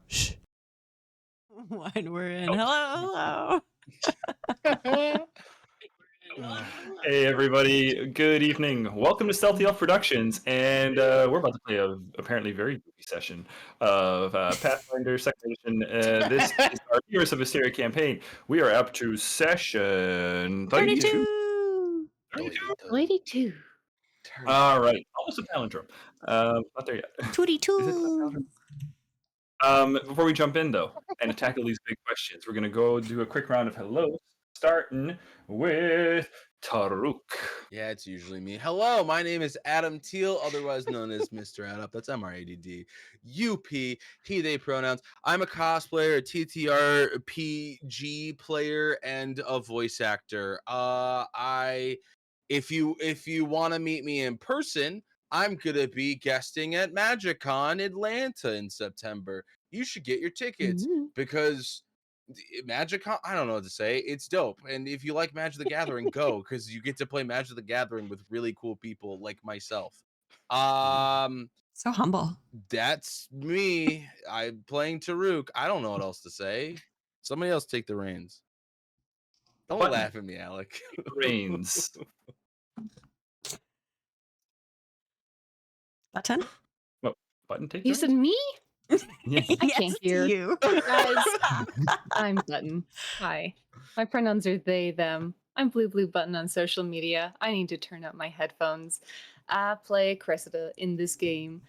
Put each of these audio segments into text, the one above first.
Shh. When we're in. Hello. Hey everybody, good evening. Welcome to Stealthy Elf Productions, and we're about to play a apparently very goofy session of Pathfinder Second Edition. This is our Heroes of Histaeria campaign. We are up to session 32. 22. All right, almost a palindrome. Not there yet. Tootie Is it not a palindrome? Before we jump in though, and tackle these big questions, we're gonna go do a quick round of hellos, starting with Taruk. Yeah, it's usually me. Hello, my name is Adam Teal, otherwise known as Mr. Add Up. That's MRADD. UP, he, they pronouns. I'm a cosplayer, a TTRPG player, and a voice actor. If you want to meet me in person, I'm gonna be guesting at MagicCon Atlanta in September. You should get your tickets because MagicCon, I don't know what to say. It's dope. And if you like Magic the Gathering, go, because you get to play Magic the Gathering with really cool people like myself. So humble. That's me. I'm playing Taruk. I don't know what else to say. Somebody else take the reins. Don't Button. laugh at me, Alec. Reigns. Button? Button take You the said reins? me? Yes. I can't Yes, hear. you. Guys, I'm Button. Hi. My pronouns are they, them. I'm Blue Button on social media. I need to turn up my headphones. I play Cressida in this game.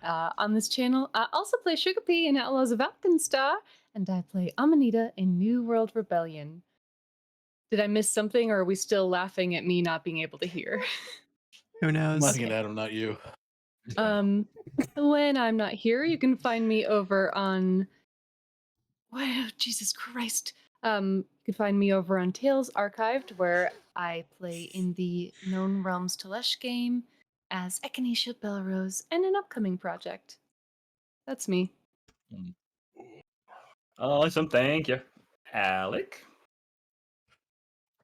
On this channel, I also play Sugar Pea in Outlaws of Alkenstar, and I play Amanita in New World Rebellion. Did I miss something, or are we still laughing at me not being able to hear? Who knows? Laughing at Adam, not you. When I'm not here, you can find me over on... Wow, Jesus Christ. You can find me over on Tales Archived, where I play in the Known Realms Telesh game as Echinacea Belrose and an upcoming project. That's me. Awesome, thank you. Alec?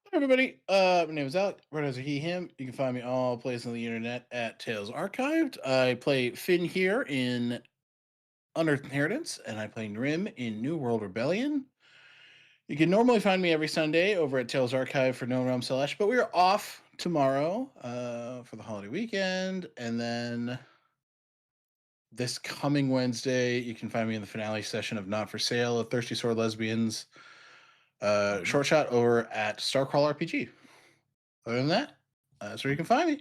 Hey everybody, my name is Alec. Pronouns are he, him. You can find me all places on the internet at Tales Archived. I play Finn here in Unearthed Inheritance, and I play Grim in New World Rebellion. You can normally find me every Sunday over at Tales Archive for No Realm Celeste, but we are off tomorrow for the holiday weekend, and then this coming Wednesday, you can find me in the finale session of Not for Sale, a Thirsty Sword Lesbians short shot over at Starcrawl RPG. Other than that, that's where you can find me.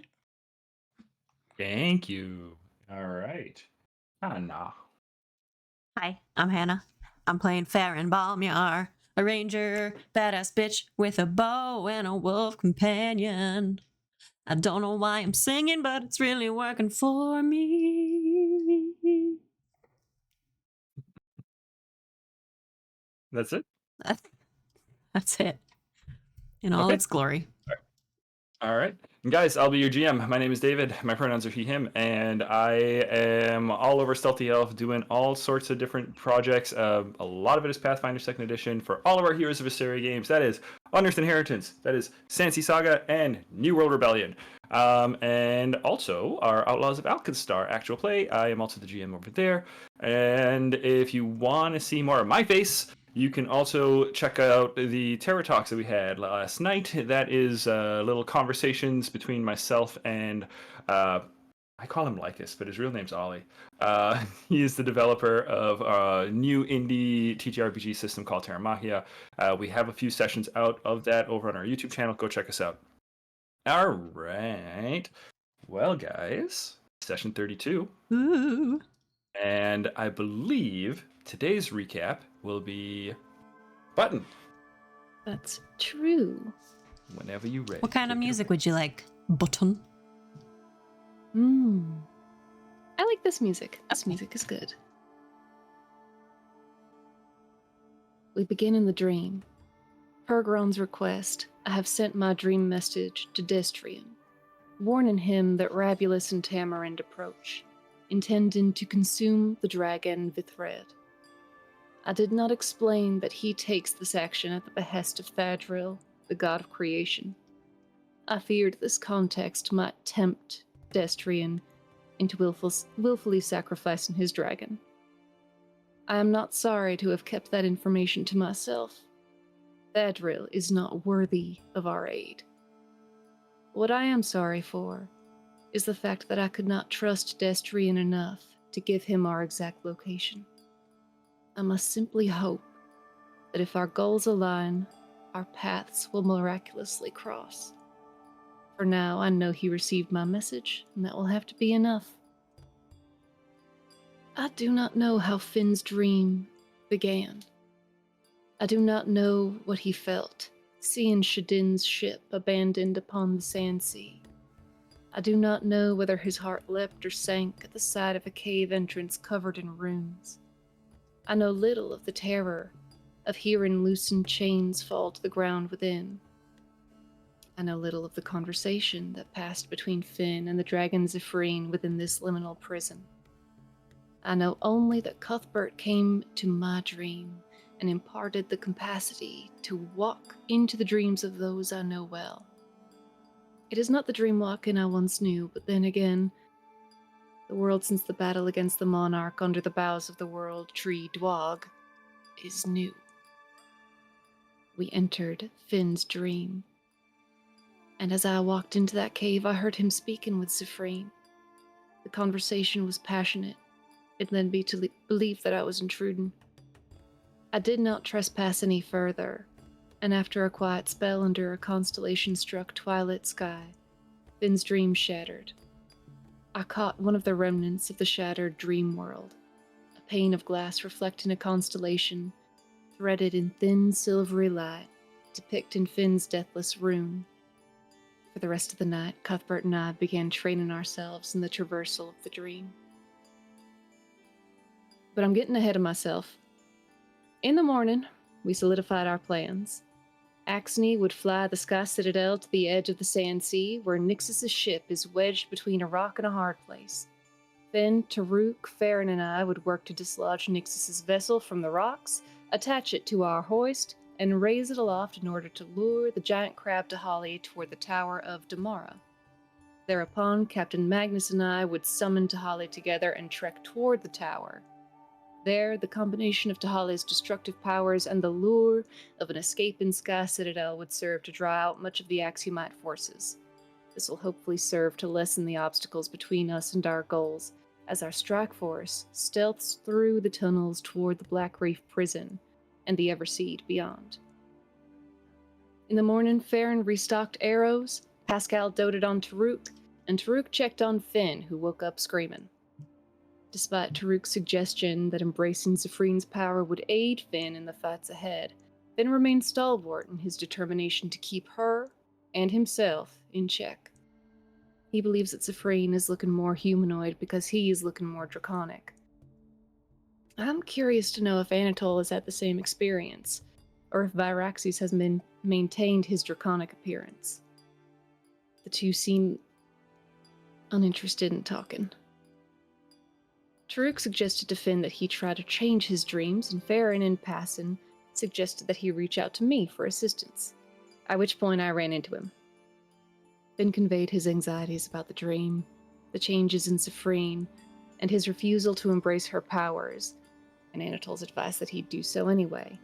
Thank you. All right. Hannah. Hi, I'm Hannah. I'm playing Farron Balmyar, a ranger, badass bitch with a bow and a wolf companion. I don't know why I'm singing, but it's really working for me. That's it? That's it. In all Okay. its glory. All right. And guys, I'll be your GM. My name is David. My pronouns are he, him, and I am all over Stealthy Elf doing all sorts of different projects. A lot of it is Pathfinder 2nd Edition for all of our Heroes of Histaeria games. That is Unearthed Inheritance, that is Sandsea Saga, and New World Rebellion. And also our Outlaws of Alkenstar actual play. I am also the GM over there. And if you want to see more of my face, you can also check out the Terror Talks that we had last night. That is little conversations between myself and, I call him Lycus, but his real name's Ollie. He is the developer of a new indie TTRPG system called Terra Magia. We have a few sessions out of that over on our YouTube channel. Go check us out. All right. Well, guys, session 32. Ooh. And I believe today's recap will be Button. That's true. Whenever you're ready. What kind of music would you like? Button? I like this music. This music is good. We begin in the dream. Per Groan's request, I have sent my dream message to Destrian, warning him that Rabulus and Tamarind approach, intending to consume the dragon Vithred. I did not explain that he takes this action at the behest of Thadril, the god of creation. I feared this context might tempt Destrian into willfully sacrificing his dragon. I am not sorry to have kept that information to myself. Thadril is not worthy of our aid. What I am sorry for is the fact that I could not trust Destrian enough to give him our exact location. I must simply hope that if our goals align, our paths will miraculously cross. For now, I know he received my message, and that will have to be enough. I do not know how Finn's dream began. I do not know what he felt, seeing Shadin's ship abandoned upon the Sandsea. I do not know whether his heart leapt or sank at the sight of a cave entrance covered in runes. I know little of the terror of hearing loosened chains fall to the ground within. I know little of the conversation that passed between Finn and the dragon Zephrine within this liminal prison. I know only that Cuthbert came to my dream and imparted the capacity to walk into the dreams of those I know well. It is not the dream walking I once knew, but then again, the world since the battle against the monarch under the boughs of the world tree Dwag is new. We entered Finn's dream, and as I walked into that cave, I heard him speaking with Zephrine. The conversation was passionate. It led me to believe that I was intruding. I did not trespass any further, and after a quiet spell under a constellation-struck twilight sky, Finn's dream shattered. I caught one of the remnants of the shattered dream world, a pane of glass reflecting a constellation, threaded in thin silvery light, depicting Finn's deathless rune. For the rest of the night, Cuthbert and I began training ourselves in the traversal of the dream. But I'm getting ahead of myself. In the morning, we solidified our plans. Axne would fly the Sky Citadel to the edge of the Sandsea, where Nixus's ship is wedged between a rock and a hard place. Then Taruk, Farron, and I would work to dislodge Nixus's vessel from the rocks, attach it to our hoist, and raise it aloft in order to lure the giant crab Tahali toward the Tower of Damara. Thereupon, Captain Magnus and I would summon Tahali together and trek toward the tower. There, the combination of Tahali's destructive powers and the lure of an escaping Sky Citadel would serve to draw out much of the Axiomite forces. This will hopefully serve to lessen the obstacles between us and our goals, as our strike force stealths through the tunnels toward the Black Reef prison and the Everseed beyond. In the morning, Farron restocked arrows, Pascal doted on Taruk, and Taruk checked on Finn, who woke up screaming. Despite Taruk's suggestion that embracing Zephrina's power would aid Finn in the fights ahead, Finn remained stalwart in his determination to keep her and himself in check. He believes that Zephrine is looking more humanoid because he is looking more draconic. I'm curious to know if Anatole has had the same experience, or if Viraxis has maintained his draconic appearance. The two seem uninterested in talking. Taruk suggested to Finn that he try to change his dreams, and Farron, in passing, suggested that he reach out to me for assistance, at which point I ran into him. Finn conveyed his anxieties about the dream, the changes in Zephrine, and his refusal to embrace her powers, and Anatole's advice that he'd do so anyway.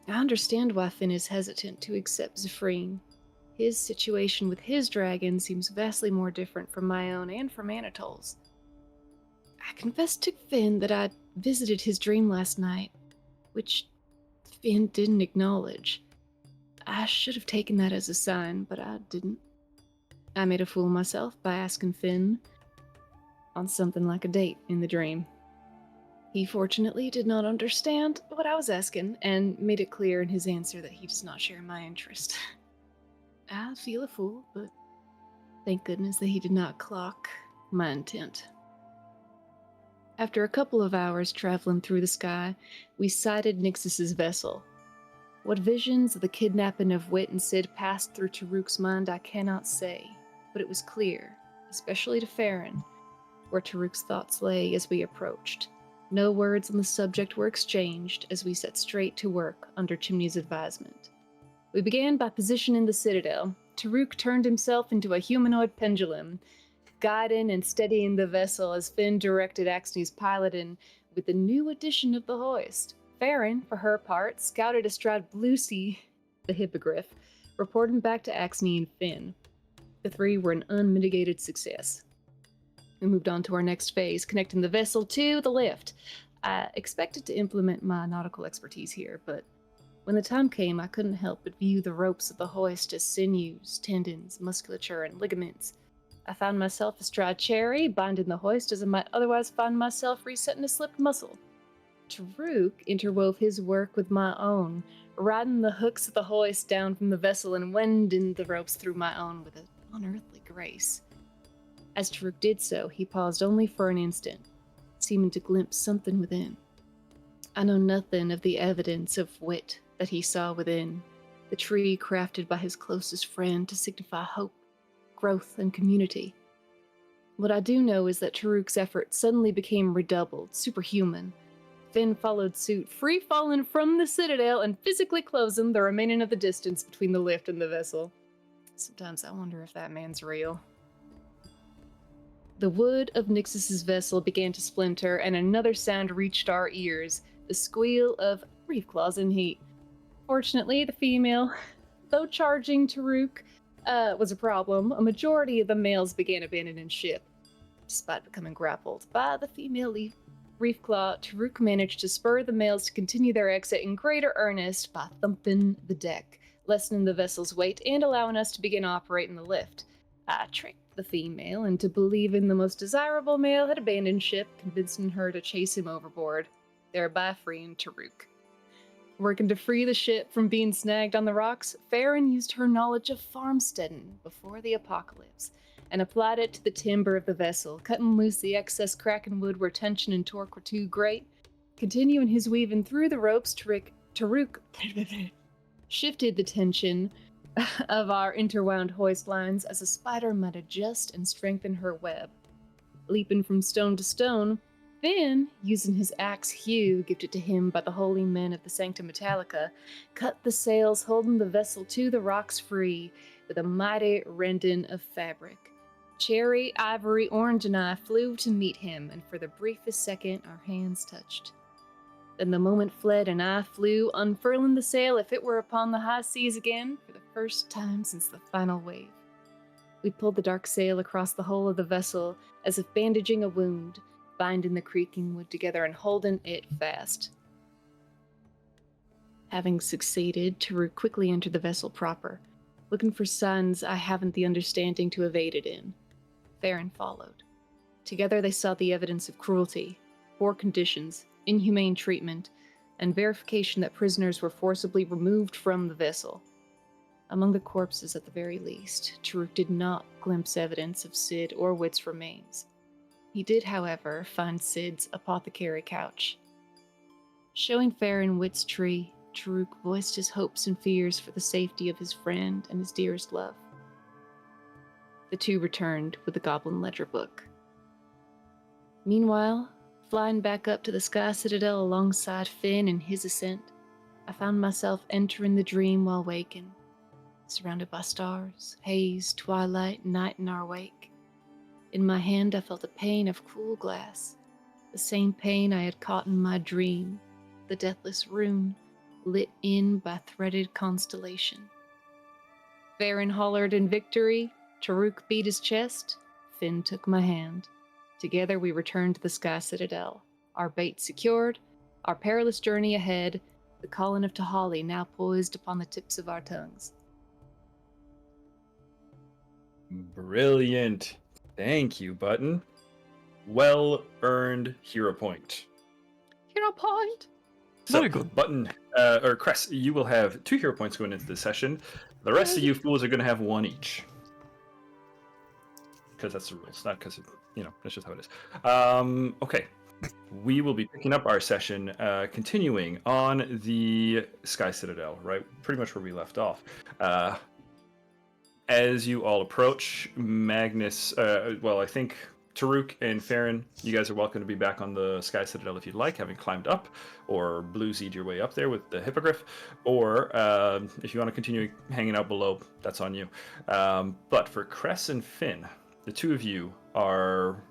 I understand why Finn is hesitant to accept Zephrine. His situation with his dragon seems vastly more different from my own and from Anatole's. I confessed to Finn that I'd visited his dream last night, which Finn didn't acknowledge. I should have taken that as a sign, but I didn't. I made a fool of myself by asking Finn on something like a date in the dream. He fortunately did not understand what I was asking, and made it clear in his answer that he does not share my interest. I feel a fool, but thank goodness that he did not clock my intent. After a couple of hours traveling through the sky, we sighted Nixus's vessel. What visions of the kidnapping of Wit and Sid passed through Taruk's mind I cannot say, but it was clear, especially to Farron, where Taruk's thoughts lay as we approached. No words on the subject were exchanged as we set straight to work under Chimney's advisement. We began by positioning the citadel. Taruk turned himself into a humanoid pendulum, guiding and steadying the vessel as Finn directed Axne's piloting, with the new addition of the hoist. Farron, for her part, scouted astride Bluesy, the hippogriff, reporting back to Axne and Finn. The three were an unmitigated success. We moved on to our next phase, connecting the vessel to the lift. I expected to implement my nautical expertise here, but when the time came, I couldn't help but view the ropes of the hoist as sinews, tendons, musculature, and ligaments. I found myself astride Cherry, binding the hoist as I might otherwise find myself resetting a slipped muscle. Taruk interwove his work with my own, riding the hooks of the hoist down from the vessel and wending the ropes through my own with an unearthly grace. As Taruk did so, he paused only for an instant, seeming to glimpse something within. I know nothing of the evidence of wit that he saw within, the tree crafted by his closest friend to signify hope, growth, and community. What I do know is that Taruk's effort suddenly became redoubled, superhuman. Finn followed suit, free-falling from the citadel and physically closing the remaining of the distance between the lift and the vessel. Sometimes I wonder if that man's real. The wood of Nixus's vessel began to splinter, and another sound reached our ears, the squeal of reef claws in heat. Fortunately, the female, though charging Taruk, was a problem. A majority of the males began abandoning ship. Despite becoming grappled by the female reef claw, Taruk managed to spur the males to continue their exit in greater earnest by thumping the deck, lessening the vessel's weight and allowing us to begin operating the lift. I tricked the female into believing the most desirable male had abandoned ship, convincing her to chase him overboard, thereby freeing Taruk. Working to free the ship from being snagged on the rocks, Farron used her knowledge of farmsteading before the apocalypse and applied it to the timber of the vessel, cutting loose the excess cracking wood where tension and torque were too great. Continuing his weaving through the ropes, Taruk shifted the tension of our interwound hoist lines as a spider might adjust and strengthen her web. Leaping from stone to stone, Finn, using his axe Hugh gifted to him by the holy men of the Sancta Metallica, cut the sails holding the vessel to the rocks free with a mighty rending of fabric. Cherry, Ivory, Orange, and I flew to meet him, and for the briefest second our hands touched. Then the moment fled, and I flew, unfurling the sail if it were upon the high seas again, for the first time since the final wave. We pulled the dark sail across the hull of the vessel, as if bandaging a wound, binding the creaking wood together and holding it fast. Having succeeded, Taruk quickly entered the vessel proper, looking for signs I haven't the understanding to evade it in. Farron followed. Together they saw the evidence of cruelty, poor conditions, inhumane treatment, and verification that prisoners were forcibly removed from the vessel. Among the corpses, at the very least, Taruk did not glimpse evidence of Sid or Wit's remains. He did, however, find Sid's apothecary couch. Showing Farron Wit's tree, Taruk voiced his hopes and fears for the safety of his friend and his dearest love. The two returned with the Goblin Ledger book. Meanwhile, flying back up to the Sky Citadel alongside Finn in his ascent, I found myself entering the dream while waking, surrounded by stars, haze, twilight, night in our wake. In my hand I felt a pane of cool glass, the same pane I had caught in my dream, the deathless rune, lit in by threaded constellation. Farron hollered in victory, Taruk beat his chest, Finn took my hand. Together we returned to the Sky Citadel, our bait secured, our perilous journey ahead, the calling of Tahali now poised upon the tips of our tongues. Brilliant. Thank you, Button. Well-earned hero point. Hero point! So, Very good. Button, or Cress, you will have 2 hero points going into this session. The rest of you fools are going to have 1 each. Because that's the rules, not because, that's just how it is. Okay. We will be picking up our session, continuing on the Sky Citadel, right? Pretty much where we left off. As you all approach, Magnus, I think Taruk and Farron, you guys are welcome to be back on the Sky Citadel if you'd like, having climbed up, or bluesied your way up there with the hippogriff, or if you want to continue hanging out below, that's on you. But for Cress and Finn, the two of you are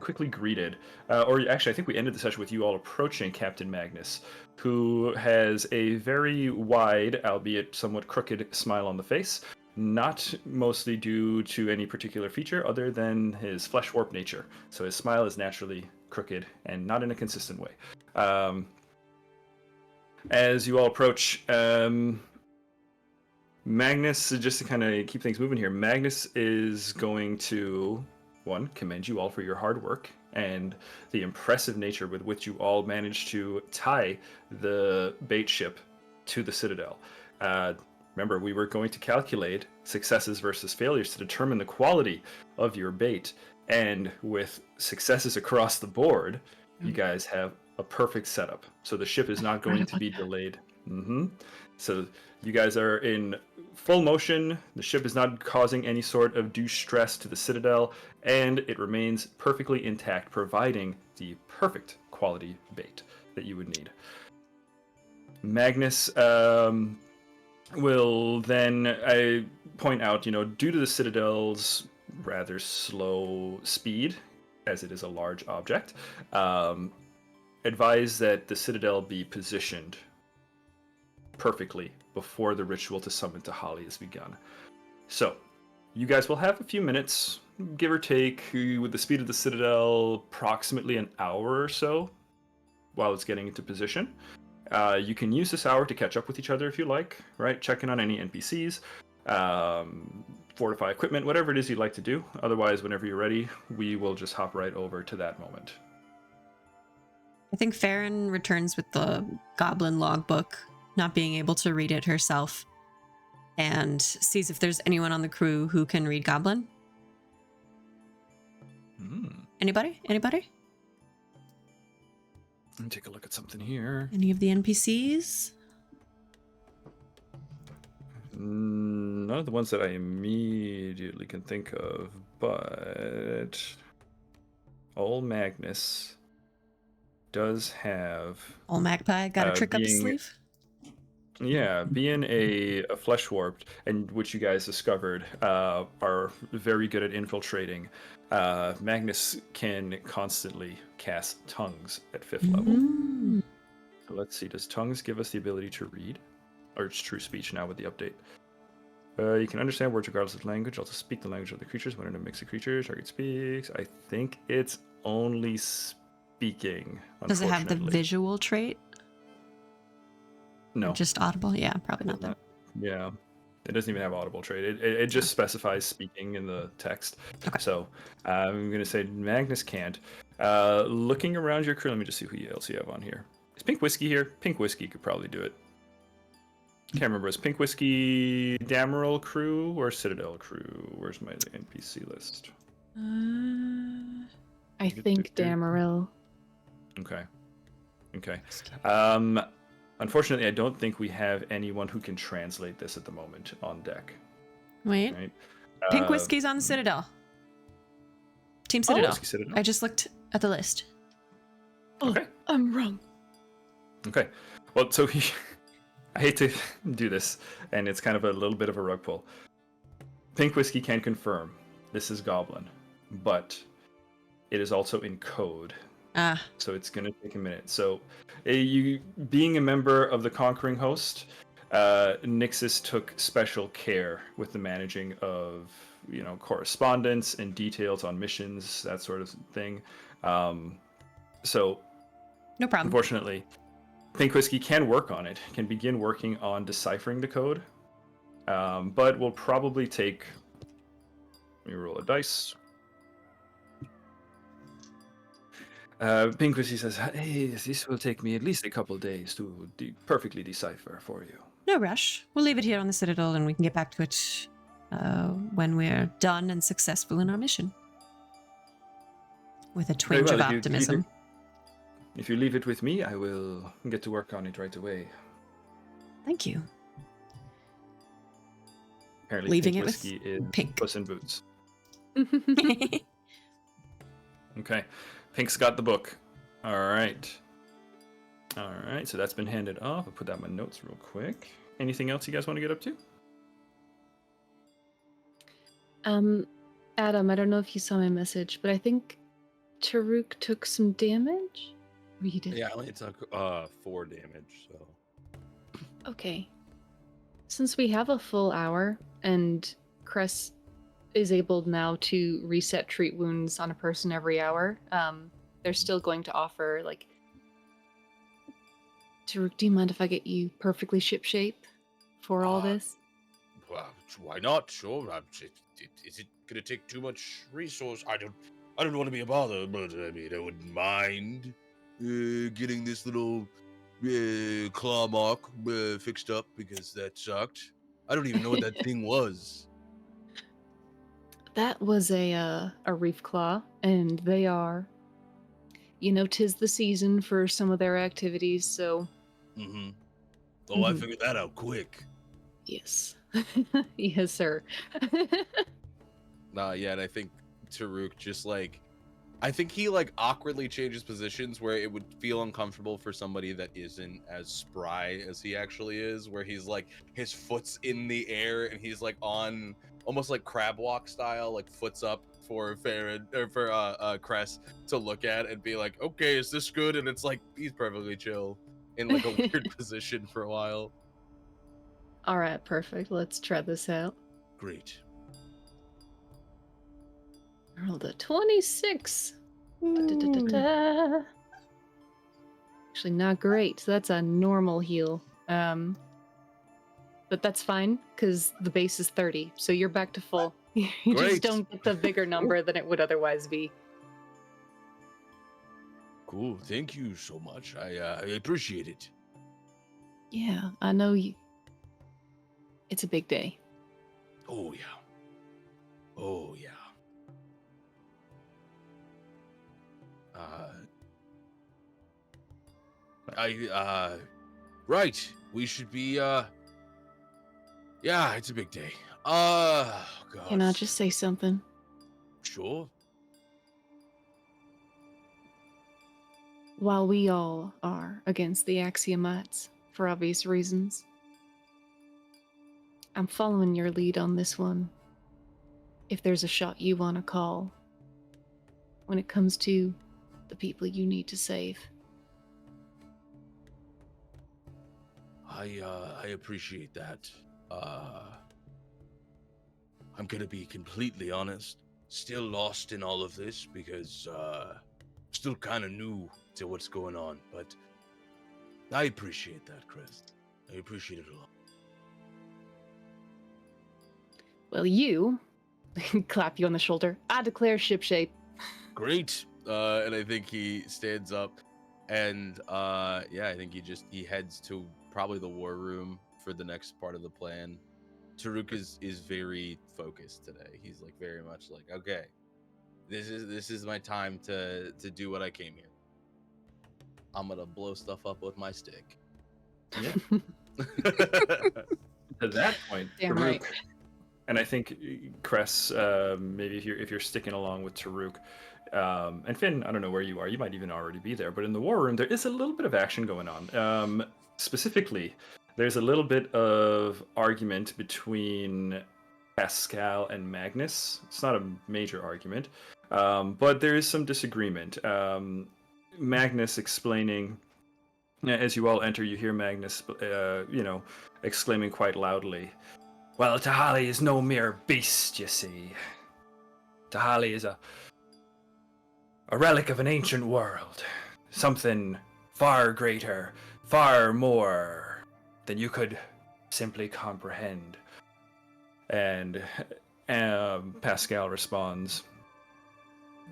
quickly greeted, or actually, I think we ended the session with you all approaching Captain Magnus, who has a very wide, albeit somewhat crooked, smile on the face. Not mostly due to any particular feature other than his flesh warp nature. So his smile is naturally crooked and not in a consistent way. As you all approach, Magnus, just to kind of keep things moving here, Magnus is going to, one, commend you all for your hard work and the impressive nature with which you all managed to tie the bait ship to the Citadel. Remember, we were going to calculate successes versus failures to determine the quality of your bait. And with successes across the board, you guys have a perfect setup. So the ship is not going to be delayed. So you guys are in full motion. The ship is not causing any sort of due stress to the Citadel, and it remains perfectly intact, providing the perfect quality bait that you would need. Magnus will then point out, due to the Citadel's rather slow speed, as it is a large object, advise that the Citadel be positioned perfectly before the ritual to summon Tahali has begun. So, you guys will have a few minutes, give or take, with the speed of the Citadel, approximately an hour or so, while it's getting into position. You can use this hour to catch up with each other if you like, right? Check in on any NPCs, fortify equipment, whatever it is you'd like to do. Otherwise, whenever you're ready, we will just hop right over to that moment. I think Farron returns with the goblin logbook, not being able to read it herself, and sees if there's anyone on the crew who can read goblin. Anybody? Let me take a look at something here. Any of the NPCs? None of the ones that I immediately can think of, but old Magnus does have... Old Magpie got a trick up his sleeve? Yeah, being a flesh warped, and which you guys discovered are very good at infiltrating. Magnus can constantly cast tongues at 5th level. So let's see, does tongues give us the ability to read? Or it's true speech now with the update. You can understand words regardless of language, also speak the language of the creatures when in a mix of creatures. Target speaks. I think it's only speaking. Does it have the visual trait? No. Or just audible? Yeah, probably not that. Yeah. It doesn't even have audible trait. It just specifies speaking in the text. Okay. So I'm going to say Magnus can't. Looking around your crew, let me just see who else you have on here. Is Pink Whiskey here? Pink Whiskey could probably do it. Can't remember. Is Pink Whiskey Dameril crew or Citadel crew? Where's my NPC list? I think Dameril. Okay. Unfortunately, I don't think we have anyone who can translate this at the moment on deck. Wait. Right? Pink Whiskey's on the Citadel. Team Citadel. Citadel. I just looked at the list. Okay. I'm wrong. Okay. Well, so I hate to do this, and it's kind of a little bit of a rug pull. Pink Whiskey can confirm this is Goblin, but it is also in code. So it's going to take a minute. So you being a member of the Conquering Host, Nixus took special care with the managing of, correspondence and details on missions, that sort of thing. So no problem. Unfortunately, Pink Whiskey can work on it, can begin working on deciphering the code, but will probably take... Let me roll a dice. Pink Whiskey says, hey, this will take me at least a couple days to perfectly decipher for you. No rush. We'll leave it here on the Citadel and we can get back to it when we're done and successful in our mission. With a twinge of optimism. If you leave it with me, I will get to work on it right away. Thank you. Apparently, leaving Pink it Whiskey is Pink. Puss in Boots. Okay. Pink's got the book. All right. So that's been handed off. I'll put that in my notes real quick. Anything else you guys want to get up to? Adam, I don't know if you saw my message, but I think Taruk took some damage? Or you did? Yeah, I only took 4 damage, so. Okay. Since we have a full hour and Cress is able now to reset treat wounds on a person every hour, they're still going to offer, like... Taruk, do you mind if I get you perfectly shipshape for all this? Well, why not? Sure. Is it gonna take too much resource? I don't want to be a bother, but I mean, I wouldn't mind getting this little claw mark fixed up because that sucked. I don't even know what that thing was. That was a reef claw, and they are, you know, 'tis the season for some of their activities, so Mm-hmm. Oh, I Mhm. figured that out quick. yes. Yes, sir. Yeah, and I think Taruk just like, I think he like awkwardly changes positions where it would feel uncomfortable for somebody that isn't as spry as he actually is, where he's like his foot's in the air and he's like on almost like crab walk style, like foot's up for Farron or for Cress to look at and be like, okay, is this good? And it's like he's perfectly chill in like a weird position for a while. All right, perfect. Let's try this out. Great. Rolled a 26. Da-da-da-da-da. Actually, not great. So that's a normal heal. But that's fine because the base is 30, so you're back to full. You Great. just don't get the bigger number than it would otherwise be. Cool. Thank you so much. I appreciate it. Yeah, I know you. It's a big day. Oh yeah. Oh yeah. Right. We should be yeah, it's a big day. God. Can I just say something? Sure. While we all are against the Axiomites, for obvious reasons, I'm following your lead on this one. If there's a shot you want to call, when it comes to the people you need to save. I appreciate that. I'm gonna be completely honest. Still lost in all of this because still kind of new to what's going on, but I appreciate that, Chris. I appreciate it a lot. Well, you clap you on the shoulder. I declare shipshape. Great. And I think he stands up and yeah, I think he heads to probably the war room for the next part of the plan. Taruk is very focused today. He's like very much like, okay, this is my time to do what I came here. I'm gonna blow stuff up with my stick. Yeah. To that point, Damn Taruk, right. and I think Cress, maybe if you're sticking along with Taruk, and Finn, I don't know where you are. You might even already be there. But in the war room, there is a little bit of action going on. Specifically, there's a little bit of argument between Pascal and Magnus. It's not a major argument, but there is some disagreement. Magnus explaining, as you all enter, you hear Magnus, exclaiming quite loudly, "Well, Tahali is no mere beast, you see. Tahali is a relic of an ancient world. Something far greater, far more than you could simply comprehend." And Pascal responds,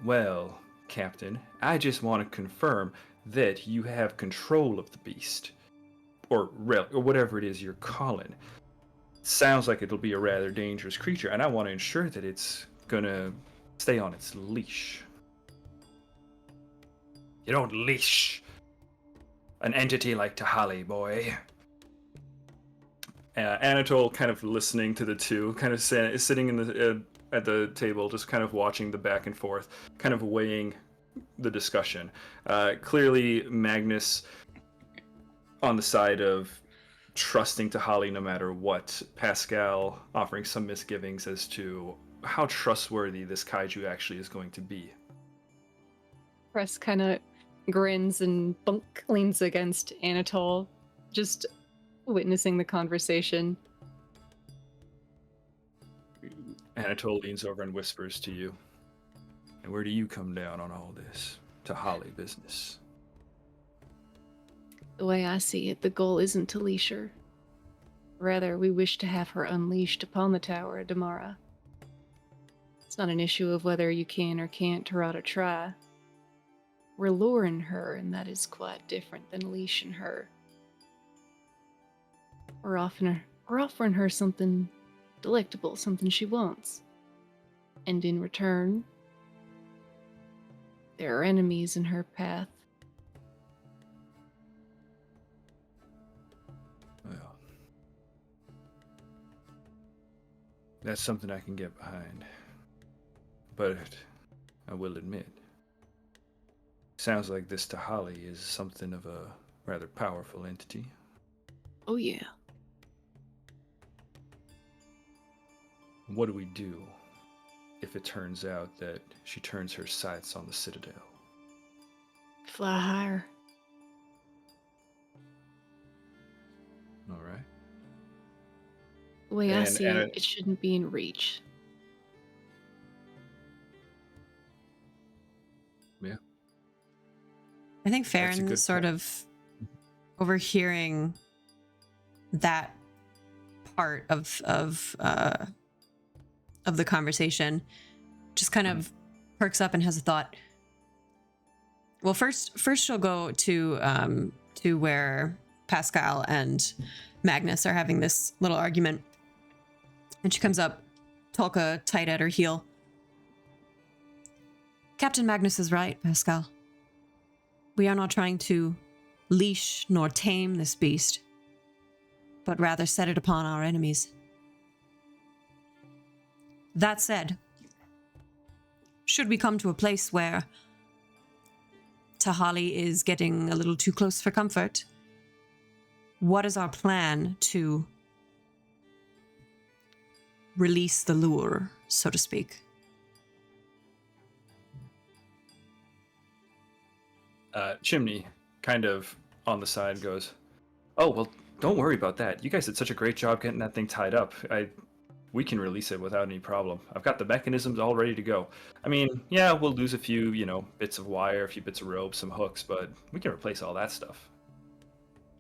"Well, Captain, I just want to confirm that you have control of the beast, or whatever it is you're calling. Sounds like it'll be a rather dangerous creature, and I want to ensure that it's gonna stay on its leash." "You don't leash an entity like Tahali, boy." Anatole, kind of listening to the two, kind of sitting in the at the table, just kind of watching the back and forth, kind of weighing the discussion. Clearly, Magnus on the side of trusting Tahali no matter what. Pascal offering some misgivings as to how trustworthy this kaiju actually is going to be. Cress kind of grins and bunk leans against Anatole, just witnessing the conversation. Anatole leans over and whispers to you. And where do you come down on all this Tahali business? The way I see it, the goal isn't to leash her. Rather, we wish to have her unleashed upon the Tower of Damara. It's not an issue of whether you can or can't Tarada try. We're luring her, and that is quite different than leashing her. We're offering her something delectable, something she wants. And in return, there are enemies in her path. Well, that's something I can get behind. But I will admit, sounds like this Tahali is something of a rather powerful entity. Oh yeah. What do we do if it turns out that she turns her sights on the Citadel? Fly higher. All right. The way I And- see and it, it shouldn't be in reach. I think That's a Farron good sort point. of overhearing that part of the conversation just kind of perks up and has a thought. Well, first she'll go to where Pascal and Magnus are having this little argument, and she comes up, Tolka tight at her heel. Captain Magnus is right, Pascal. We are not trying to leash nor tame this beast, but rather set it upon our enemies. That said, should we come to a place where Tahali is getting a little too close for comfort, what is our plan to release the lure, so to speak? Chimney, kind of on the side, goes, "Oh, well, don't worry about that. You guys did such a great job getting that thing tied up. We can release it without any problem. I've got the mechanisms all ready to go. I mean, yeah, we'll lose a few, bits of wire, a few bits of rope, some hooks, but we can replace all that stuff.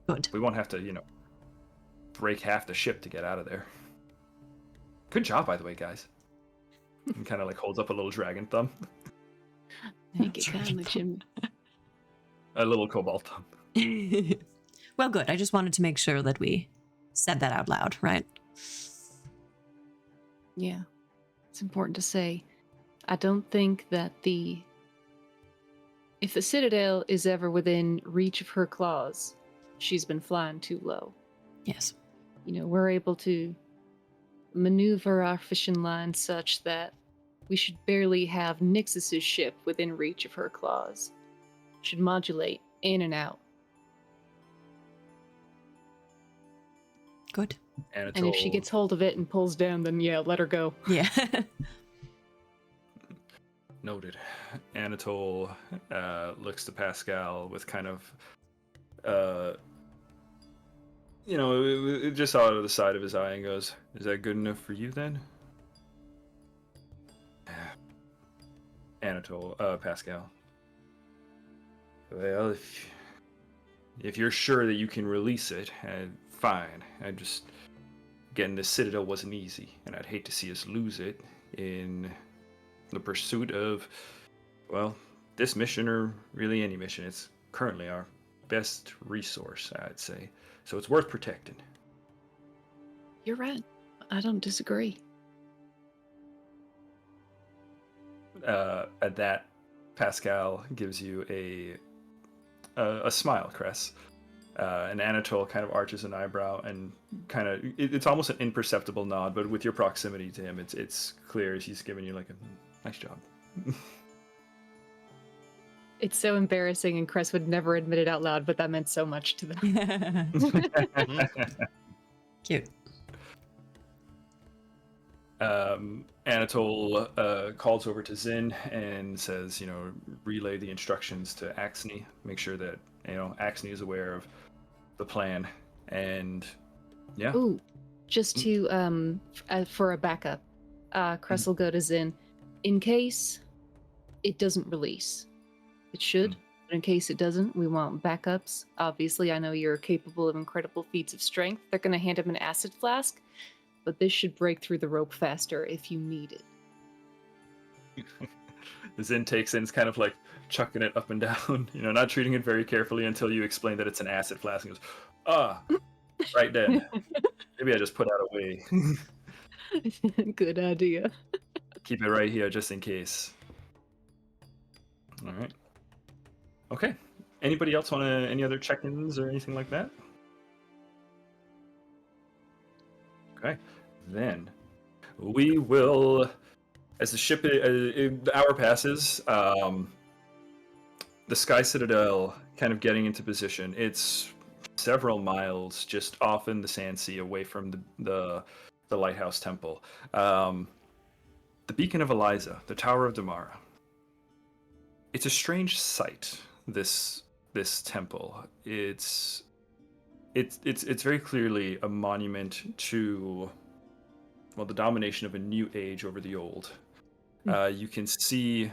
Good. We won't have to, break half the ship to get out of there. Good job, by the way, guys." And kind of holds up a little dragon thumb, Thank you kindly, Jim. a little cobalt thumb. Well, good. I just wanted to make sure that we said that out loud, right? Yeah. It's important to say. I don't think that if the Citadel is ever within reach of her claws, she's been flying too low. Yes. We're able to maneuver our fishing line such that we should barely have Nixus's ship within reach of her claws. Should modulate in and out. Good. Anatole, And if she gets hold of it and pulls down, then yeah, let her go. Yeah. Noted. Anatole looks to Pascal with kind of, just out of the side of his eye and goes, "Is that good enough for you then?" Pascal. Well, if you're sure that you can release it, fine. Getting the Citadel wasn't easy, and I'd hate to see us lose it in the pursuit of, well, this mission or really any mission. It's currently our best resource, I'd say. So it's worth protecting. You're right. I don't disagree. At that, Pascal gives you a smile, Cress. And Anatole kind of arches an eyebrow and kind of, it's almost an imperceptible nod, but with your proximity to him, it's clear he's giving you a nice job. It's so embarrassing, and Cress would never admit it out loud, but that meant so much to them. Cute. Anatole calls over to Zin and says, relay the instructions to Axne. Make sure that, Axne is aware of the plan. And yeah. Ooh, just to for a backup, Cress will go to Zin in case it doesn't release. It should, but in case it doesn't, we want backups. Obviously, I know you're capable of incredible feats of strength. They're going to hand him an acid flask, but this should break through the rope faster if you need it. Zin takes in, it's kind of like chucking it up and down, not treating it very carefully until you explain that it's an acid flask. And goes, right then. Maybe I just put that away. Good idea. Keep it right here just in case. All right. Okay. Anybody else want any other check-ins or anything like that? Okay. Then we will, as the ship, the hour passes, the Sky Citadel kind of getting into position. It's several miles just off in the Sandsea, away from the lighthouse temple. The Beacon of Eliza, the Tower of Damara. It's a strange sight. This temple. It's very clearly a monument to, the domination of a new age over the old. You can see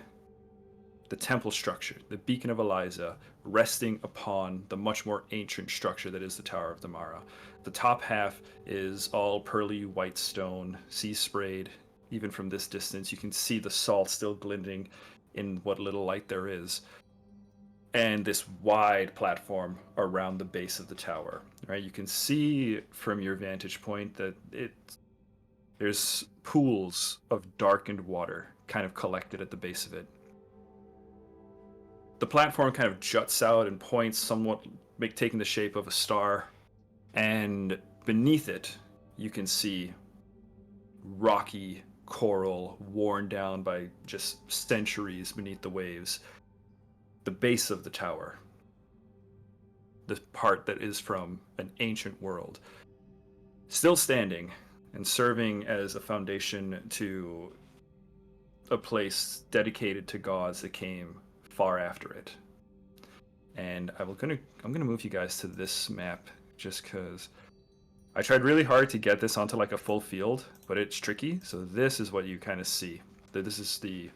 the temple structure, the Beacon of Eliza, resting upon the much more ancient structure that is the Tower of Damara. The top half is all pearly white stone, sea sprayed. Even from this distance, you can see the salt still glinting in what little light there is. And this wide platform around the base of the tower, right? You can see from your vantage point that there's pools of darkened water kind of collected at the base of it. The platform kind of juts out and points somewhat, taking the shape of a star. And beneath it, you can see rocky coral worn down by just centuries beneath the waves. The base of the tower, the part that is from an ancient world, still standing and serving as a foundation to a place dedicated to gods that came far after it. And I'm gonna move you guys to this map just because I tried really hard to get this onto like a full field, but it's tricky. So this is what you kind of see. This is the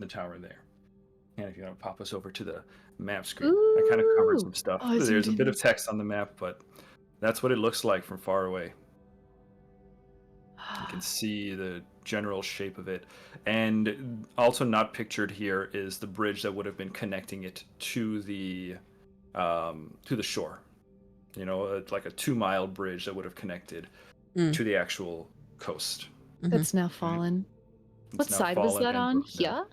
tower there. And if you want to pop us over to the map screen, I kind of covered some stuff. Oh, There's a bit of text on the map, but that's what it looks like from far away. You can see the general shape of it. And also not pictured here is the bridge that would have been connecting it to the shore. It's like a 2-mile bridge that would have connected to the actual coast. That's now fallen. What side was that on? Yeah?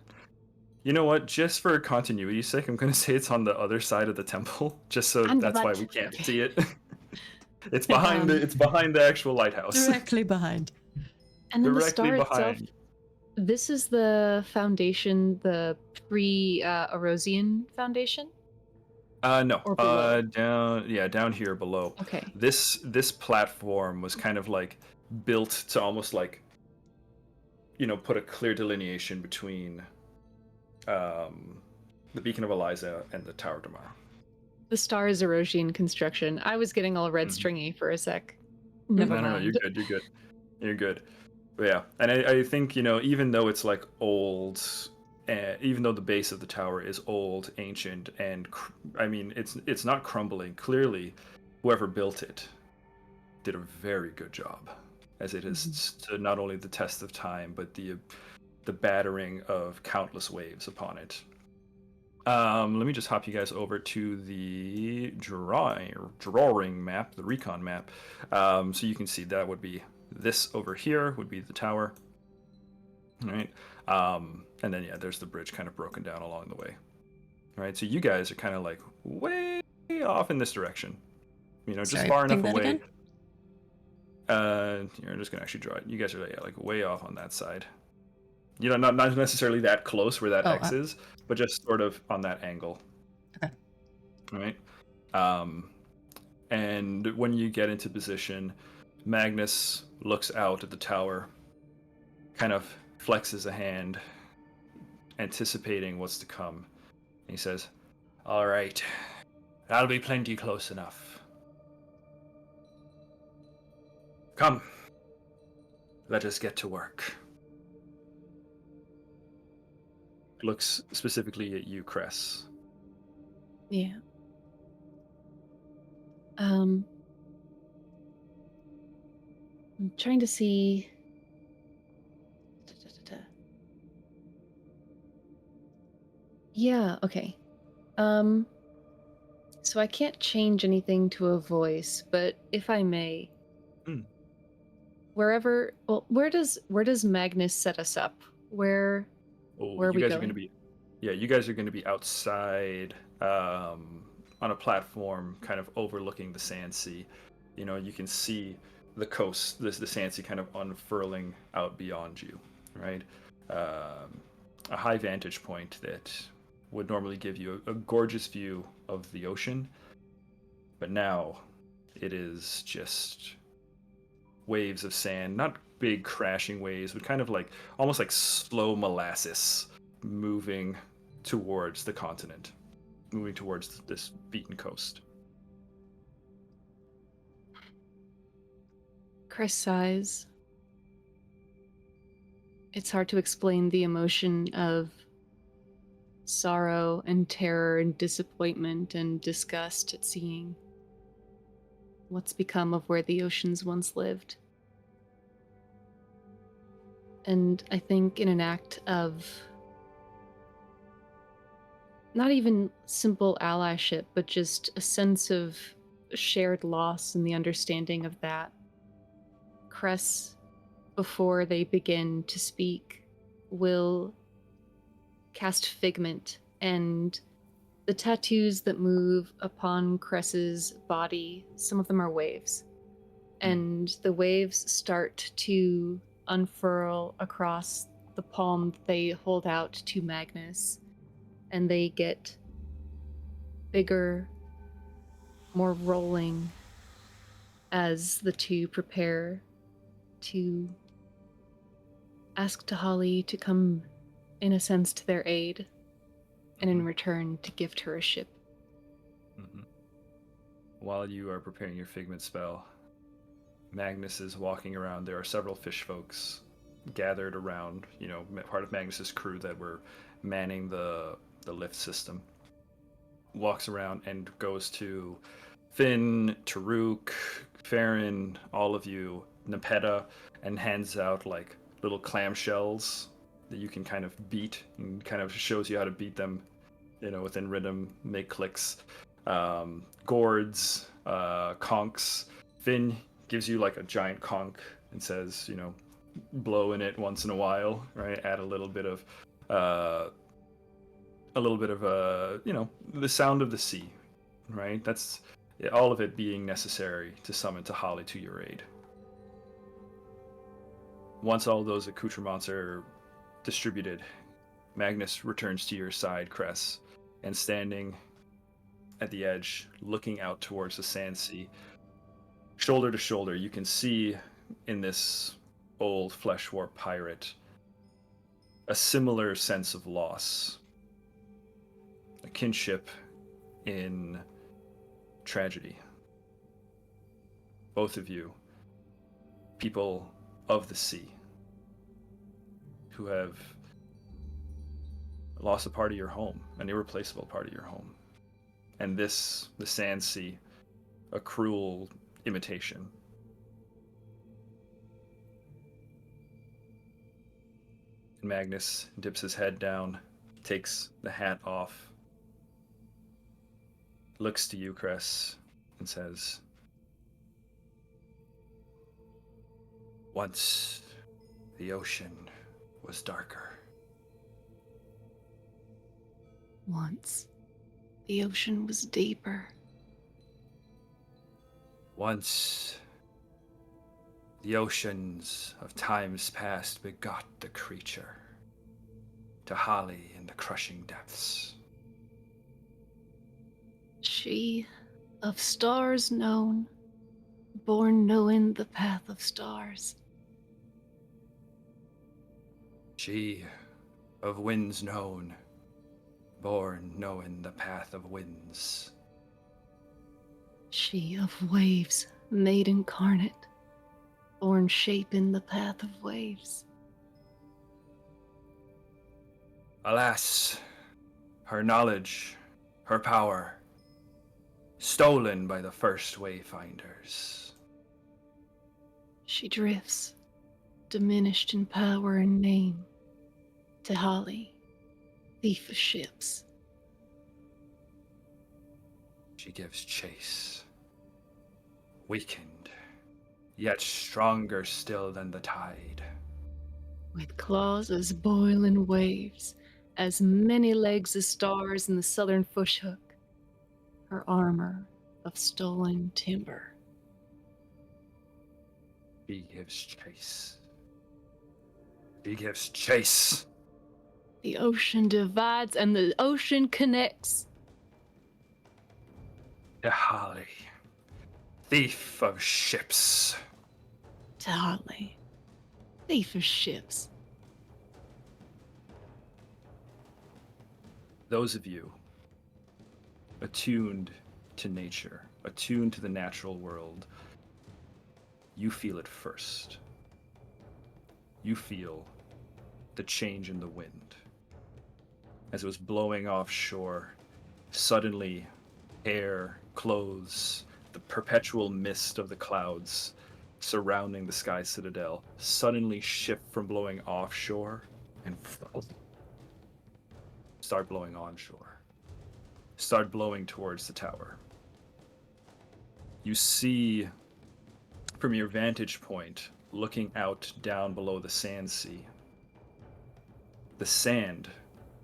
You know what? Just for continuity's sake, I'm going to say it's on the other side of the temple, just so that's why we can't see it. It's behind the actual lighthouse. Directly behind. And then the star itself. This is the foundation, the pre-Erosian foundation? No. Or below? Down here below. Okay. This platform was kind of like built to almost like, put a clear delineation between the Beacon of Eliza and the Tower of Damara. The star is Erosian construction. I was getting all red stringy for a sec. Never mind. No, you're good. But yeah, and I think, even though it's like old, even though the base of the tower is old, ancient, and it's not crumbling. Clearly, whoever built it did a very good job, as it has stood not only the test of time, but the battering of countless waves upon it. Let me just hop you guys over to the drawing map, the recon map, so you can see that would be this over here would be the tower. All right, and then there's the bridge kind of broken down along the way. All right, so you guys are kind of like way off in this direction, just far enough away. I'm just gonna actually draw it. You guys are like way off on that side. Not necessarily that close where that X is, but just sort of on that angle. Okay. All right. And when you get into position, Magnus looks out at the tower kind of flexes a hand, anticipating what's to come. And he says, "All right, that'll be plenty close enough. Come, let us get to work." Looks specifically at you, Cress. Yeah. I'm trying to see. Yeah, okay. So I can't change anything to a voice, but if I may, Hmm. where does Magnus set us up? Where Oh, are you we guys are going? going to be, yeah, you guys are going to be outside on a platform kind of overlooking the Sandsea. You know, you can see the coast, the Sandsea kind of unfurling out beyond you, right? A high vantage point that would normally give you a gorgeous view of the ocean, but now it is just waves of sand, not big crashing waves, but kind of like almost like slow molasses moving towards the continent, moving towards this beaten coast. Chris sighs. It's hard to explain the emotion of sorrow and terror and disappointment and disgust at seeing what's become of where the oceans once lived. And I think in an act of not even simple allyship, but just a sense of shared loss and the understanding of that, Cress, before they begin to speak, will cast Figment, and the tattoos that move upon Cress's body, some of them are waves. And the waves start to unfurl across the palm that they hold out to Magnus, and they get bigger, more rolling as the two prepare to ask Tahali to come, in a sense, to their aid, and in return to gift her a ship. Mm-hmm. While you are preparing your Figment spell, Magnus is walking around. There are several fish folks gathered around, you know, part of Magnus's crew that were manning the lift system. Walks around and goes to Finn, Taruk, Farron, all of you, Nepeta, and hands out like little clamshells that you can kind of beat, and kind of shows you how to beat them, you know, within rhythm, make clicks. Gourds, conchs. Finn gives you like a giant conch and says, you know, blow in it once in a while, right? Add a little bit of, you know, the sound of the sea, right? That's all of it being necessary to summon Tahali to your aid. Once all those accoutrements are distributed, Magnus returns to your side, Cress, and standing at the edge, looking out towards the Sandsea, shoulder to shoulder, you can see in this old flesh warp pirate a similar sense of loss, a kinship in tragedy. Both of you, people of the sea, who have lost a part of your home, an irreplaceable part of your home. And this, the Sandsea, a cruel imitation. And Magnus dips his head down, takes the hat off, looks to you, Cress, and says, "Once the ocean was darker." Once the ocean was deeper. Once the oceans of times past begot the creature, Tahali in the crushing depths. She, of stars known, born knowing the path of stars. She of winds known, born knowing the path of winds. She of waves, made incarnate, born shaping the path of waves. Alas, her knowledge, her power, stolen by the first wayfinders. She drifts, diminished in power and name. Tahali, thief of ships. She gives chase, weakened, yet stronger still than the tide. With claws as boiling waves, as many legs as stars in the southern fushhook. Her armor of stolen timber. She gives chase. She gives chase. The ocean divides and the ocean connects. Tahali, thief of ships. Tahali, thief of ships. Those of you attuned to nature, attuned to the natural world, you feel it first. You feel the change in the wind. As it was blowing offshore, suddenly hair, clothes, the perpetual mist of the clouds surrounding the sky citadel suddenly shift from blowing offshore and start blowing onshore. Start blowing towards the tower. You see, from your vantage point, looking out down below the Sandsea, the sand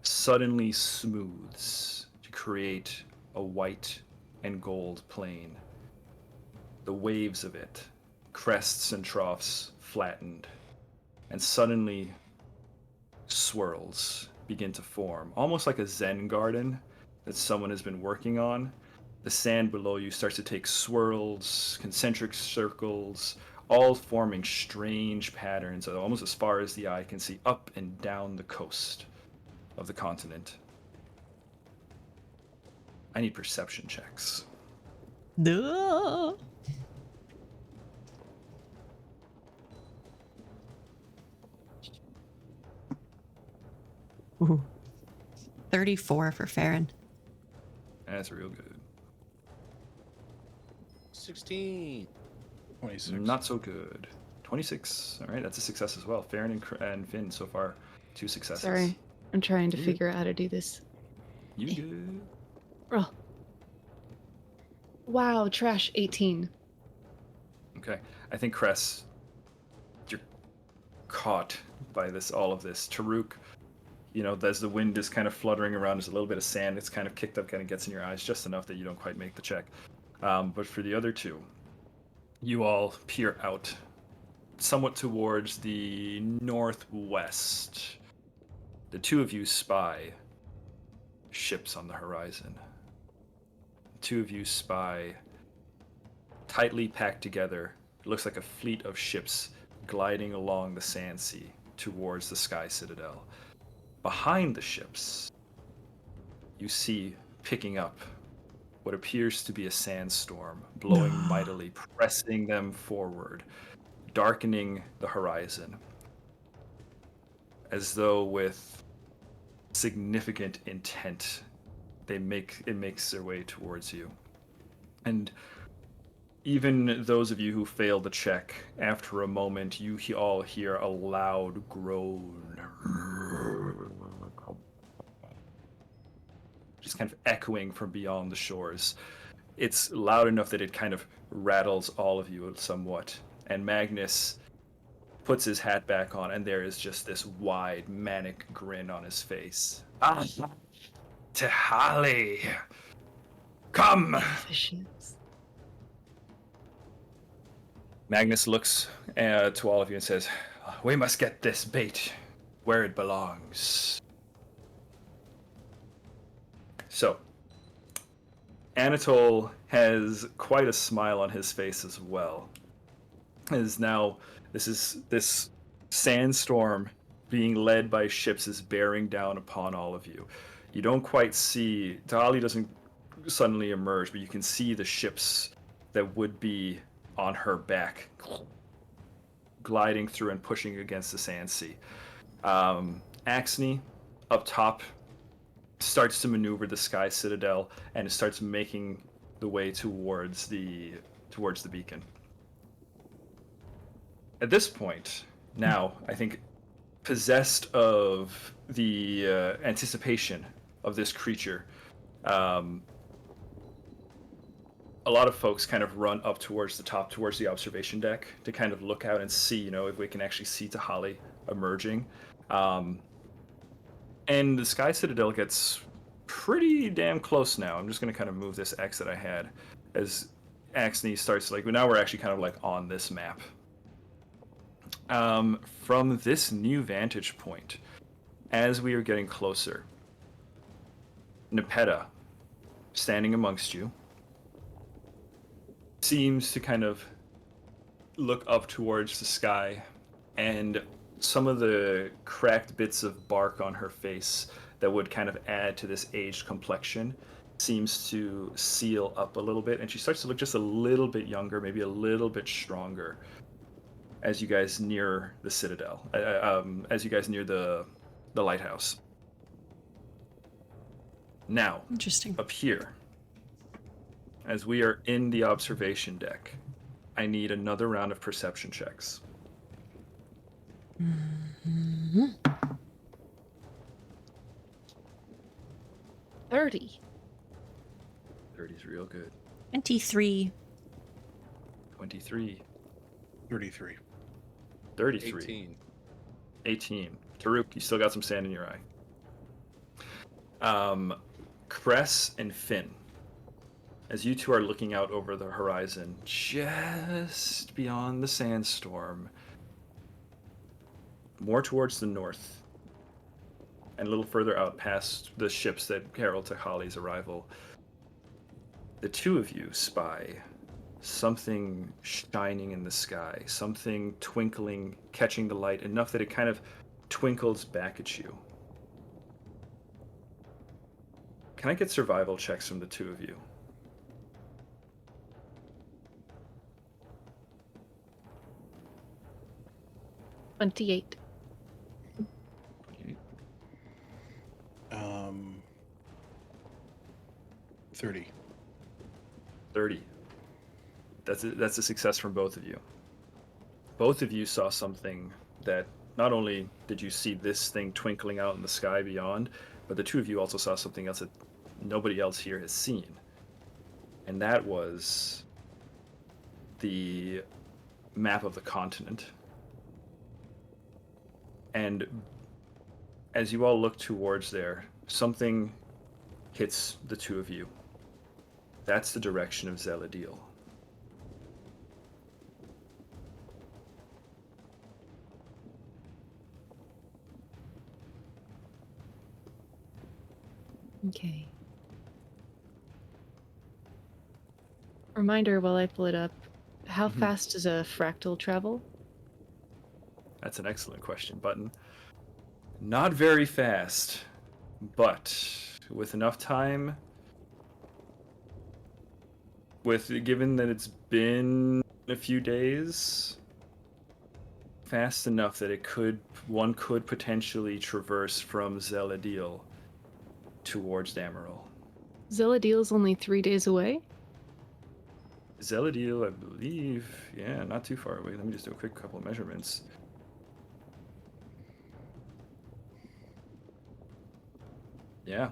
suddenly smooths to create a white and gold plain. The waves of it, crests and troughs, flattened, and suddenly swirls begin to form, almost like a Zen garden that someone has been working on. The sand below you starts to take swirls, concentric circles, all forming strange patterns, almost as far as the eye can see, up and down the coast of the continent. I need perception checks. Duh. Ooh. 34 for Farron. That's real good. 16. 26. Not so good. 26. All right, that's a success as well. Farron and Finn so far, 2 successes. Sorry, I'm trying to You- figure out how to do this. You good? Oh. Wow, trash 18. Okay. I think Cress, you're caught by all of this. Taruk, as the wind is kind of fluttering around, there's a little bit of sand. It's kind of kicked up, kind of gets in your eyes just enough that you don't quite make the check. But for the other two, you all peer out somewhat towards the northwest. The two of you spy ships on the horizon. The two of you spy tightly packed together. It looks like a fleet of ships gliding along the Sandsea towards the Sky Citadel. Behind the ships, you see picking up what appears to be a sandstorm, blowing mightily, pressing them forward, darkening the horizon, as though with significant intent, it makes their way towards you. And even those of you who failed the check, after a moment, you all hear a loud groan. Just kind of echoing from beyond the shores. It's loud enough that it kind of rattles all of you somewhat. And Magnus puts his hat back on, and there is just this wide, manic grin on his face. Ah, Tahali! Come! The ships. Magnus looks to all of you and says, "We must get this bait where it belongs." So, Anatole has quite a smile on his face as well. As now this sandstorm being led by ships is bearing down upon all of you. You don't quite see, Tahali doesn't suddenly emerge, but you can see the ships that would be on her back gliding through and pushing against the Sandsea. Axne up top starts to maneuver the Sky Citadel and it starts making the way towards the beacon. At this point, now I think possessed of the anticipation of this creature, a lot of folks kind of run up towards the top, towards the observation deck, to kind of look out and see, you know, if we can actually see Tahali emerging. And the Sky Citadel gets pretty damn close now. I'm just going to kind of move this X that I had as Axne starts, like, now we're actually kind of like on this map. From this new vantage point, as we are getting closer, Nepeta, standing amongst you, seems to kind of look up towards the sky, and some of the cracked bits of bark on her face that would kind of add to this aged complexion seems to seal up a little bit, and she starts to look just a little bit younger, maybe a little bit stronger as you guys near the citadel, as you guys near the lighthouse. Now, Interesting. up here, as we are in the observation deck, I need another round of perception checks. 30. 30 is real good. 23. 23. 33. 33. 18. 18. Taruk, you still got some sand in your eye. Cress and Finn, as you two are looking out over the horizon, just beyond the sandstorm, more towards the north, and a little further out past the ships that herald Tahali's arrival, the two of you spy something shining in the sky, something twinkling, catching the light enough that it kind of twinkles back at you. Can I get survival checks from the two of you? $28. 30. 30. That's a success from both of you. Both of you saw something that not only did you see this thing twinkling out in the sky beyond, but the two of you also saw something else that nobody else here has seen. And that was the map of the continent. And as you all look towards there, something hits the two of you. That's the direction of Zeladiel. Okay. Reminder while I pull it up. How Mhm. fast does a fractal travel? That's an excellent question, Button. Not very fast, but with enough time, given that it's been a few days, fast enough that one could potentially traverse from Zeladiel towards Damaril. Zeladiel's only 3 days away? Zeladiel, I believe, yeah, not too far away. Let me just do a quick couple of measurements. Yeah.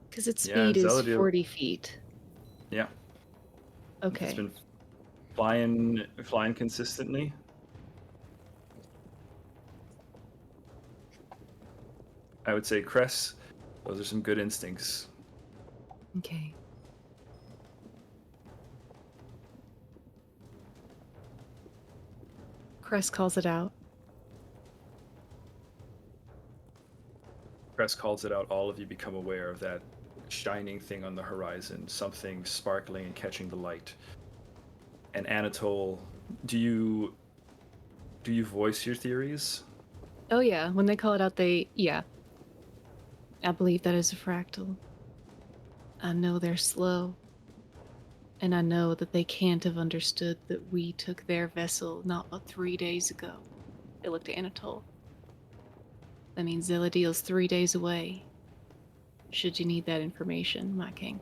Because its Yeah, speed is Zeladiel- 40 feet. Yeah. Okay. It's been flying consistently. I would say, Cress, those are some good instincts. Okay. Cress calls it out. Cress calls it out. All of you become aware of that shining thing on the horizon, something sparkling and catching the light. And Anatole, do you voice your theories? Oh yeah, when they call it out, yeah. I believe that is a fractal. I know they're slow. And I know that they can't have understood that we took their vessel not but 3 days ago. They looked at Anatole. That means Zilladil's 3 days away. Should you need that information, my king.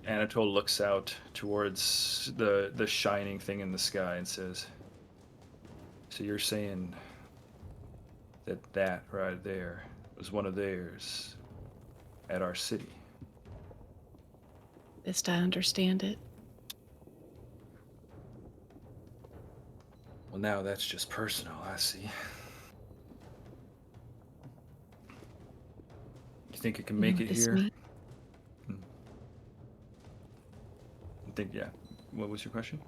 Anatole looks out towards the shining thing in the sky and says, "So you're saying that right there was one of theirs at our city?" Best I understand it. Well, now that's just personal, I see. You think it can You know make what it this here? means? I think, yeah. What was your question?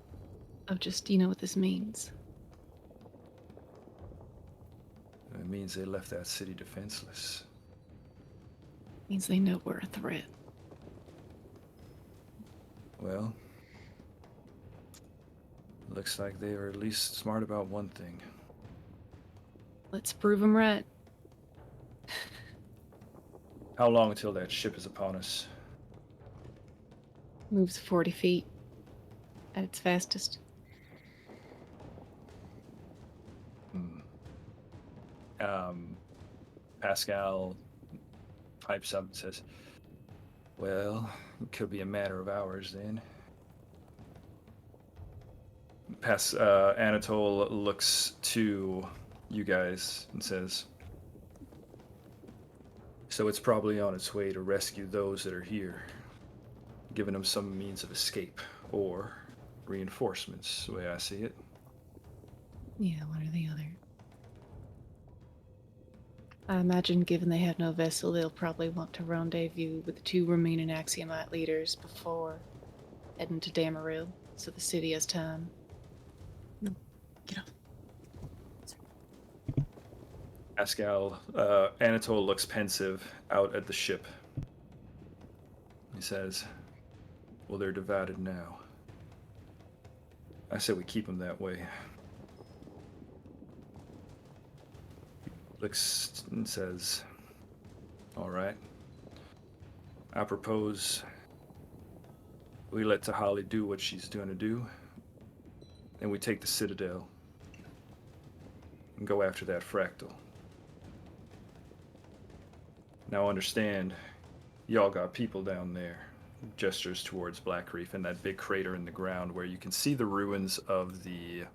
Oh, just, you know what this means? It means they left that city defenseless. Means they know we're a threat. Well, looks like they are at least smart about one thing. Let's prove them right. How long until that ship is upon us? Moves 40 feet. At its fastest. Pascal pipes up and says, "Well, it could be a matter of hours then." Anatole looks to you guys and says, "So it's probably on its way to rescue those that are here, giving them some means of escape, or reinforcements, the way I see it." Yeah, one or the other. I imagine given they have no vessel, they'll probably want to rendezvous with the 2 remaining Axiomite leaders before heading to Damaril, so the city has time. Get off. Anatole looks pensive out at the ship. He says, "Well, they're divided now. I say we keep them that way." Looks and says, "All right. I propose we let Tahali do what she's going to do, and we take the Citadel and go after that fractal. Now understand, y'all got people down there." Gestures towards Black Reef and that big crater in the ground where you can see the ruins of the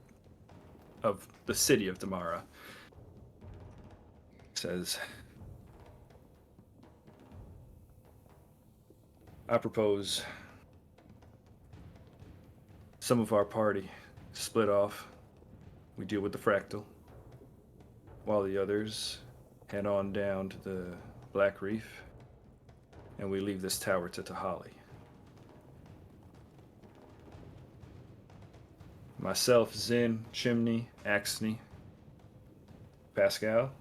city of Damara. Says, "I propose some of our party split off. We deal with the fractal, while the others head on down to the Black Reef, and we leave this tower to Tahali. Myself, Zin, Chimney, Axney, Pascal.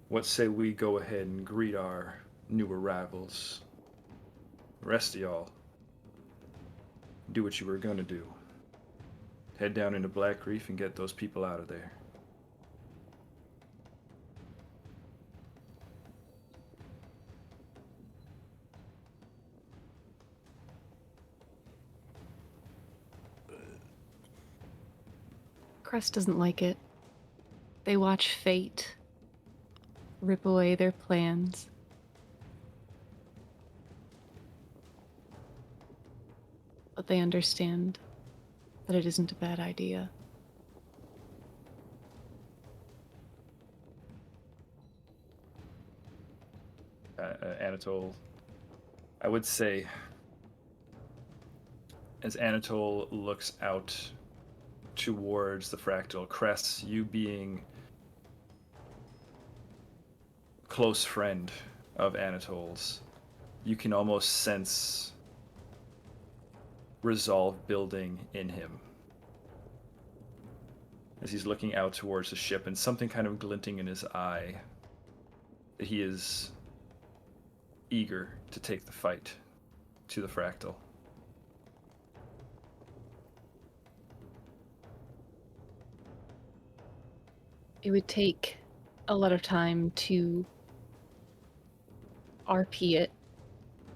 What say we go ahead and greet our new arrivals? The rest of y'all, do what you were gonna do. Head down into Black Reef and get those people out of there." Crest doesn't like it. They watch fate rip away their plans. But they understand that it isn't a bad idea. Anatole, I would say, as Anatole looks out towards the fractal crests, you being close friend of Anatole's, you can almost sense resolve building in him as he's looking out towards the ship, and something kind of glinting in his eye that he is eager to take the fight to the fractal. It would take a lot of time to RP it,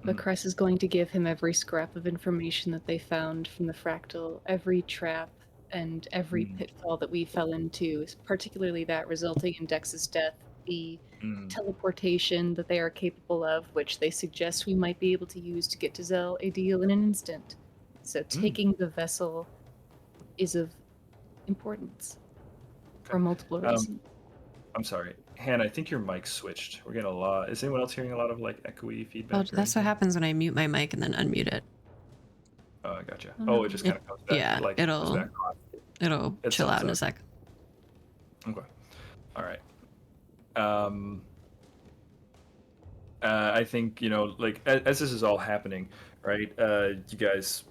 but Cress is going to give him every scrap of information that they found from the fractal, every trap, and every pitfall that we fell into, particularly that resulting in Dex's death, the teleportation that they are capable of, which they suggest we might be able to use to get to Zell Adil in an instant. So taking the vessel is of importance for multiple reasons. I'm sorry, Hannah. I think your mic switched. We're getting a lot. Is anyone else hearing a lot of like echoey feedback? Oh, or that's what anything? happens when I mute my mic and then unmute it. Oh, I gotcha. Oh, Oh, no. it just kind of comes back. Yeah, like it'll comes back on. It chill out in a sums sec. Okay. All right. I think, like as this is all happening, right? You guys,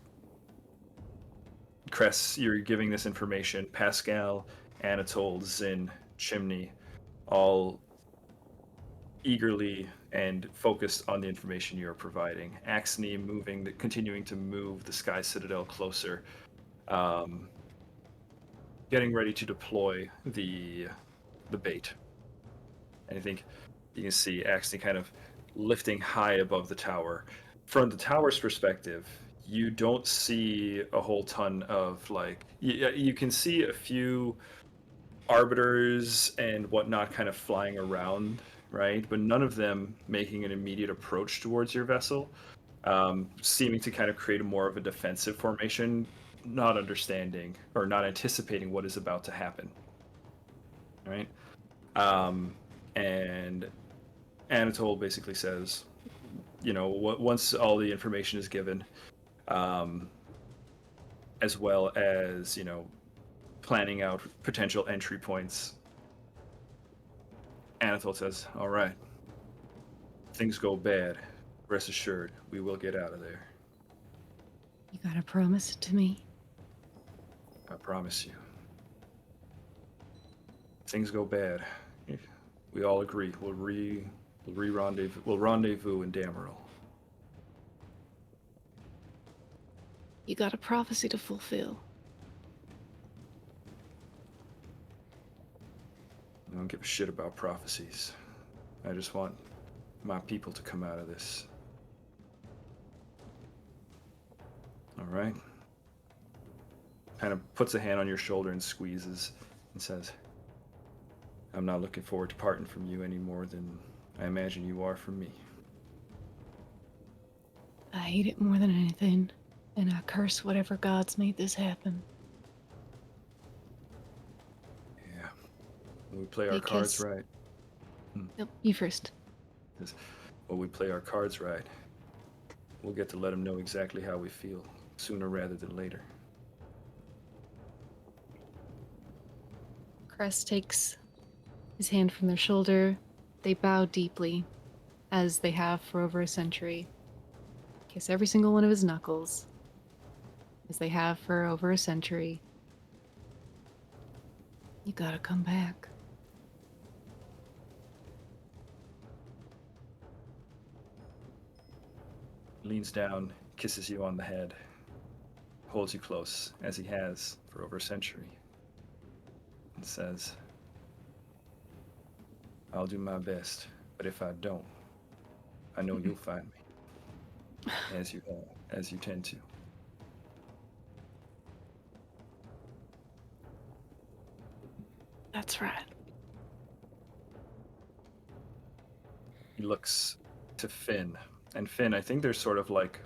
Cress, you're giving this information. Pascal, Anatole, Zin, Chimney, all eagerly and focused on the information you're providing. Axne continuing to move the Sky Citadel closer, getting ready to deploy the bait. And I think you can see Axne kind of lifting high above the tower. From the tower's perspective, you don't see a whole ton of you can see a few arbiters and whatnot kind of flying around, right? But none of them making an immediate approach towards your vessel, seeming to kind of create more of a defensive formation, not understanding or not anticipating what is about to happen, right? And Anatole basically says, once all the information is given, as well as, planning out potential entry points, Anatole says, all right, things go bad. Rest assured, we will get out of there. You gotta promise it to me. I promise you. Things go bad. We all agree. We'll rendezvous. We'll rendezvous in Dameril. You got a prophecy to fulfill. I don't give a shit about prophecies. I just want my people to come out of this. All right? Kind of puts a hand on your shoulder and squeezes and says, I'm not looking forward to parting from you any more than I imagine you are from me. I hate it more than anything, and I curse whatever gods made this happen. Yeah. When we play our cards right. Nope, you first. When we play our cards right, we'll get to let them know exactly how we feel, sooner rather than later. Crest takes his hand from their shoulder. They bow deeply, as they have for over a century. Kiss every single one of his knuckles, as they have for over a century. You gotta come back. Leans down, kisses you on the head, holds you close, as he has for over a century, and says, I'll do my best, but if I don't, I know you'll find me, as you tend to. That's right. He looks to Finn, and Finn, I think there's sort of like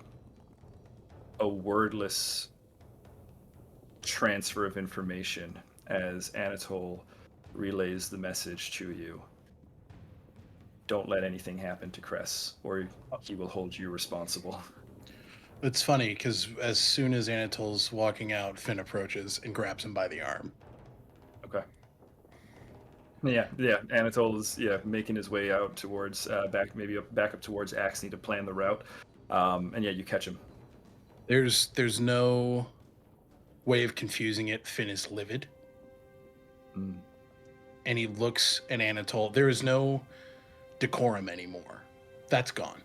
a wordless transfer of information as Anatole relays the message to you. Don't let anything happen to Cress, or he will hold you responsible. It's funny because as soon as Anatole's walking out, Finn approaches and grabs him by the arm. Okay. Yeah. Anatole is making his way out towards back up towards Axne to plan the route, and you catch him. There's no way of confusing it. Finn is livid, and he looks at Anatole. There is no decorum anymore. That's gone.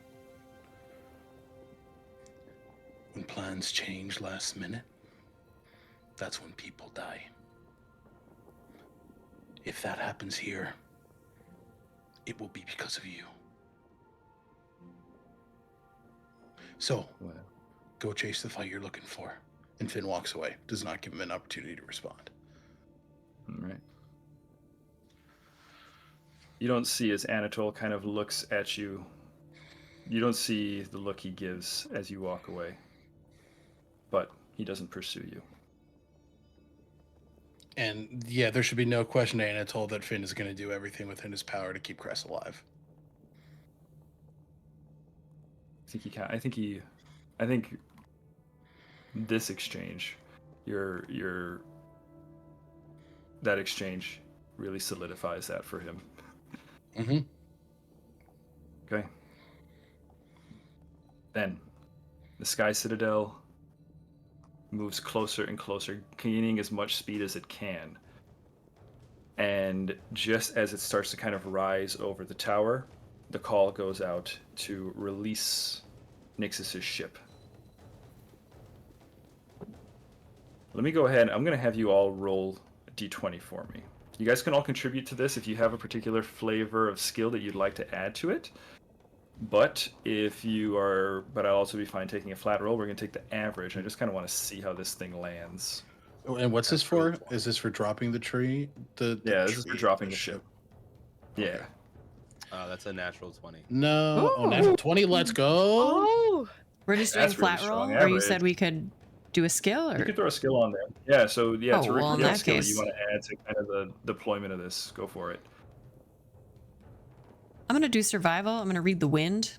When plans change last minute, that's when people die. If that happens here, it will be because of you. So, Well, go chase the fight you're looking for. And Finn walks away, does not give him an opportunity to respond. all right. You don't see as Anatole kind of looks at you. You don't see the look he gives as you walk away. But he doesn't pursue you. And yeah, there should be no question to Anatole that Finn is going to do everything within his power to keep Cress alive. I think this exchange, that exchange really solidifies that for him. Mm-hmm. Okay. Then the Sky Citadel moves closer and closer, gaining as much speed as it can. And just as it starts to kind of rise over the tower, the call goes out to release Nixus's ship. Let me go ahead. I'm going to have you all roll a d20 for me. You guys can all contribute to this if you have a particular flavor of skill that you'd like to add to it. But I'll also be fine taking a flat roll. We're going to take the average. I just kind of want to see how this thing lands. And what's this for? Is this for dropping the tree? This is for dropping the ship. Yeah. That's a natural 20. No. Oh, Ooh. natural 20. Let's go. Oh, We're just doing That's really flat roll, strong or you average. said we could do a skill, You or could throw a skill on there. Yeah, so yeah, Oh, to well, in reveal a that skill that case- you want to add to kind of the deployment of this, go for it. I'm gonna do survival. I'm gonna read the wind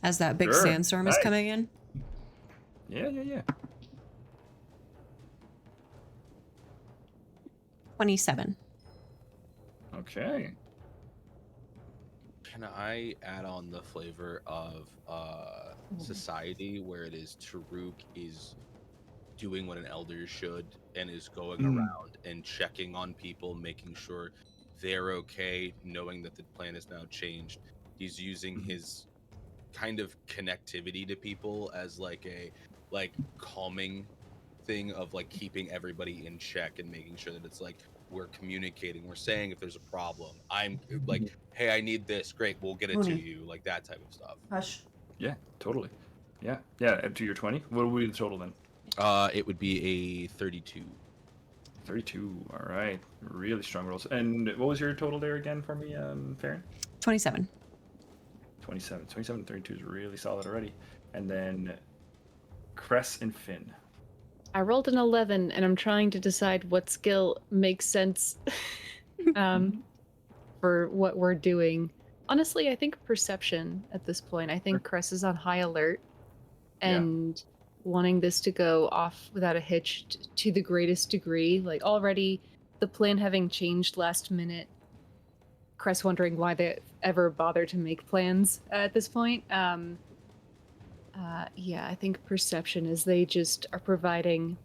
as that big Sure. sandstorm is Nice. coming in. Yeah. 27. Okay. Can I add on the flavor of society where it is Taruk is doing what an elder should and is going around and checking on people, making sure they're okay, knowing that the plan has now changed. He's using his kind of connectivity to people as like a calming thing of like keeping everybody in check and making sure that it's like we're communicating, we're saying if there's a problem, I'm like, hey, I need this, great, we'll get it to Mooney. you, like that type of stuff. Hush. Yeah, totally. Yeah, add to your 20. What would be the total then? It would be a 32. 32. All right. Really strong rolls. And what was your total there again for me, Farron? 27. 27. 27 and 32 is really solid already. And then Cress and Finn. I rolled an 11, and I'm trying to decide what skill makes sense for what we're doing. Honestly, I think perception at this point. I think Cress is on high alert and wanting this to go off without a hitch to the greatest degree. Like already the plan having changed last minute. Cress wondering why they ever bother to make plans at this point. Yeah, I think perception is they just are providing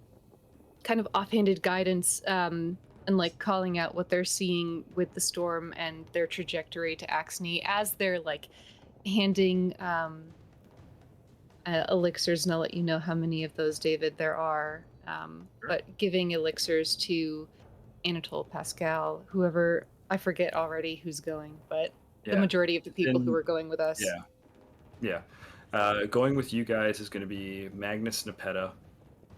kind of offhanded guidance and like calling out what they're seeing with the storm and their trajectory to Axne as they're like handing elixirs, and I'll let you know how many of those, David, there are. But giving elixirs to Anatole, Pascal, whoever, I forget already who's going, but the majority of the people who are going with us. Yeah. Going with you guys is going to be Magnus Nepeta,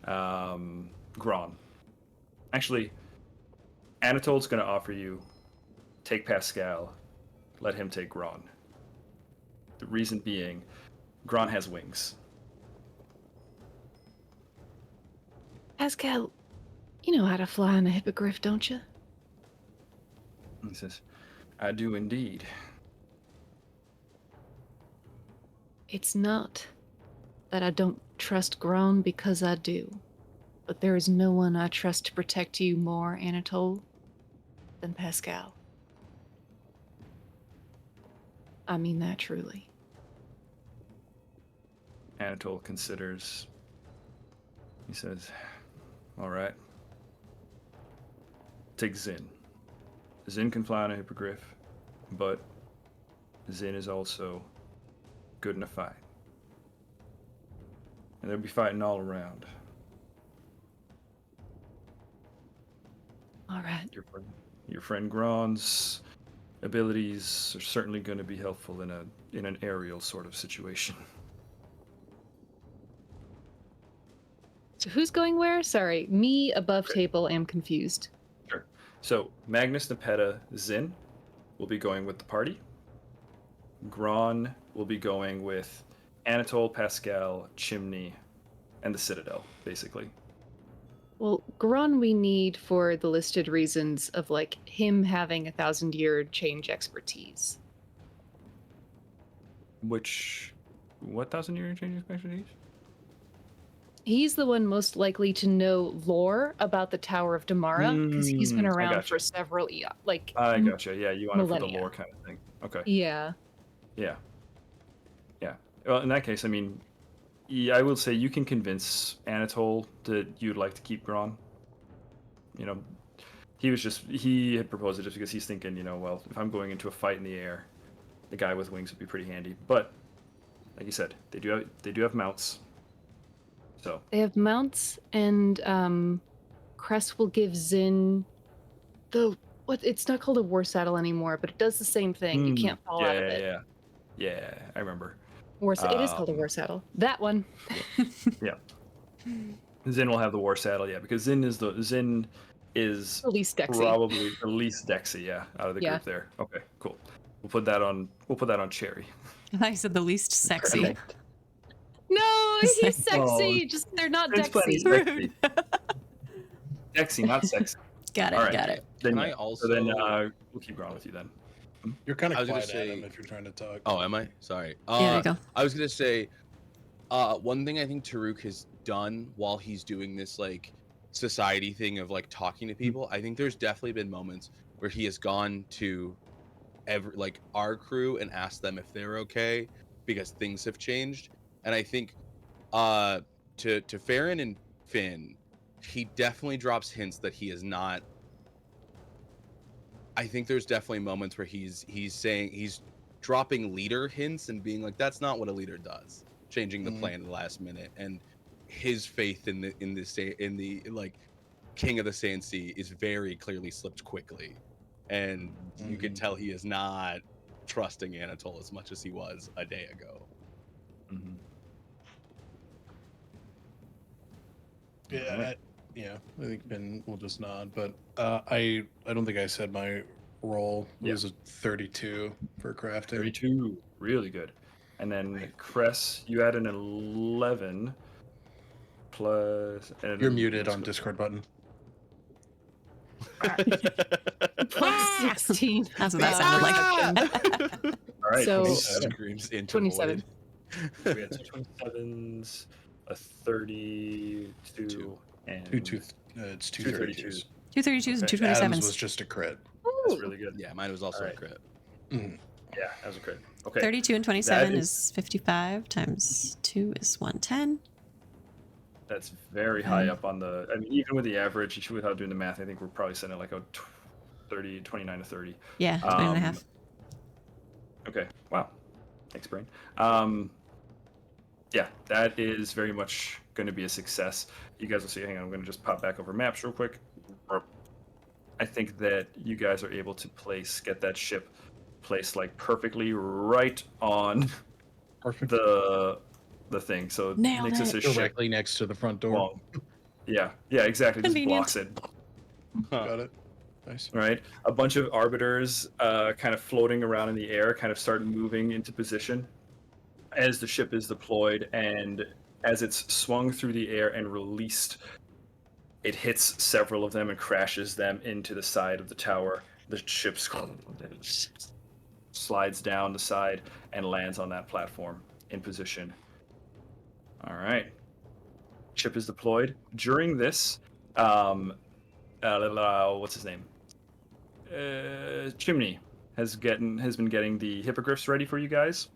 Gron. Actually, Anatole's going to offer you take Pascal, let him take Gron. The reason being, Gron has wings. Pascal, you know how to fly on a hippogriff, don't you? He says, I do indeed. It's not that I don't trust Gron, because I do. But there is no one I trust to protect you more, Anatole, than Pascal. I mean that truly. Anatole considers. He says, all right. Take Zin. Zin can fly on a hippogriff, but Zin is also good in a fight. And they'll be fighting all around. All right. Your friend Gron's abilities are certainly going to be helpful in an aerial sort of situation. So who's going where? Sorry, me above Okay. table am confused. Sure. So Magnus, Nepeta, Zin will be going with the party. Gron will be going with Anatole, Pascal, Chimney, and the Citadel, basically. Well, Gron we need for the listed reasons of like him having 1,000-year change expertise. What 1,000-year change expertise? He's the one most likely to know lore about the Tower of Damara because he's been I around gotcha. for several I gotcha. Yeah, you want it for the millennia. lore kind of thing. Okay. Yeah. Yeah. Yeah. Well, in that case, I mean, yeah, I will say you can convince Anatole that you'd like to keep Gron. You know, he had proposed it just because he's thinking, well, if I'm going into a fight in the air, the guy with wings would be pretty handy. But like you said, they do have mounts. So They have mounts, and Cress will give Zin it's not called a war saddle anymore, but it does the same thing. You can't fall out of it. Yeah, I remember. It is called a war saddle. That one. Yeah. Zin will have the war saddle, yeah, because Zin is The least Dexy. probably the least Dexy, yeah, out of the Yeah. group there. Okay, cool. We'll put that on Cherry. I thought you said the least sexy. Perfect. No, he's sexy. Oh, Just they're not Zin's plenty Dexy. sexy. Dexy, not sexy. Got it, All right. got it. Then, Can I yeah. also? So then we'll keep going with you then. You're kind I of was gonna quiet, say- Adam, if you're trying to talk. Oh, am I? Sorry. Yeah, there you go. I was gonna say, one thing I think Taruk has done while he's doing this like society thing of like talking to people, I think there's definitely been moments where he has gone to our crew and asked them if they're okay because things have changed. And I think to Farron and Finn, he definitely drops hints that he is not. I think there's definitely moments where he's dropping leader hints and being like, that's not what a leader does, changing the plan at the last minute. And his faith in the like king of the Sandsea is very clearly slipped quickly, and you can tell he is not trusting Anatole as much as he was a day ago. Mm-hmm. Yeah, I think Ben will just nod, but I don't think I said my roll was a 32 for crafting. 32, really good. And then Cress, you had an 11 plus. And You're muted on Discord button. Plus 16. That's what that sounded like. All right, So- 27. Screams into 27. void. We had two 27s, a 32, and It's 232s. 232s. 232s and Okay. Adam's 227s. was just a crit. That's really good. Yeah, mine was also Alright. a crit. Mm. Yeah, that was a crit. Okay. 32 and 27 That is 55 times 2 is 110. That's very high up on the. I mean, even with the average, without doing the math, I think we're probably sitting at like a 29 to 30. Yeah, 20 and a half. Okay. Wow. Thanks, brain. Yeah, that is very much going to be a success. You guys will see. Hang on, I'm going to just pop back over maps real quick. I think that you guys are able to get that ship placed like perfectly right on the thing. So Nailed Nix's it. ship Directly next to the front door. long. Yeah, exactly. Just Convenient. blocks it. Got it. Nice. Right, a bunch of arbiters kind of floating around in the air kind of start moving into position as the ship is deployed, and as it's swung through the air and released, it hits several of them and crashes them into the side of the tower. The ship slides down the side and lands on that platform in position. All right, ship is deployed. During this, what's his name? Chimney has been getting the hippogriffs ready for you guys.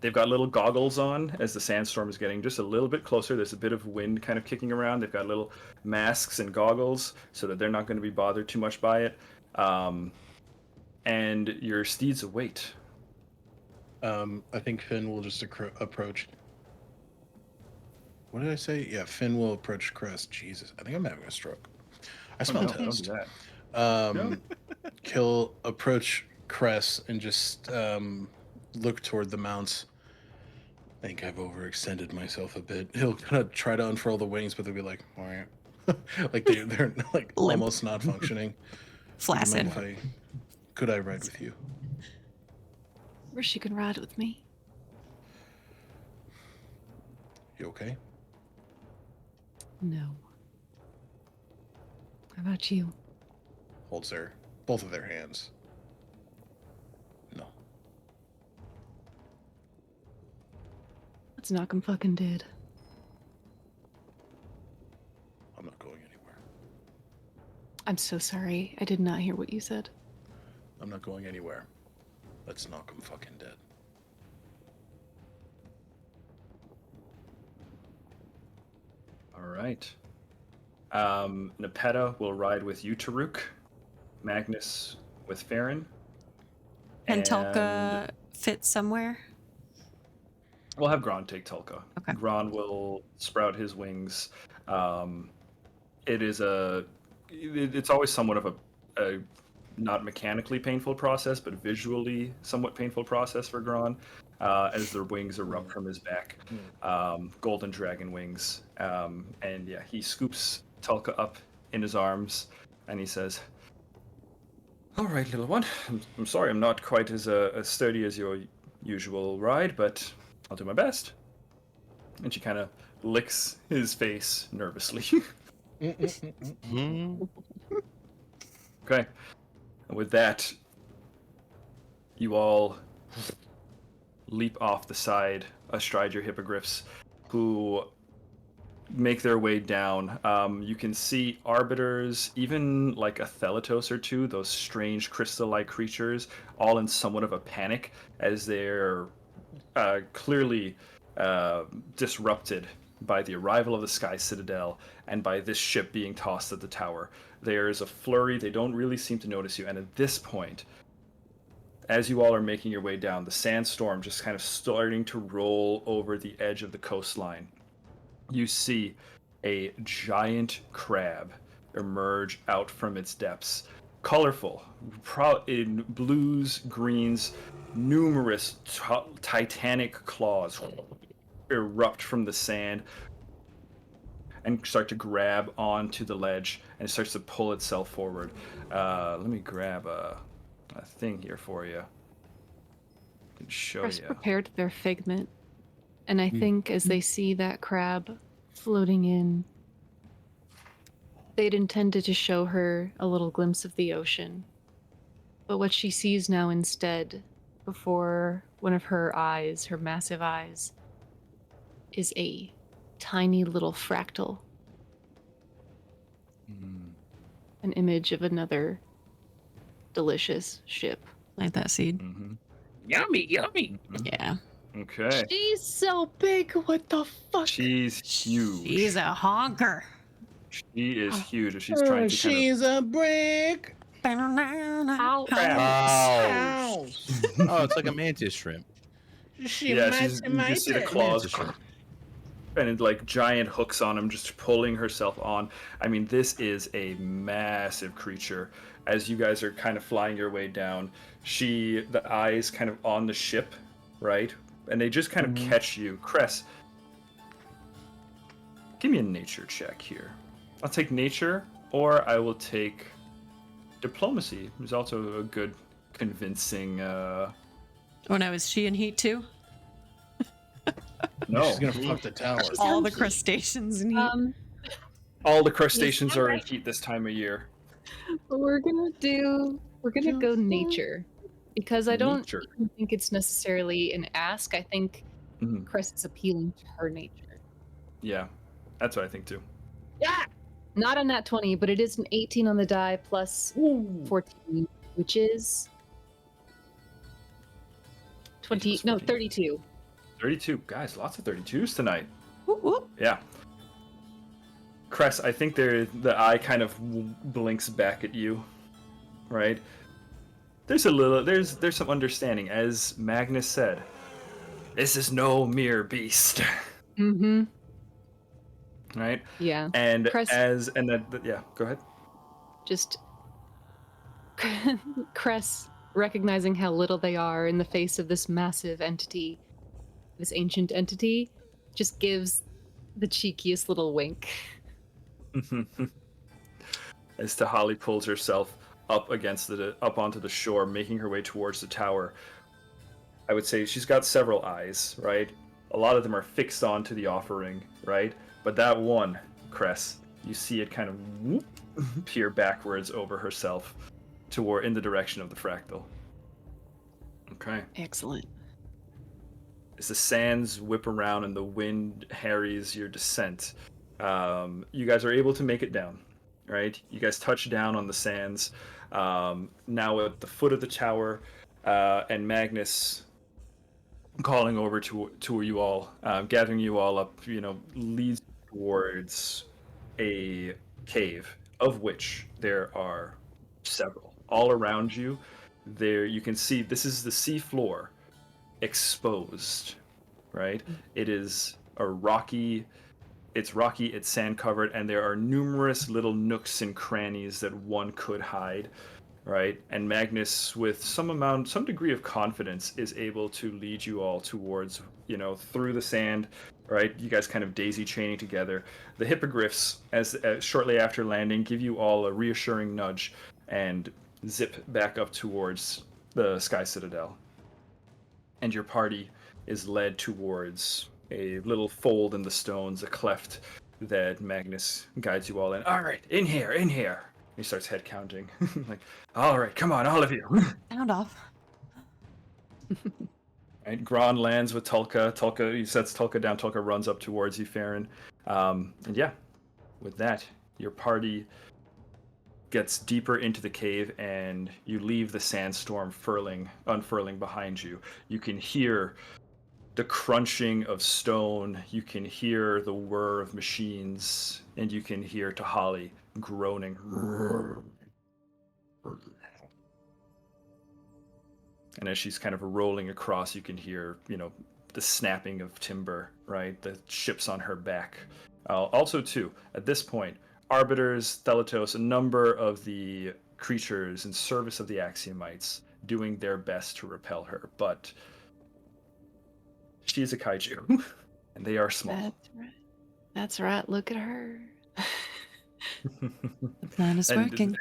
They've got little goggles on as the sandstorm is getting just a little bit closer. There's a bit of wind kind of kicking around. They've got little masks and goggles so that they're not going to be bothered too much by it. And your steeds await. I think Finn will just approach. What did I say? Yeah, Finn will approach Crest. Jesus, I think I'm having a stroke. I smell Don't do toast. He'll approach Cress and just look toward the mounts. I think I've overextended myself a bit. He'll kind of try to unfurl the wings, but they'll be like, like they're like Limp. almost not functioning. Would you Flaccid. mind if could I ride with you? Wish you could ride with me. You okay? No. How about you? Holds both of their hands. No. Let's knock him fucking dead. I'm not going anywhere. I'm so sorry. I did not hear what you said. I'm not going anywhere. Let's knock him fucking dead. All right. Nepeta will ride with you, Taruk. Magnus with Farron. And Tulka fit somewhere? We'll have Gron take Tulka. Okay. Gron will sprout his wings. It's always somewhat of a not mechanically painful process, but visually somewhat painful process for Gron, as their wings erupt from his back. Golden dragon wings. And yeah, he scoops Tulka up in his arms, and he says, "All right, little one. I'm sorry I'm not quite as sturdy as your usual ride, but I'll do my best." And she kind of licks his face nervously. Okay. And with that, you all leap off the side astride your hippogriffs, who make their way down. You can see arbiters, even like a Thelatos or two, those strange crystal-like creatures, all in somewhat of a panic as they're clearly disrupted by the arrival of the Sky Citadel and by this ship being tossed at the tower. There's a flurry. They don't really seem to notice you. And at this point, as you all are making your way down, the sandstorm just kind of starting to roll over the edge of the coastline. You see a giant crab emerge out from its depths. Colorful, in blues, greens, numerous titanic claws erupt from the sand and start to grab onto the ledge, and it starts to pull itself forward. Let me grab a thing here for you. I can show Chris you. prepared their figment, and I think as they see that crab floating in, they'd intended to show her a little glimpse of the ocean. But what she sees now instead, before one of her eyes, her massive eyes, is a tiny little fractal. An image of another delicious ship. Plant that seed. Yummy, yummy. Yeah. Okay. She's so big, what the fuck? She's huge. She's a honker. She is huge. She's trying to She's a brick. Ow. Ow. Oh, it's like a mantis shrimp. She yeah, might, she's, you just see the claws and like giant hooks on him, just pulling herself on. I mean, this is a massive creature. As you guys are kind of flying your way down, the eyes kind of on the ship, right? And they just kind of catch you. Cress, give me a nature check here. I'll take nature, or I will take diplomacy. There's also a good convincing Oh no, is she in heat too? no. She's gonna fuck the tower. All the crustaceans in heat. All the crustaceans are in heat this time of year. We're gonna go nature. Because I don't Nature. even think it's necessarily an ask. I think Mhm. Chris is appealing to her nature. Yeah, that's what I think too. Yeah! Not on that 20, but it is an 18 on the die plus 14, which is 20. No, 14. 32. 32. Guys, lots of 32s tonight. Whoop, whoop. Yeah. Cress, I think the eye kind of blinks back at you, right? There's some understanding. As Magnus said, this is no mere beast, Mm-hmm. right? Yeah. And Cress- yeah, go ahead. Just Cress, recognizing how little they are in the face of this massive entity, this ancient entity, just gives the cheekiest little wink. As Tahali pulls herself up up onto the shore, making her way towards the tower. I would say she's got several eyes, right? A lot of them are fixed onto the offering, right? But that one, Cress, you see it kind of whoop, peer backwards over herself in the direction of the fractal. Okay. Excellent. As the sands whip around and the wind harries your descent, you guys are able to make it down, right? You guys touch down on the sands. Now at the foot of the tower, and Magnus calling over to you all, gathering you all up, leads towards a cave, of which there are several. All around you, there you can see this is the sea floor exposed, right? It is it's rocky, it's sand covered, and there are numerous little nooks and crannies that one could hide, right? And Magnus, with some degree of confidence, is able to lead you all towards, through the sand, right? You guys kind of daisy chaining together. The hippogriffs, as shortly after landing, give you all a reassuring nudge and zip back up towards the Sky Citadel. And your party is led towards a little fold in the stones, a cleft that Magnus guides you all in. All right, in here. He starts head counting. Like, all right, come on, all of you. Sound off. Right, Gron lands with Tulka. He sets Tulka down. Tulka runs up towards you, Farron. And yeah, with that, your party gets deeper into the cave, and you leave the sandstorm unfurling behind you. You can hear the crunching of stone. You can hear the whir of machines, and you can hear Tahali groaning. And as she's kind of rolling across, you can hear, the snapping of timber, right? The ships on her back. Also, too, at this point, arbiters, Thelatos, a number of the creatures in service of the Axiomites doing their best to repel her, but she is a kaiju, and they are small. That's right. Look at her. The plan is working.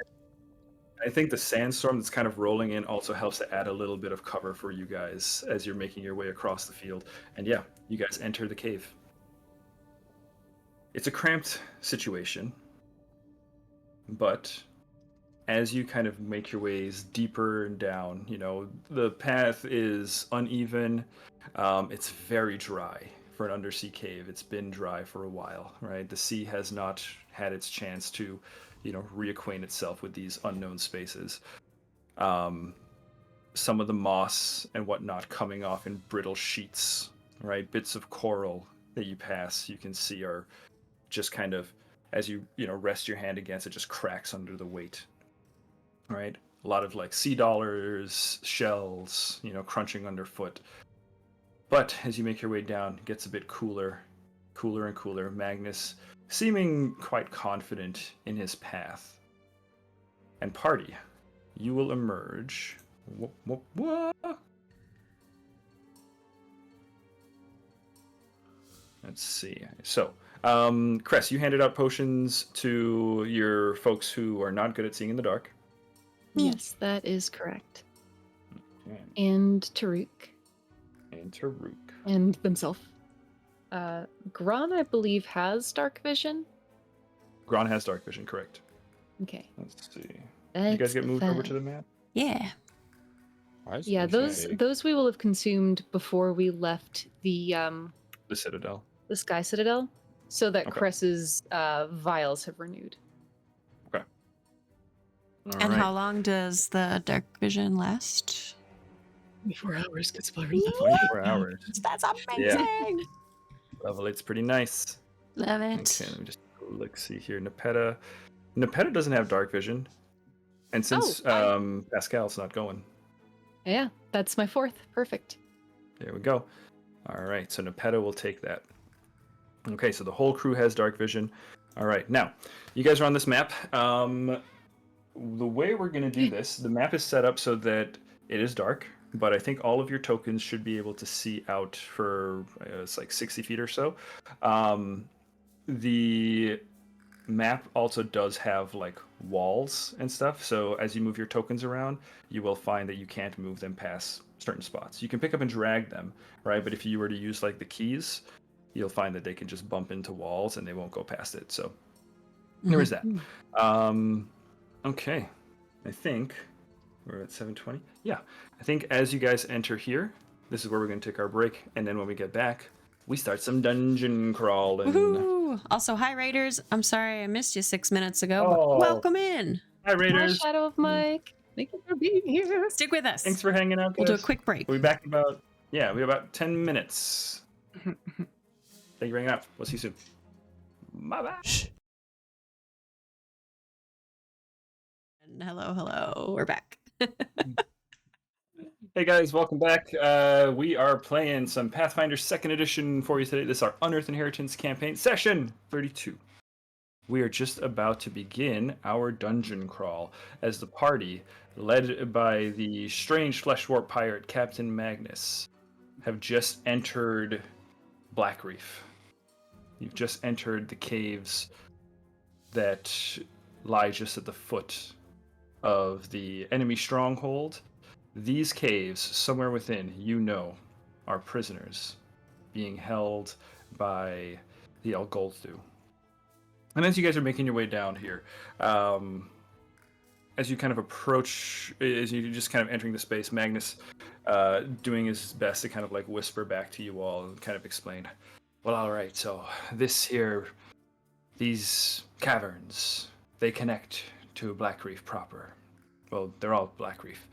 I think the sandstorm that's kind of rolling in also helps to add a little bit of cover for you guys as you're making your way across the field. And yeah, you guys enter the cave. It's a cramped situation, but as you kind of make your ways deeper and down, the path is uneven. It's very dry for an undersea cave. It's been dry for a while, right? The sea has not had its chance to, reacquaint itself with these unknown spaces. Some of the moss and whatnot coming off in brittle sheets, right? Bits of coral that you pass, you can see are just kind of, as you, rest your hand against it, just cracks under the weight, right? A lot of like sea dollars, shells, crunching underfoot. But as you make your way down, it gets a bit cooler and cooler. Magnus seeming quite confident in his path. And party, you will emerge. Let's see. So, Cress, you handed out potions to your folks who are not good at seeing in the dark. Yes, that is correct. Okay. And Taruk. And Taruk. And themselves. Gron, I believe, has dark vision. Gron has dark vision, correct. Okay. Let's see. Did you guys get moved over to the map? Yeah. Yeah, those we will have consumed before we left the Citadel. The Sky Citadel, so that Okay. Cress's vials have renewed. Okay. And how long does the dark vision last? 24 hours gets better. 24 hours. That's amazing. Level 8's pretty nice. Love it. Okay, let me just look, see here. Nepeta doesn't have dark vision. And since Pascal's not going. Yeah, that's my fourth. Perfect. There we go. All right, so Nepeta will take that. Okay, so the whole crew has dark vision. All right, now, you guys are on this map. the way we're going to do this, the map is set up so that it is dark, but I think all of your tokens should be able to see out for it's like 60 feet or so. The map also does have like walls and stuff, so as you move your tokens around, you will find that you can't move them past certain spots. You can pick up and drag them, right? But if you were to use like the keys, you'll find that they can just bump into walls and they won't go past it. So there is that. Okay, I think we're at 7:20. Yeah, I think as you guys enter here, this is where we're going to take our break, and then when we get back, we start some dungeon crawling. Woohoo! Also, hi Raiders. I'm sorry I missed you 6 minutes ago, but Oh. welcome in. Hi, Hi, Raiders. Shadow of Mike. Thank you for being here. Stick with us. Thanks for hanging out, guys. We'll do a quick break. We'll be back in about, we have about 10 minutes. Thank you for hanging out. We'll see you soon. Bye-bye. And hello. We're back. Hey guys, welcome back. We are playing some Pathfinder 2nd Edition for you today. This is our Unearthed Inheritance campaign, session 32. We are just about to begin our dungeon crawl as the party, led by the strange flesh warp pirate Captain Magnus, have just entered Black Reef. You've just entered the caves that lie just at the foot of the enemy stronghold. These caves, somewhere within, you know, are prisoners being held by the Algolthu. And as you guys are making your way down here, as you kind of approach, as you just kind of entering the space, Magnus doing his best to kind of like whisper back to you all and kind of explain, well, all right, so this here, these caverns, they connect to Black Reef proper. Well, they're all Black Reef.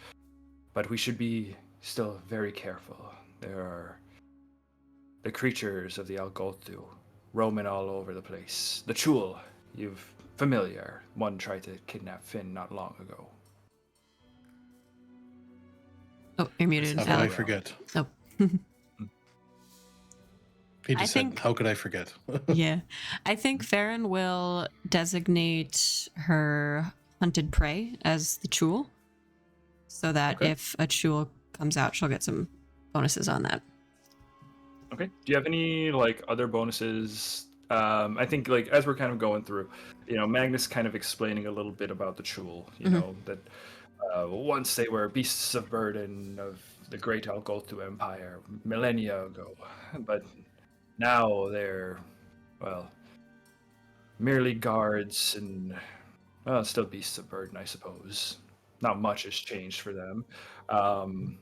But we should be still very careful. There are the creatures of the Algolthu roaming all over the place. The Chul, you're familiar. One tried to kidnap Finn not long ago. Oh, you're muted. How could I Alec. forget? Oh. He I just said, think- how could I forget? Yeah. I think Farron will designate her hunted prey as the Chul, so that Okay. if a Chul comes out, she'll get some bonuses on that. Okay. Do you have any like other bonuses? I think like as we're kind of going through, you know, Magnus kind of explaining a little bit about the Chul. You know that once they were beasts of burden of the great Algolthu Empire millennia ago, but now they're, well, merely guards and, well, still beasts of burden, I suppose. Not much has changed for them. And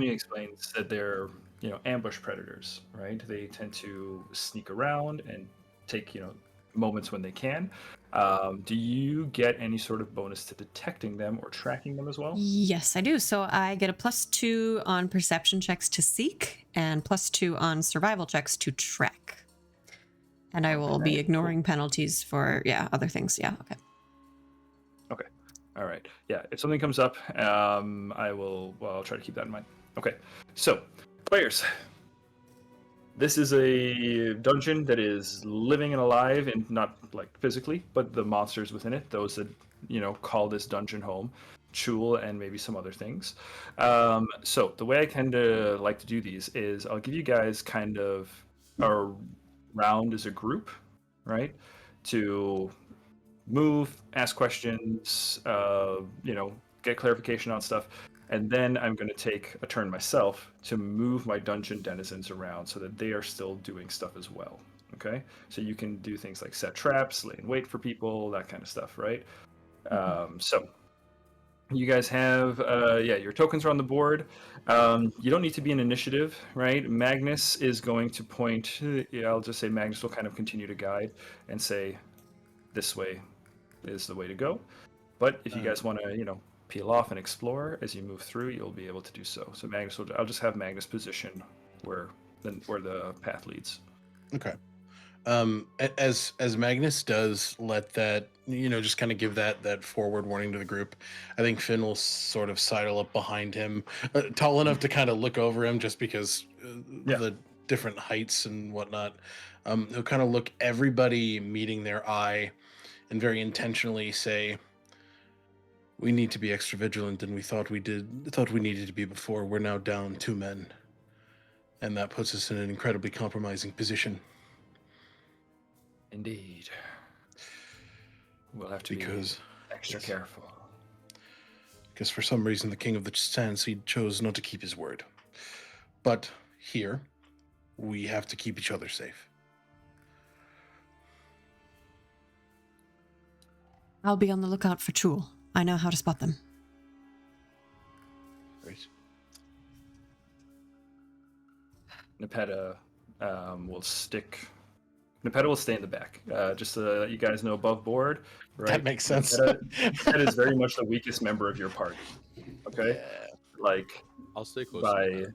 he explains that they're, you know, ambush predators, right? They tend to sneak around and take, you know, moments when they can. Do you get any sort of bonus to detecting them or tracking them as well? Yes, I do. So I get a +2 on perception checks to seek and +2 on survival checks to track. And I will be Okay, ignoring penalties for, other things. Yeah, okay. All right. Yeah. If something comes up, I'll try to keep that in mind. Okay. So, players, this is a dungeon that is living and alive, and not like physically, but the monsters within it, those that, you know, call this dungeon home, Chul and maybe some other things. So the way I kind of like to do these is I'll give you guys kind of a round as a group, right? To move, ask questions, you know, get clarification on stuff, and then I'm going to take a turn myself to move my dungeon denizens around so that they are still doing stuff as well. Okay, so you can do things like set traps, lay in wait for people, that kind of stuff, right? So you guys have, your tokens are on the board. You don't need to be in initiative, right? Magnus is going to point. I'll just say Magnus will kind of continue to guide and say, this way is the way to go. But if you guys want to, you know, peel off and explore as you move through, you'll be able to do so. So Magnus I'll just have Magnus position where the path leads. Okay. As Magnus does let that, you know, just kind of give that forward warning to the group, I think Finn will sort of sidle up behind him, tall enough to kind of look over him, just because the different heights and whatnot. He'll kind of look everybody meeting their eye and very intentionally say, We need to be extra vigilant than we thought we needed to be before. We're now down 2 men. And that puts us in an incredibly compromising position. Indeed. We'll have to be Because extra yes. careful. Because for some reason the king of the Sandsea chose not to keep his word. But here, we have to keep each other safe. I'll be on the lookout for Chul. I know how to spot them. Right. Nepeta will stay in the back. Just so that you guys know, above board, right? That makes sense. Nepeta is very much the weakest member of your party. Okay? Yeah. Like, I'll stay close. by... To that.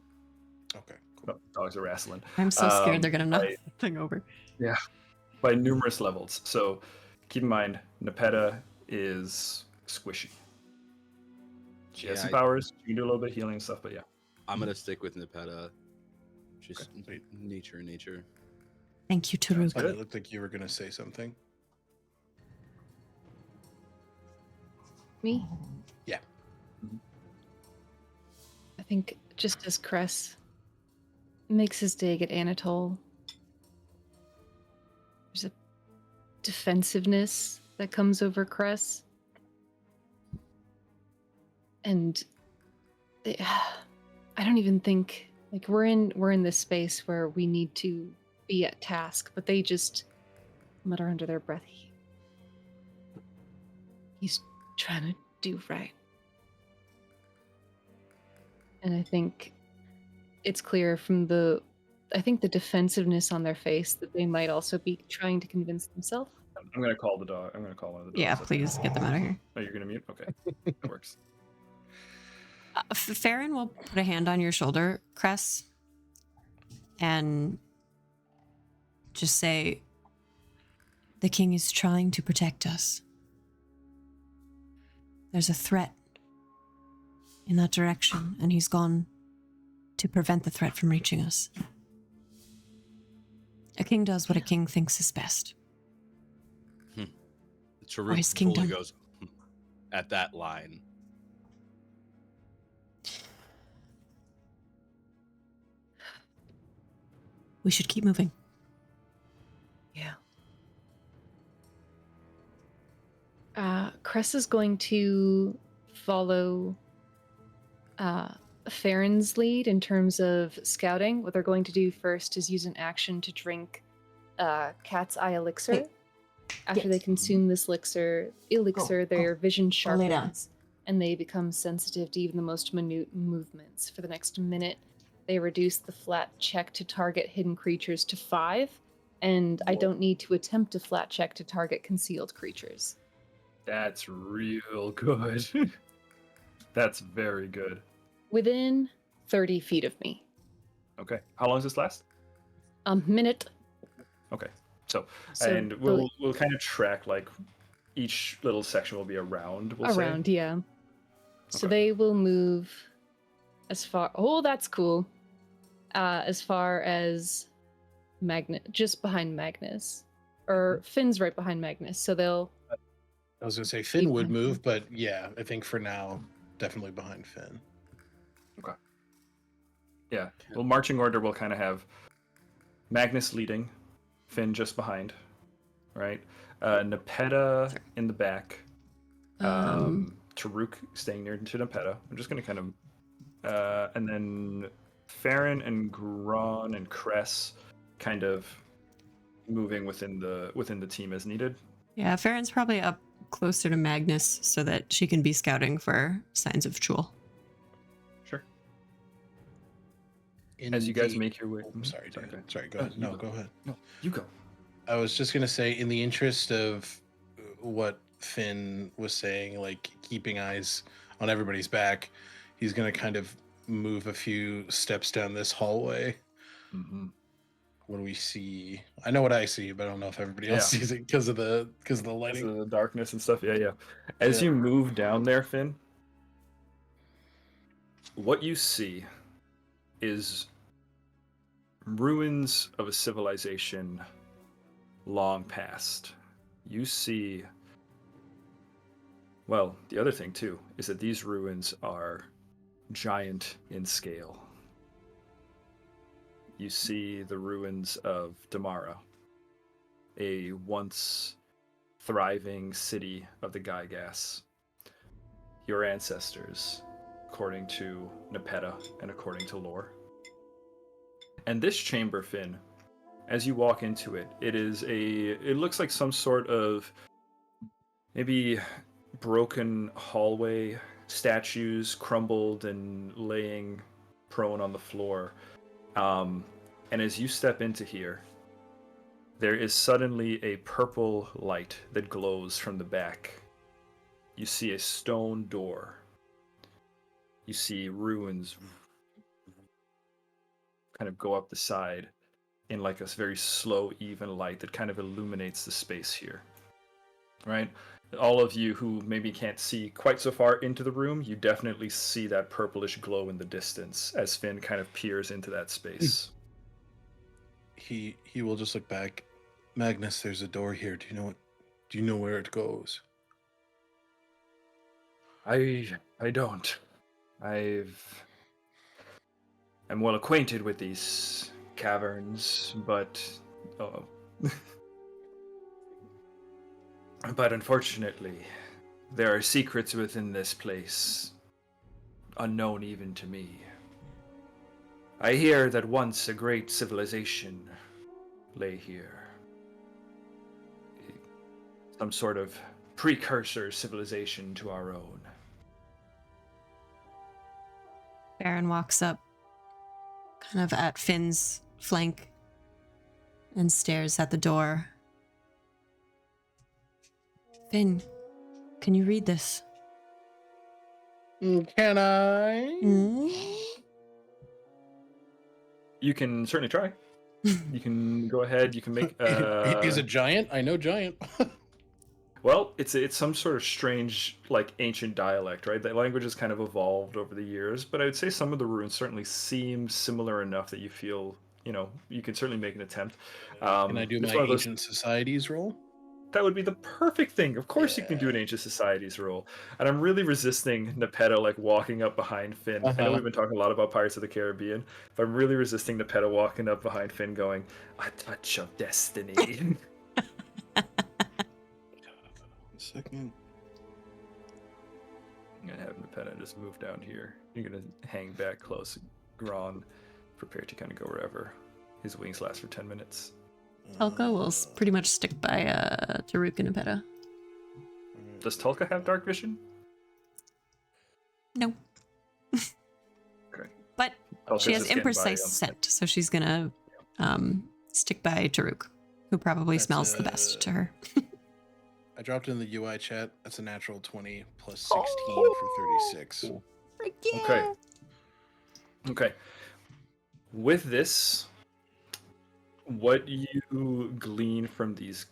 Okay, cool. Oh, dogs are wrestling. I'm so scared they're gonna knock by- the thing over. Yeah, by numerous levels. So keep in mind, Nepeta is squishy. She has some powers. You can do a little bit of healing and stuff, but yeah. I'm gonna stick with Nepeta. Just Okay. nature. Thank you, Taruk. It looked like you were going to say something. Me? Yeah. I think just as Cress makes his dig at Anatole, there's a defensiveness that comes over Cress. And I don't even think like we're in this space where we need to be at task, but they just mutter under their breath. He's trying to do right. And I think it's clear from the defensiveness on their face that they might also be trying to convince themselves. I'm going to call the dog. I'm going to call one of the dogs. Yeah, please get them out of here. Oh, you're going to mute? Okay. That works. Farron will put a hand on your shoulder, Cress, and just say, the king is trying to protect us. There's a threat in that direction, and he's gone to prevent the threat from reaching us. A king does what a king thinks is best. Taruk his fully kingdom. goes at that line. We should keep moving. Yeah. Cress is going to follow Farron's lead in terms of scouting. What they're going to do first is use an action to drink Cat's Eye Elixir. Hey, After they consume this elixir, their vision lay down. sharpens, and they become sensitive to even the most minute movements. For the next minute, they reduce the flat check to target hidden creatures to 5, and I don't need to attempt a flat check to target concealed creatures. That's real good. That's very good. Within 30 feet of me. Okay. How long does this last? A minute. Okay. So So we'll kind of track, like, each little section will be a round, we'll say. around, yeah. So Okay. they will move as far. Oh, that's cool. As far as just behind Magnus, or Finn's right behind Magnus. So they'll. I was going to say Finn would move, but yeah, I think for now, definitely behind Finn. Okay. Yeah. Well, marching order will kind of have Magnus leading, Finn just behind, right? Nepeta in the back. Taruk staying near to Nepeta. I'm just going to kind of... and then Farron and Gron and Cress kind of moving within the team as needed. Yeah, Farron's probably up closer to Magnus so that she can be scouting for signs of Chul. Sure. In As you guys the- make your way... I'm sorry, David. go ahead. Sorry, go No, ahead. you No, go. go ahead. No, you go. I was just going to say, in the interest of what Finn was saying, like keeping eyes on everybody's back, he's going to kind of move a few steps down this hallway. Mm-hmm. What do we see? I know what I see, but I don't know if everybody else Yeah. sees it because of the Because lighting. of the darkness and stuff. Yeah. As Yeah. you move down there, Finn, what you see is ruins of a civilization long past. You see Well, the other thing too is that these ruins are giant in scale. You see the ruins of Damara, a once thriving city of the Gygas. Your ancestors, according to Nepeta and according to lore. And this chamber, Finn, as you walk into it, it looks like some sort of maybe broken hallway, statues crumbled and laying prone on the floor. And as you step into here, there is suddenly a purple light that glows from the back. You see a stone door. You see ruins kind of go up the side in like a very slow, even light that kind of illuminates the space here. Right? All of you who maybe can't see quite so far into the room, you definitely see that purplish glow in the distance as Finn kind of peers into that space. He will just look back. Magnus, there's a door here. Do you know where it goes? I don't. I'm well acquainted with these caverns, but but unfortunately, there are secrets within this place, unknown even to me. I hear that once a great civilization lay here. Some sort of precursor civilization to our own. Baron walks up, kind of at Finn's flank, and stares at the door. Finn, can you read this? Can I? You can certainly try. You can go ahead. You can make. He's a giant. I know giant. Well, it's some sort of strange, like ancient dialect, right? That language has kind of evolved over the years, but I would say some of the runes certainly seem similar enough that you feel, you can certainly make an attempt. Can I do it's my one of those- ancient societies roll? That would be the perfect thing. Of course, you can do an ancient societies roll. And I'm really resisting Nepeta like walking up behind Finn. I know we've been talking a lot about Pirates of the Caribbean, but I'm really resisting Nepeta walking up behind Finn, going, "A touch of destiny." Second. I'm gonna have Nepeta just move down here. You're gonna hang back close, Gron, prepare to kind of go wherever. His wings last for 10 minutes. Elka will pretty much stick by Taruk and Nepeta. Does Tulka have dark vision? No. Okay. But Tulka's she has just getting imprecise by, scent, so she's gonna stick by Taruk, who probably That's smells the best to her. I dropped in the UI chat. That's a natural 20 plus 16 for 36. Okay. Okay. With this, what you glean from these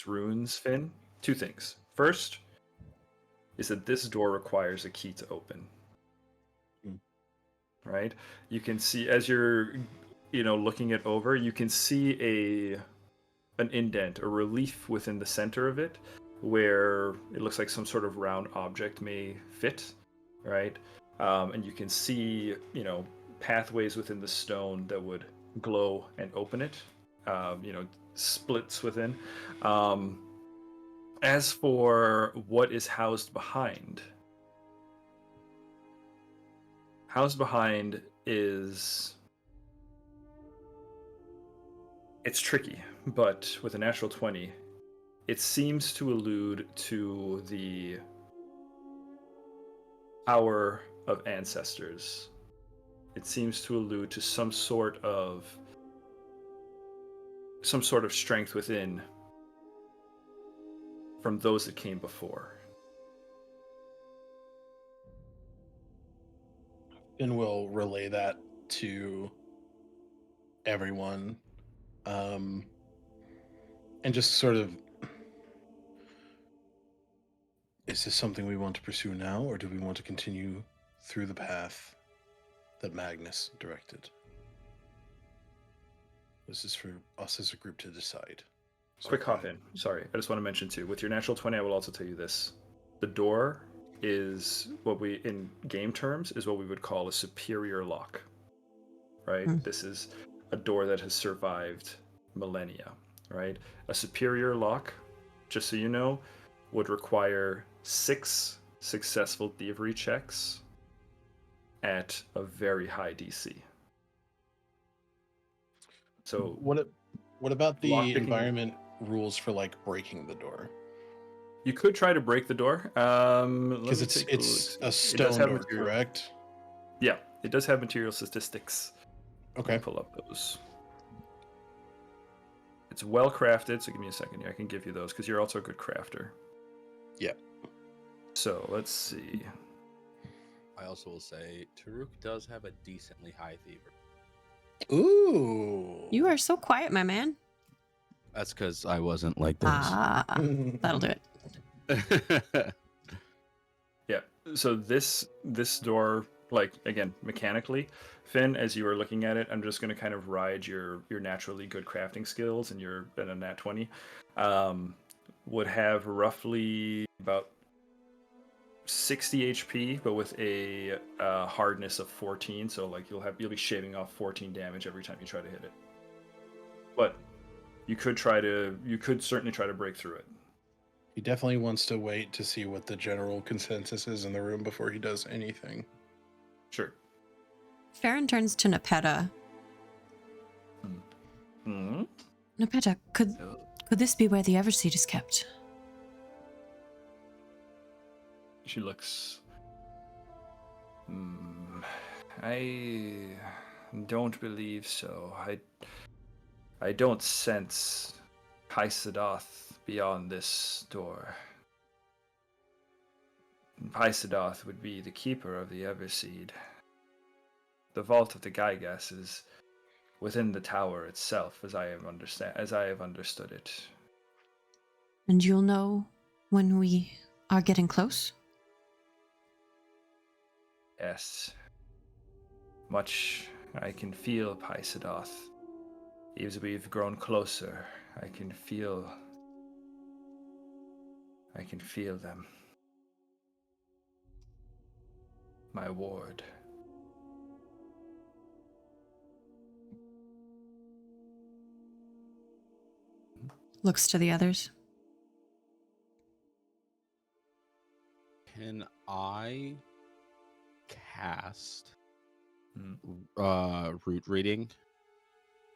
runes, Finn, two things. First is that this door requires a key to open. Right? You can see as you're looking it over, you can see an indent, a relief within the center of it where it looks like some sort of round object may fit, right? And you can see, pathways within the stone that would glow and open it, splits within. As for what is housed behind is, it's tricky, but with a natural 20, it seems to allude to the power of ancestors. It seems to allude to some sort of strength within from those that came before. And we'll relay that to everyone. And just sort of, is this something we want to pursue now, or do we want to continue through the path that Magnus directed? This is for us as a group to decide. Quick hop in. Sorry, I just want to mention too, with your natural 20, I will also tell you this. The door is what we, in game terms, is what we would call a superior lock. Right? Hmm. This is a door that has survived millennia. Right? A superior lock, just so you know, would require 6 successful thievery checks at a very high DC. So What about the lockpicking- environment rules for like breaking the door? you could try to break the door. Because it's a stone door, correct? Yeah, it does have material statistics. Okay. Pull up those. It's well crafted, so give me a second here. I can give you those because you're also a good crafter. Yeah. So let's see. I also will say Taruk does have a decently high thievery. Ooh. You are so quiet, my man. That's because I wasn't like this. Ah, that'll do it. Yeah. So this door, like again, mechanically, Finn, as you were looking at it, I'm just going to kind of ride your naturally good crafting skills and your a nat 20. Would have roughly about 60 HP, but with a hardness of 14. So like you'll be shaving off 14 damage every time you try to hit it. But you could certainly try to break through it. He definitely wants to wait to see what the general consensus is in the room before he does anything. Sure. Farron turns to Nepeta. Hmm. Nepeta, could this be where the Everseed is kept? She looks. I don't believe so. I don't sense Pysedoth beyond this door. Pysedoth would be the keeper of the Everseed. The vault of the Gygas is within the tower itself, as I have understood it. And you'll know when we are getting close? Yes. Much I can feel Pysedoth. As we've grown closer, I can feel them. My ward. Looks to the others. Can I cast Hmm. root reading?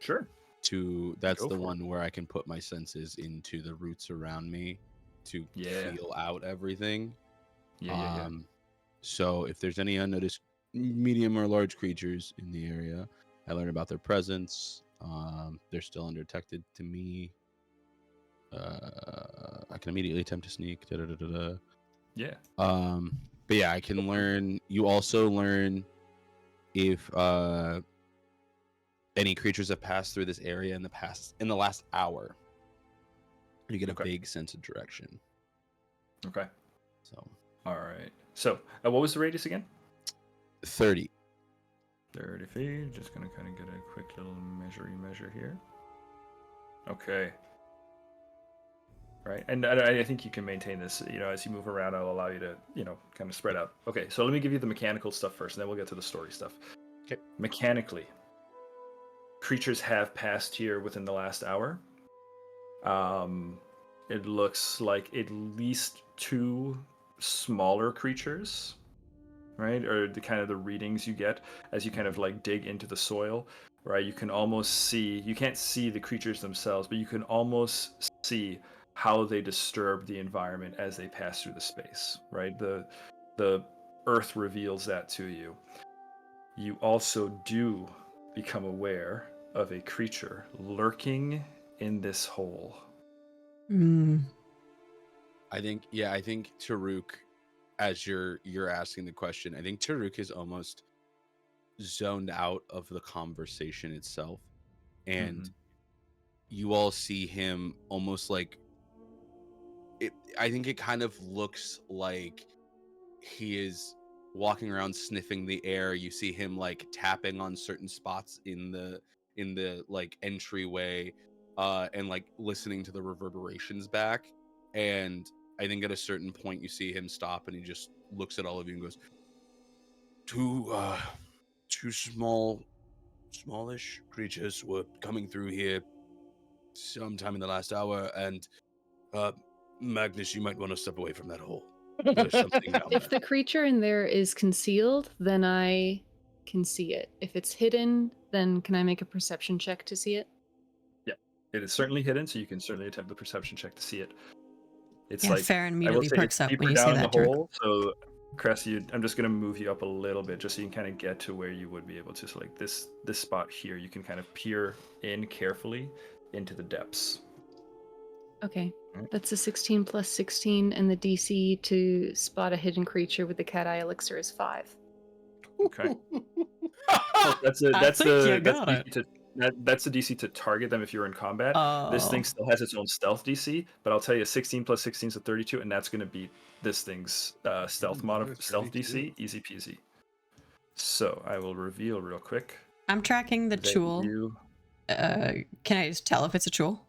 Sure. That's Go the for it. one where I can put my senses into the roots around me to Yeah. feel out everything. Yeah. So if there's any unnoticed medium or large creatures in the area, I learn about their presence. They're still undetected to me. I can immediately attempt to sneak. Yeah. But yeah, I can learn. You also learn if any creatures have passed through this area in the last hour. You get a Okay. vague sense of direction. Okay. So All right. So, what was the radius again? 30. 30 feet. Just gonna kind of get a quick little measure here. Okay. Right, and I think you can maintain this. As you move around, I'll allow you to, kind of spread out. Okay, so let me give you the mechanical stuff first, and then we'll get to the story stuff. Okay. Mechanically, creatures have passed here within the last hour. It looks like at least 2 smaller creatures, right? Or the readings you get as you kind of like dig into the soil, right? You can almost see, you can't see the creatures themselves, but you can almost see how they disturb the environment as they pass through the space, right? The earth reveals that to you. You also do become aware of a creature lurking in this hole. I think Taruk, as you're asking the question, I think Taruk is almost zoned out of the conversation itself, and you all see him almost like it. I think it kind of looks like he is walking around sniffing the air. You see him like tapping on certain spots in the like entryway, and like listening to the reverberations back. And I think at a certain point you see him stop and he just looks at all of you and goes, two smallish creatures were coming through here sometime in the last hour, and Magnus, you might want to step away from that hole. There's something down If there. the creature in there is concealed, then I can see it. If it's hidden, then can I make a perception check to see it? Yeah, it is certainly hidden, so you can certainly attempt the perception check to see it. It's Yeah, like Farron I will immediately say perks it's up deeper when you down say the that, Turk. hole. So, Cress, I'm just gonna move you up a little bit just so you can kind of get to where you would be able to. So, like this spot here, you can kind of peer in carefully into the depths. Okay. Right. That's a 16 plus 16, and the DC to spot a hidden creature with the cat eye elixir is 5. Okay. Oh, that's the DC to target them if you're in combat. This thing Oh. still has its own stealth DC, but I'll tell you, 16 plus 16 is a 32, and that's going to beat this thing's stealth Another stealth 32. DC, easy peasy. So I will reveal real quick. I'm tracking the that tool. you- Can I just tell if it's a tool?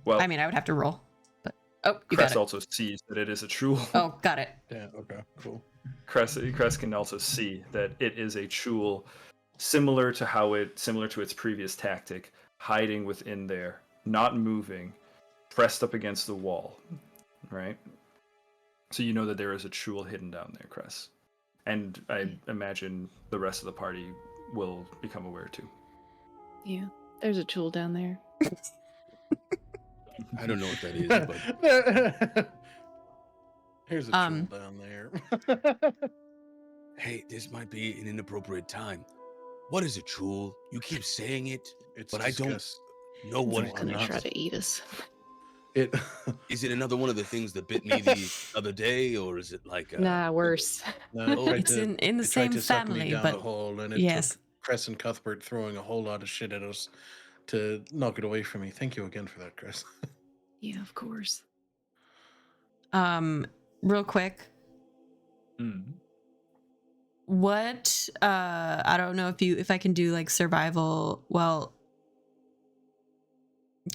Well, I mean, I would have to roll. But you got Cress it. also sees that it is a tool. Oh, got it. Yeah, okay, cool. Cress can also see that it is a tool, similar to its previous tactic, hiding within there, not moving, pressed up against the wall, right? So you know that there is a tool hidden down there, Cress, and I imagine the rest of the party will become aware too. Yeah. There's a tool down there. I don't know what that is, but Here's a tool down there. hey, this might be an inappropriate time. What is a tool? You keep saying it, It's but I don't disgust- know what It's it gonna not- try to eat us. It. is. It another one of the things that bit me the other day, or is it like Nah, worse. No, Oh, tried It's to- in the it tried same to suck me family, down but the hole, and it yes. took Chris and Cuthbert throwing a whole lot of shit at us to knock it away from me. Thank you again for that, Chris. Yeah, of course. Real quick, what I don't know if I can do like survival. Well,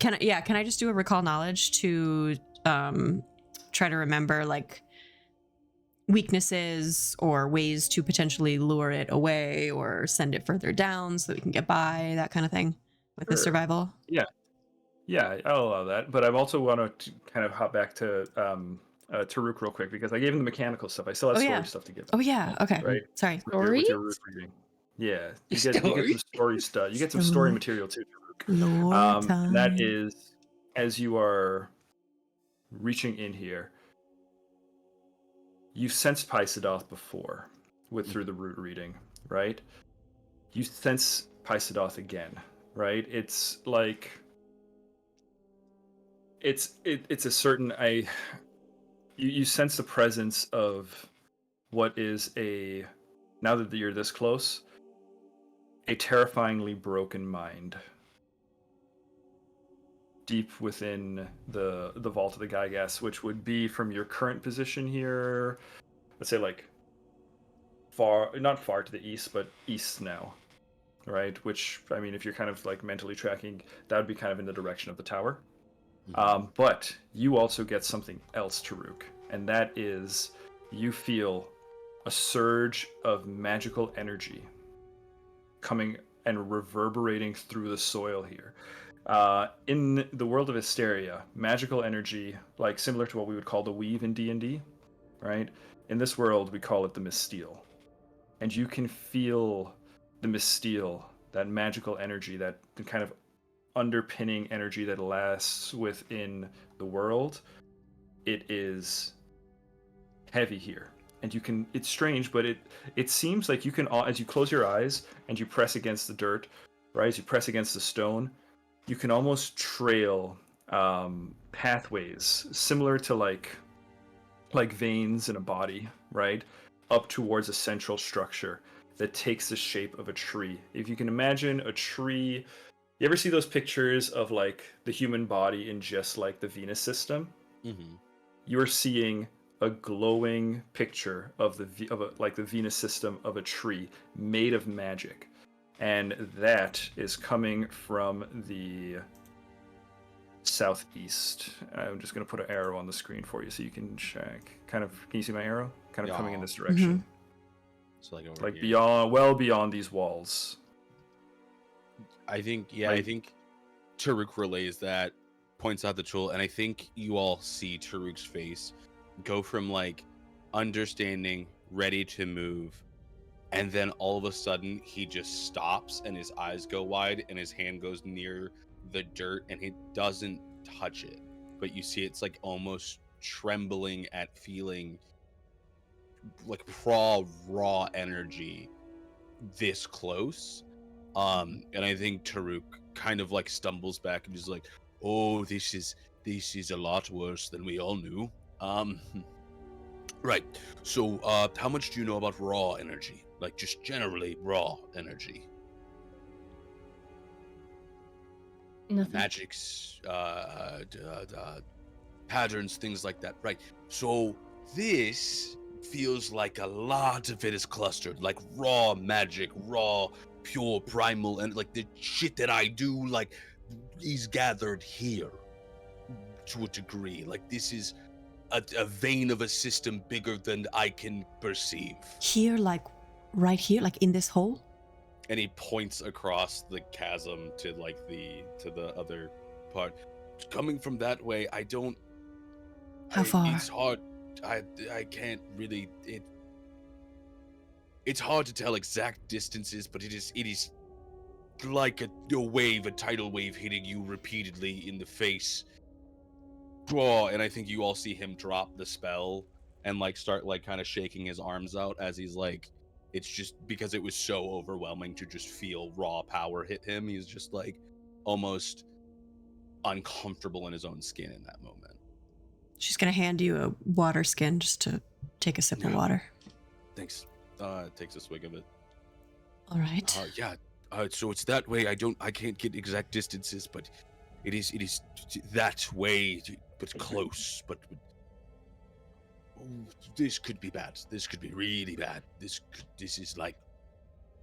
can I just do a recall knowledge to try to remember like weaknesses or ways to potentially lure it away or send it further down so that we can get by, that kind of thing with the Sure. survival? Yeah, I'll allow that, but I also want to kind of hop back to Taruk real quick because I gave him the mechanical stuff. I still have Oh, story yeah. stuff to give him. Oh yeah, okay. Right. Sorry. With your Stories? root reading. Yeah, you get some story stuff. You get some story material too, Taruk. Lore And that time. is as you are reaching in here. You've sensed Pysidoth before through the root reading, right? You sense Pysidoth again, right? It's like it's a certain you sense the presence of what is now that you're this close, a terrifyingly broken mind deep within the vault of the Gygas, which would be from your current position here, let's say like not far to the east, but east now, right? Which, I mean, if you're kind of like mentally tracking, that would be kind of in the direction of the tower. But you also get something else, Taruk, and that is you feel a surge of magical energy coming and reverberating through the soil here. In the world of Histaeria, magical energy, like similar to what we would call the weave in D&D, right? In this world, we call it the Misteel. And you can feel the Misteel, that magical energy, that kind of underpinning energy that lasts within the world. It is heavy here. And it's strange, but it seems like you can, as you close your eyes and you press against the dirt, right? As you press against the stone, you can almost trail pathways similar to like veins in a body, right? Up towards a central structure that takes the shape of a tree. If you can imagine a tree, you ever see those pictures of like the human body in just like the Venus system? Mm-hmm. You're seeing a glowing picture of the Venus system of a tree made of magic, and that is coming from the southeast. I'm just going to put an arrow on the screen for you so you can check. Can you see my arrow? Kind of coming in this direction. So like over Like here. well beyond these walls. I think Like- Taruk relays that, points out the tool, and I think you all see Taruk's face go from like understanding, ready to move, and then all of a sudden he just stops and his eyes go wide and his hand goes near the dirt and he doesn't touch it, but you see it's like almost trembling at feeling like raw energy this close. And I think Taruk kind of like stumbles back and is like, oh, this is a lot worse than we all knew. Right. So how much do you know about raw energy? Like just generally raw energy. Nothing. Magics, patterns, things like that. Right. So this feels like a lot of it is clustered, like raw magic, raw, pure, primal, and like the shit that I do, like is gathered here to a degree. Like this is a vein of a system bigger than I can perceive. Here, like right here, like in this hole? And he points across the chasm to like to the other part. Coming from that way, I don't. How far? It's hard. I can't really. It's hard to tell exact distances, but it is like a wave, a tidal wave hitting you repeatedly in the face. Draw, and I think you all see him drop the spell and like start like kind of shaking his arms out as he's like, it's just because it was so overwhelming to just feel raw power hit him. He's just like almost uncomfortable in his own skin in that moment. She's gonna hand you a water skin just to take a sip of water. Thanks. Takes a swig of it. All right. Yeah. So it's that way. I can't get exact distances, but it is that way, but close. But this could be bad. This could be really bad. This is like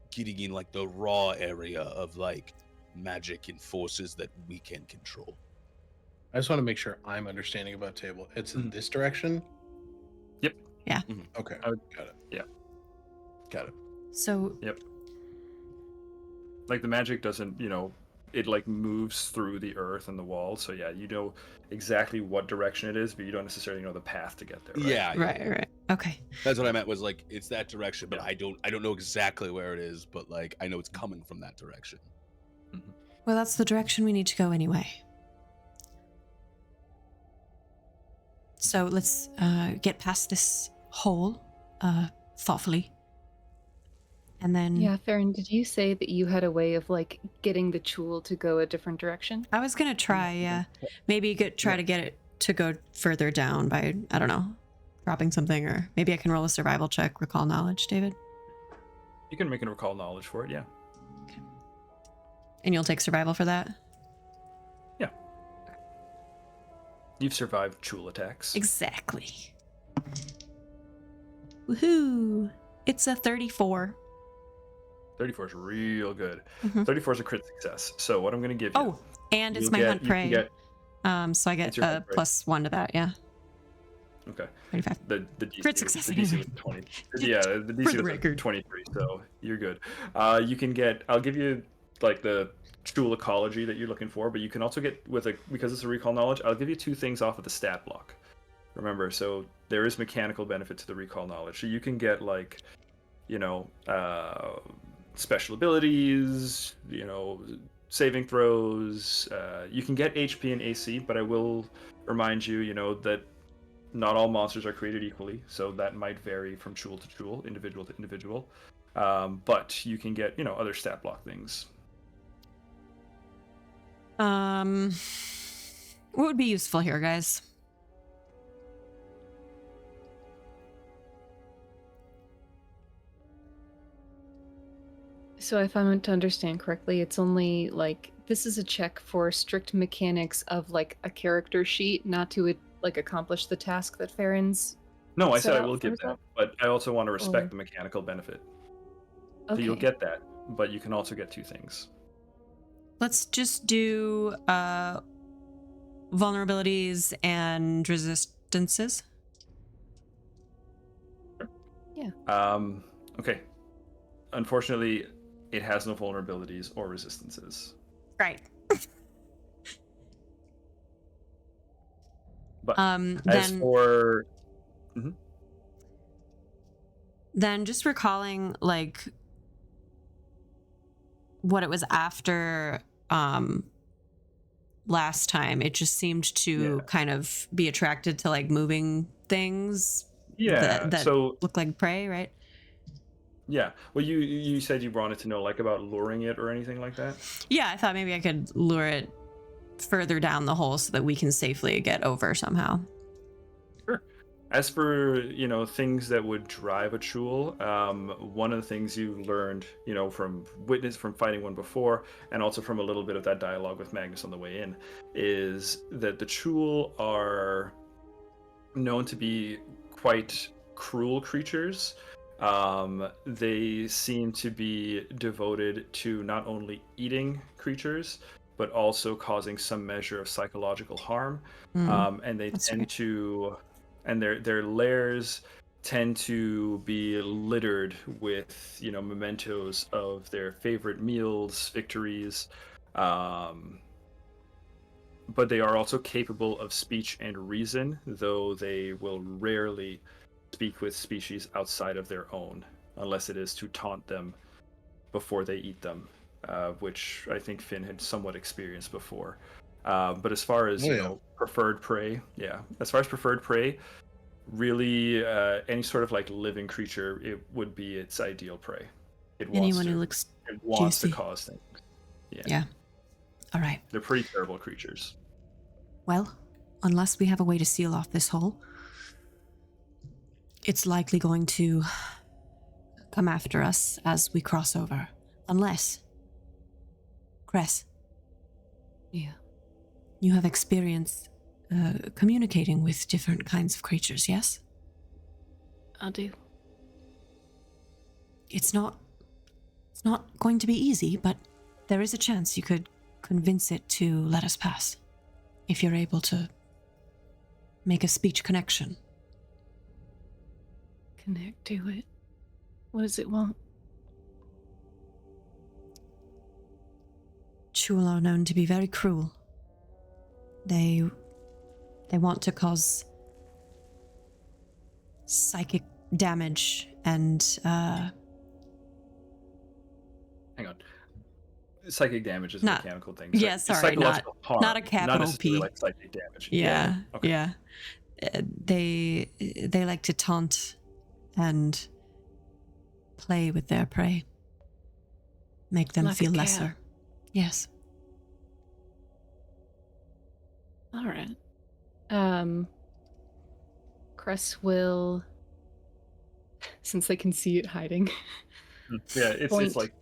getting in like the raw area of like magic and forces that we can control. I just want to make sure I'm understanding about table. It's in this direction? Yep. Yeah. Okay. I would- Got it. yeah. Got it. So Yep. Like the magic doesn't, it like moves through the earth and the walls. So yeah, you know exactly what direction it is, but you don't necessarily know the path to get there. Right? Yeah. right. Okay. That's what I meant, was like it's that direction, but I don't know exactly where it is, but like I know it's coming from that direction. Well, that's the direction we need to go anyway. So let's get past this hole thoughtfully. And then Yeah, Farron, did you say that you had a way of like getting the tool to go a different direction? I was gonna try, maybe try to get it to go further down by, I don't know, dropping something, or maybe I can roll a survival check, recall knowledge, David. You can make a recall knowledge for it, yeah. And you'll take survival for that? Yeah. You've survived Chul attacks. Exactly. Woohoo! It's a 34. 34 is real good. Mhm. 34 is a crit success. So what I'm going to give you. Oh, and it's you'll my get- hunt you can prey. get- So I get It's your hunt prey. +1 to that, yeah. Okay. 35. The DC, Crit success the DC anyway. was 20. Yeah, the DC the was record. 23, so you're good. You can get, I'll give you like the Chul ecology that you're looking for, but you can also get because it's a recall knowledge, I'll give you 2 things off of the stat block. Remember, so there is mechanical benefit to the recall knowledge. So you can get like, special abilities, saving throws. You can get HP and AC, but I will remind you, that not all monsters are created equally, so that might vary from Chul to Chul, individual to individual. But you can get, other stat block things. What would be useful here, guys? So if I'm meant to understand correctly, it's only like this is a check for strict mechanics of like a character sheet, not to like accomplish the task that Farron's. No, I set said I out will for give herself? that, but I also want to respect Or- the mechanical benefit. So Okay. you'll get that, but you can also get 2 things. Let's just do vulnerabilities and resistances. Okay. Unfortunately, it has no vulnerabilities or resistances. Right. But as Then for then just recalling like what it was after last time, it just seemed to kind of be attracted to like moving things that so look like prey, right? yeah. Well, you said you wanted to know like about luring it or anything like that. Yeah, I thought maybe I could lure it further down the hole so that we can safely get over somehow. Sure. As for, things that would drive a Chul, one of the things you learned, from fighting one before, and also from a little bit of that dialogue with Magnus on the way in, is that the Chul are known to be quite cruel creatures. They seem to be devoted to not only eating creatures, but also causing some measure of psychological harm. And they tend to, and their lairs tend to be littered with, mementos of their favorite meals, victories. But they are also capable of speech and reason, though they will rarely speak with species outside of their own, unless it is to taunt them before they eat them, which I think Finn had somewhat experienced before. But as far as preferred prey, really any sort of like living creature, it would be its ideal prey. Anyone who looks wants juicy. to cause things. Yeah. All right. They're pretty terrible creatures. Well, unless we have a way to seal off this hole, it's likely going to come after us as we cross over. Unless, Cress. Yeah. You have experience communicating with different kinds of creatures, yes? I do. It's not going to be easy, but there is a chance you could convince it to let us pass. If you're able to make a speech connection. Connect to it. What does it want? Chul are known to be very cruel. They want to cause psychic damage and Hang on. Psychic damage is a mechanical thing. Yeah, sorry, not a capital P. Like psychic damage. Yeah, Okay. yeah. They like to taunt and play with their prey. Make them Like a feel cat. lesser. Yes. All right. Cress will, since they can see it hiding, Yeah, it's like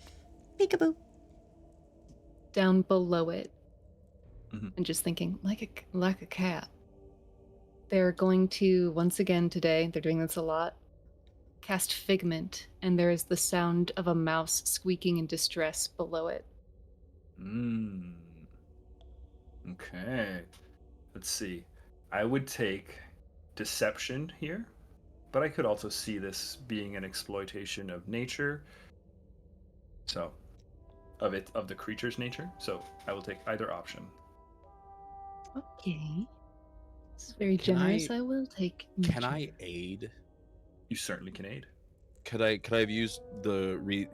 peekaboo. Down below it, Mhm. and just thinking like a cat. They're going to once again today. They're doing this a lot. Cast Figment, and there is the sound of a mouse squeaking in distress below it. Okay. Let's see. I would take deception here, but I could also see this being an exploitation of nature. So, of the creature's nature. So I will take either option. Okay. This is very Can generous. I- I will take. Can nature. I aid? You certainly can aid. Could I have used the root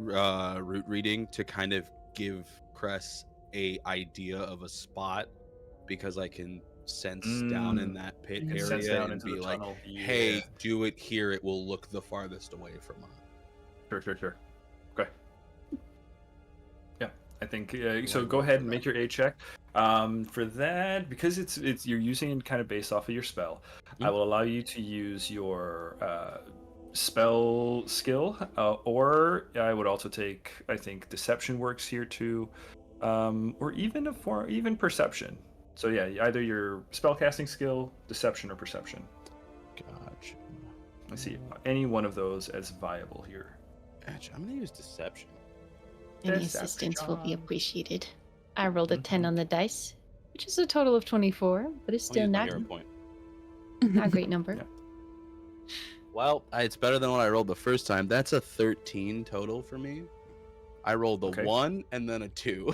reading to kind of give Cress a idea of a spot, because I can sense down in that pit You can area sense down and into be the like, tunnel. "Hey, Yeah. do it here. It will look the farthest away from us." Sure. Okay. Yeah, I think so. Like Go that ahead for and that. make your aid check. For that, because it's you're using it kind of based off of your spell, I will allow you to use your spell skill, or I would also take. I think deception works here too, or even perception. So yeah, either your spellcasting skill, deception, or perception. Gotcha. I see any one of those as viable here. Gotcha. I'm gonna use deception. Any Deception. assistance will be appreciated. I rolled a 10 on the dice. which is a total of 24, but it's I'll still use my not, hero point. not a great number. Yeah. Well, it's better than what I rolled the first time. That's a 13 total for me. I rolled a Okay. 1 and then a 2.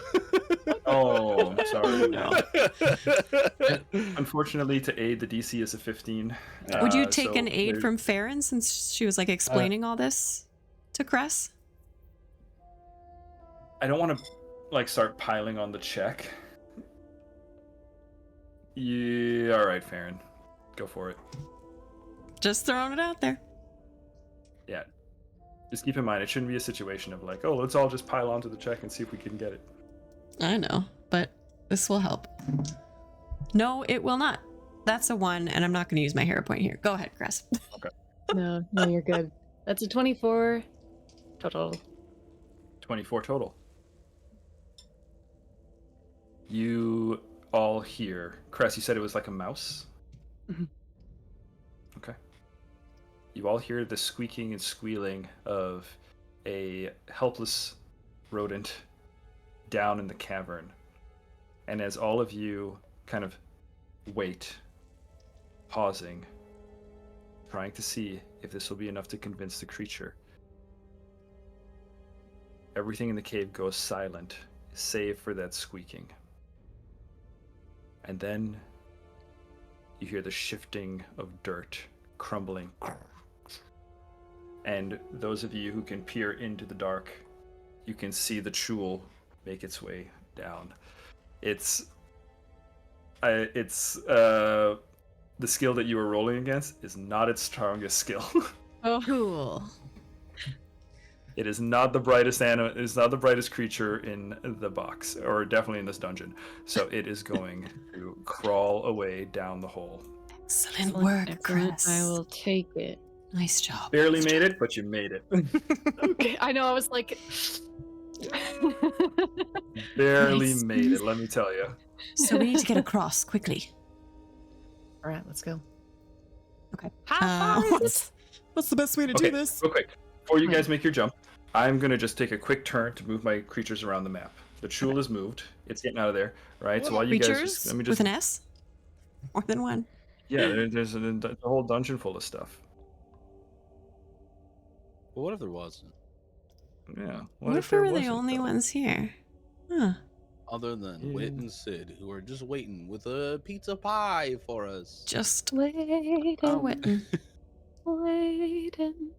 Oh, I'm sorry. No. Unfortunately, to aid, the DC is a 15. Would you take so an aid there's- from Farron since she was like explaining all this to Cress? I don't want to like start piling on the check. Yeah, all right, Farron, go for it. Just throwing it out there. Yeah, just keep in mind it shouldn't be a situation of like, oh, let's all just pile onto the check and see if we can get it. I know, but this will help. No, it will not. That's a 1, and I'm not going to use my hero point here. Go ahead, Cress. No, you're good. That's a 24 total. 24 total. You all hear, Cress, you said it was like a mouse? Mhm. Okay. You all hear the squeaking and squealing of a helpless rodent down in the cavern. And as all of you kind of wait, pausing, trying to see if this will be enough to convince the creature, everything in the cave goes silent, save for that squeaking. And then you hear the shifting of dirt crumbling. And those of you who can peer into the dark, you can see the Chul make its way down. It's the skill that you were rolling against is not its strongest skill. Oh, Cool. It is not the brightest animal. It is not the brightest creature in the box, or definitely in this dungeon. So it is going to crawl away down the hole. Excellent work, excellent. Cress. I will take it. Nice job. Barely Nice made job. it, but you made it. Okay, I know. I was like, Barely Nice. made it. Let me tell you. So we need to get across quickly. all right, let's go. Okay. How far is it? What's the best way to Okay, do this? real quick. Before you guys make your jump, I'm gonna just take a quick turn to move my creatures around the map. The Chul is moved. It's getting out of there, right? So while you guys Creatures just, let me with just, an S? More than one. yeah, there's a whole dungeon full of stuff. But what if there wasn't? Yeah. What if we there were the wasn't, only though? ones here? Huh. Other than Yeah. Wit and Sid, who are just waiting with a pizza pie for us. Just Waiting, waiting. waiting.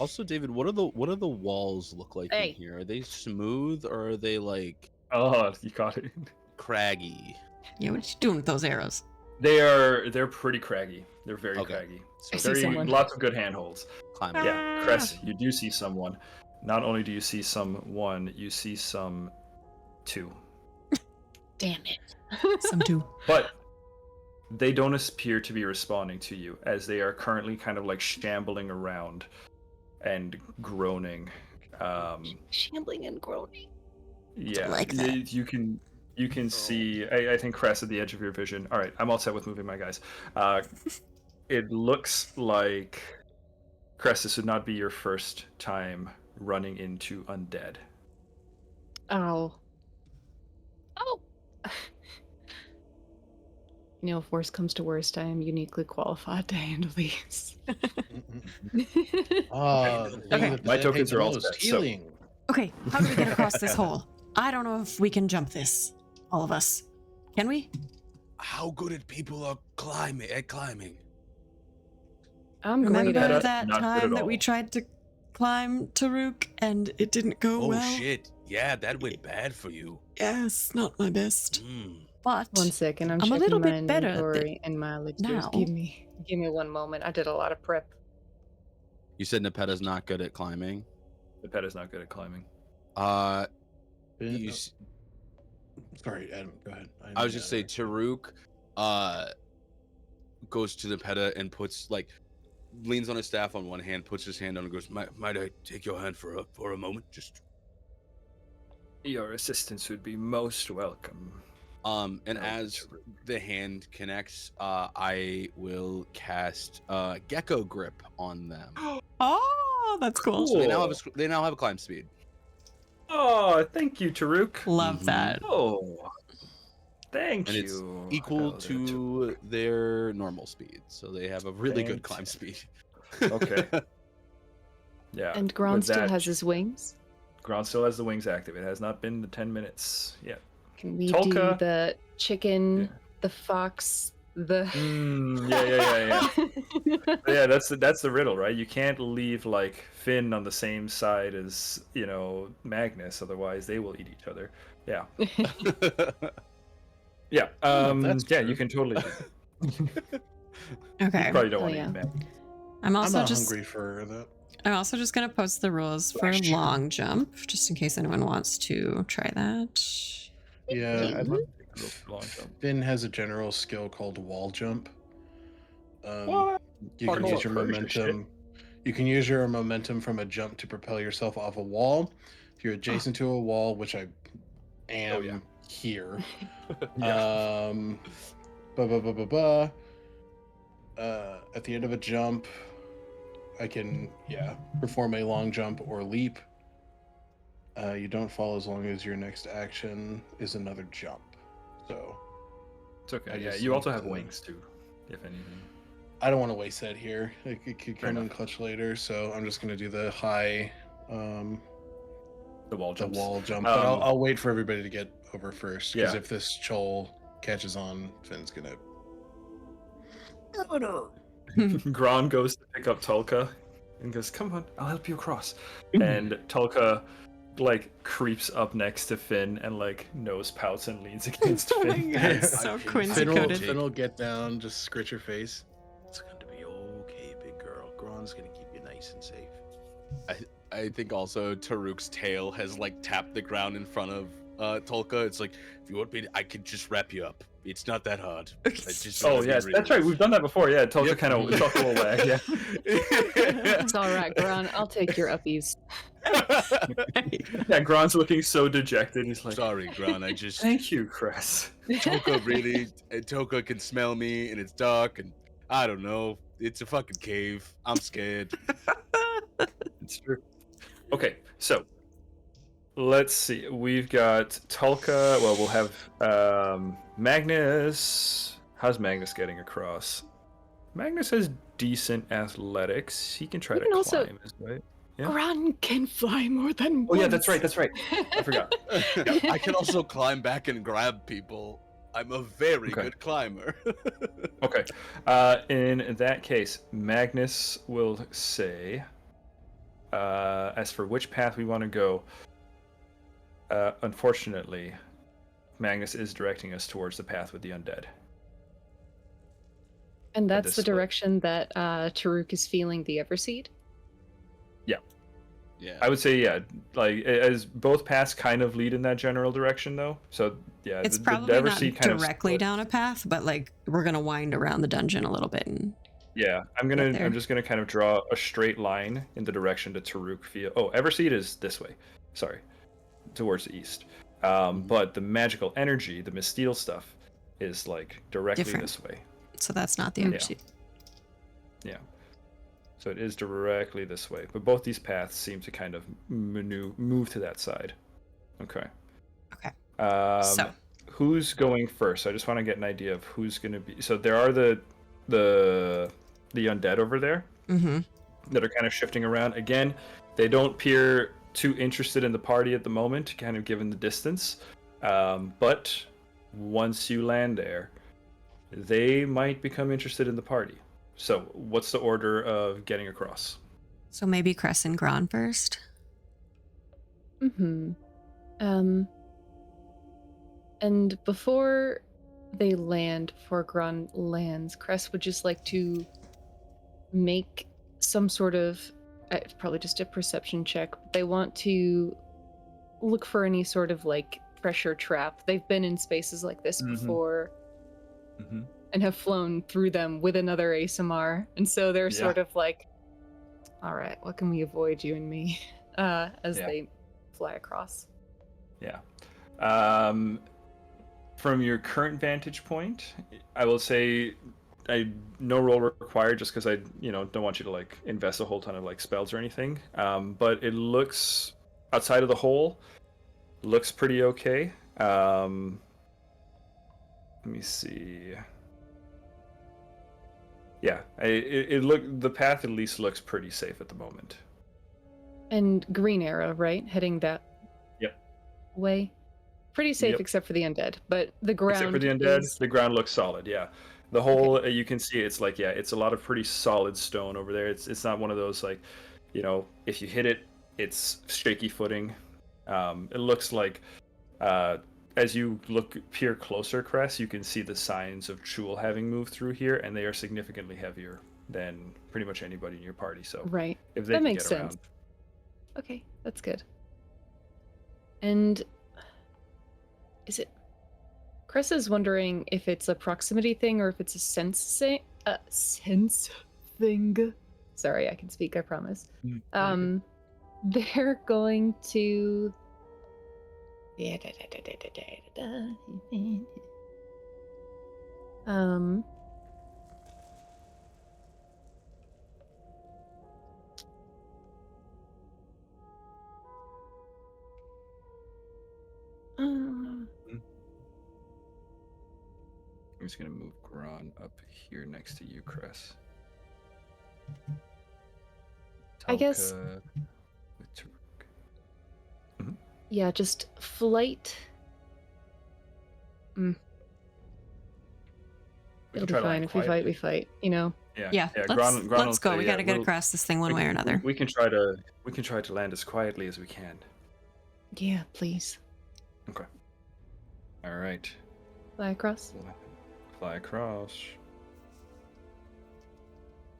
Also, David, what do the walls look like Hey. in here? Are they smooth or are they like Oh, you caught it. craggy? Yeah, what you doing with those arrows? They're pretty craggy. They're very Okay. craggy. I So see very someone. lots of good handholds. Climb Yeah, Cress, you do see someone. Not only do you see someone, you see some two. Damn it. Some two. But they don't appear to be responding to you, as they are currently kind of like shambling around and groaning. Shambling and groaning. Yeah, like that. you can see. I think Cress at the edge of your vision. All right, I'm all set with moving my guys. It looks like Cress, this would not be your first time running into undead. Oh. Oh. You know, if worst comes to worst, I am uniquely qualified to handle these. Okay. My tokens are all set, so- healing. Okay, how do we get across this hole? I don't know if we can jump this. All of us. Can we? How good at people are climbing? I'm Remember great at it. that Not good at time that we all. tried to climb Taruk and it didn't go well? Yeah, that went bad for you. Yes, not my best. But One second, I'm I'm a checking little my bit better inventory and my elixirs. now. Give me 1 moment. I did a lot of prep. You said Nepeta's not good at climbing. The pet is not good at climbing. You s- Sorry, Adam. Go ahead. I was just say Taruk goes to Nepeta and leans on his staff on one hand, puts his hand on and goes, might I take your hand for a moment? Just Your assistance would be most welcome. and Oh, as Taruk. the hand connects, I will cast Gecko Grip on them. oh, that's cool. So Cool. they now have a climb speed. Oh, thank you, Taruk. Love Mhm. that. Oh, Thank and you. it's equal Elder to their normal speed, so they have a really good climb Fantastic. speed. Okay. Yeah. And Gron with still that, has his wings. Gron still has the wings active. It has not been the 10 minutes yet. Can we do Tolka. the chicken, Yeah. the fox, the... Yeah. Yeah, that's the riddle, right? You can't leave like Finn on the same side as, Magnus, otherwise they will eat each other. Yeah. Yeah. that's Yeah, true. you can totally do that. Okay. You probably don't Oh, want to yeah. eat Magnus. I'm I'm also not just hungry for that. I'm also just gonna post the rules for Flash. long jump, just in case anyone wants to try that. Yeah, I'd love to take a real long jump. Finn has a general skill called wall jump. What? You can Hardcore use your Persia shit. momentum. You can use your momentum from a jump to propel yourself off a wall. If you're adjacent to a wall, which I am yeah. here. Yeah. At the end of a jump, I can perform a long jump or leap. You don't fall as long as your next action is another jump. So It's okay. I Yeah, just you also need have to- wings too, if anything. I don't want to waste that here. It could Fair come in enough. clutch later, so I'm just gonna do the high, The wall the jumps. wall jump. But Um, I'll wait for everybody to get over first, because Yeah. if this Chol catches on, Finn's gonna. Gron goes to pick up Tulka and goes, "Come on, I'll help you across." And Tulka creeps up next to Finn and nose pouts and leans against Oh my Finn. God, it's so Quincy-coded. Finn will get down, just scratch your face. It's going to be okay, big girl. Gron's gonna keep you nice and safe. I think also Taruk's tail has tapped the ground in front of Tolka. It's like, if you want me, I could just wrap you up. It's not that hard. I just Oh gotta be yes, real." that's right. We've done that before. Yeah, Tulka Yep. Tulka will wag. Yeah. It's all right, Gron. I'll take your uppies. Yeah, Gron's looking so dejected. He's like, Sorry, Gron. I just "Thank you, Cress." Tolka can smell me, and it's dark, and I don't know. It's a fucking cave. I'm scared. It's true. Okay, so let's see. We've got Tulka. Well, we'll have Magnus. How's Magnus getting across? Magnus has decent athletics. He can try You to can climb also- his way. Yeah. Gron can fly more than Oh yeah, once. that's right. That's right. I forgot. I can also climb back and grab people. I'm a very Okay. good climber. Okay. In that case, Magnus will say, as for which path we want to go, unfortunately, Magnus is directing us towards the path with the undead. And that's this the split. direction that Taruk is feeling the Everseed? Yeah. I would say, yeah, as both paths kind of lead in that general direction, though. So, yeah, It's the probably not Everseed kind of directly split. down a path, but we're gonna wind around the dungeon a little bit. And Yeah, Up there. I'm just gonna kind of draw a straight line in the direction to Taruk feel. Oh, Everseed is this way. Sorry, towards the east. But the magical energy, the Misteel stuff, is directly Different. this way. so that's not the Yeah. Everseed. Yeah. So it is directly this way. But both these paths seem to kind of move to that side. Okay. Okay. So who's going first? I just want to get an idea of who's going to be. So there are the undead over there Mm-hmm. that are kind of shifting around. Again, they don't appear too interested in the party at the moment, kind of given the distance. But once you land there, they might become interested in the party. So what's the order of getting across? So maybe Cress and Gron first. Mm-hmm. And before they land, before Gron lands, Cress would just like to make some sort of, probably just a perception check. But they want to look for any sort of pressure trap. They've been in spaces like this Mhm. before Mm-hmm. and have flown through them with another ASMR. And so they're Yeah. sort of like, all right, what can we avoid, you and me, as Yeah. they fly across. Yeah. From your current vantage point, I will say no roll required, just because I don't want you to invest a whole ton of spells or anything. But it looks, outside of the hole, looks pretty okay. Let me see. Yeah, the path at least looks pretty safe at the moment. And green arrow, right? Heading that Yep. way. Pretty safe Yep. except for the undead, but the ground Except for the undead, is... the ground looks solid. Yeah, the whole you can see it's like it's a lot of pretty solid stone over there. It's not one of those like, if you hit it, it's shaky footing. It looks like as you peer closer, Cress, you can see the signs of Chul having moved through here, and they are significantly heavier than pretty much anybody in your party. So Right. if they That can makes get around. sense. Okay, that's good. And is it... Chris is wondering if it's a proximity thing or if it's a sense thing. Sorry, I can speak, I promise. They're going to... I'm just gonna move Gron up here next to you, Cress. I guess... Yeah, just flight. It'll be fine. If we fight, we fight, Yeah. Let's Gron go. will We say, gotta get across this thing one way or another. We can try to land as quietly as we can. Yeah, please. Okay. All right. Fly across. Fly across.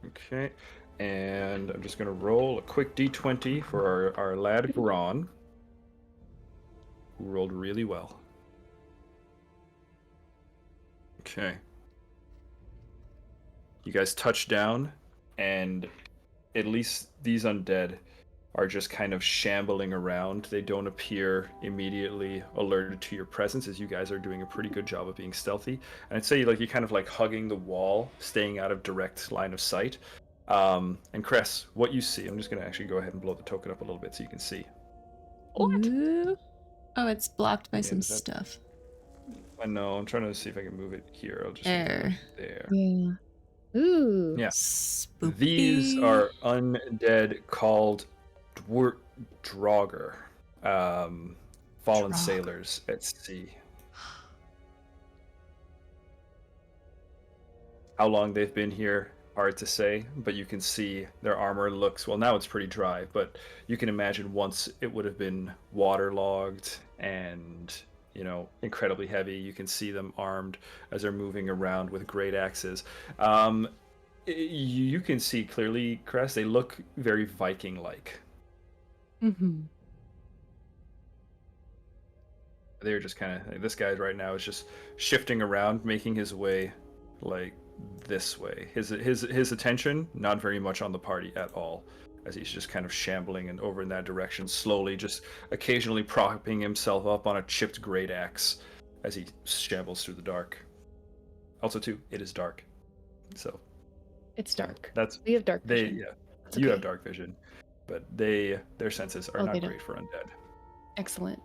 Okay. And I'm just gonna roll a quick d20 for our lad Gron, who rolled really well. Okay. You guys touch down, and at least these undead are just kind of shambling around. They don't appear immediately alerted to your presence, as you guys are doing a pretty good job of being stealthy. And I'd say you're kind of like hugging the wall, staying out of direct line of sight. And Cress, what you see, I'm just going to actually go ahead and blow the token up a little bit so you can see. What? Oh, it's blocked by Yeah, some does that- stuff. I know, I'm trying to see if I can move it here. I'll just There. there. Yeah. Ooh. Yeah. Spooky. These are undead called Draugr, fallen Draugr. sailors at sea. How long they've been here, hard to say, but you can see their armor looks, well, now it's pretty dry, but you can imagine once it would have been waterlogged and, incredibly heavy. You can see them armed as they're moving around with great axes. You can see clearly, Cress, they look very Viking-like. Mm-hmm. They're just kind of, this guy right now is just shifting around, making his way like this way. His attention not very much on the party at all, as he's just kind of shambling and over in that direction, slowly, just occasionally propping himself up on a chipped great axe as he shambles through the dark. Also, too, it is dark, so It's dark. that's We have dark vision. It's you okay. have dark vision, but their senses are Oh, not they don't. great for undead. Excellent.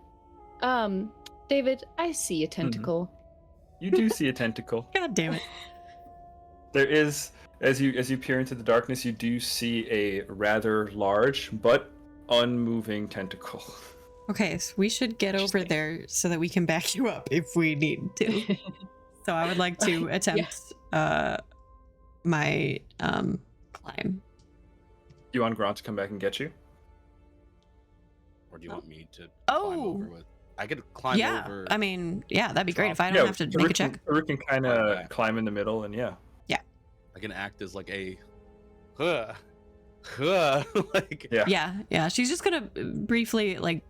David, I see a tentacle. You do see a tentacle. God damn it. There is, as you peer into the darkness, you do see a rather large but unmoving tentacle. Okay, so we should get over there so that we can back you up if we need to. So I would like to attempt my climb. You want Grant to come back and get you? Or do you want me to climb Oh. over with? I could climb Yeah, over. I mean, yeah, that'd be great if I don't have to make a check. Rick can kind of Okay. climb in the middle, and yeah. I can act as like a like Yeah. She's just gonna briefly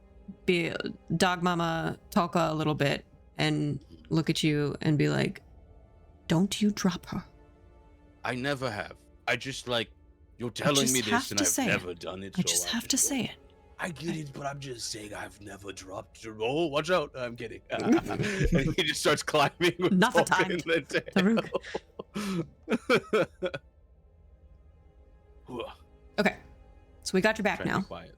be dog mama Talka a little bit and look at you and be like, "Don't you drop her." I never have. I just you're telling just me have this and to I've say it. never done it. I just have to say it. I get it, but I'm just saying I've never dropped her. Oh, watch out. I'm kidding. And he just starts climbing with Not the Tolkien time, in the tail. Okay, so we got your back Trying to now. be quiet.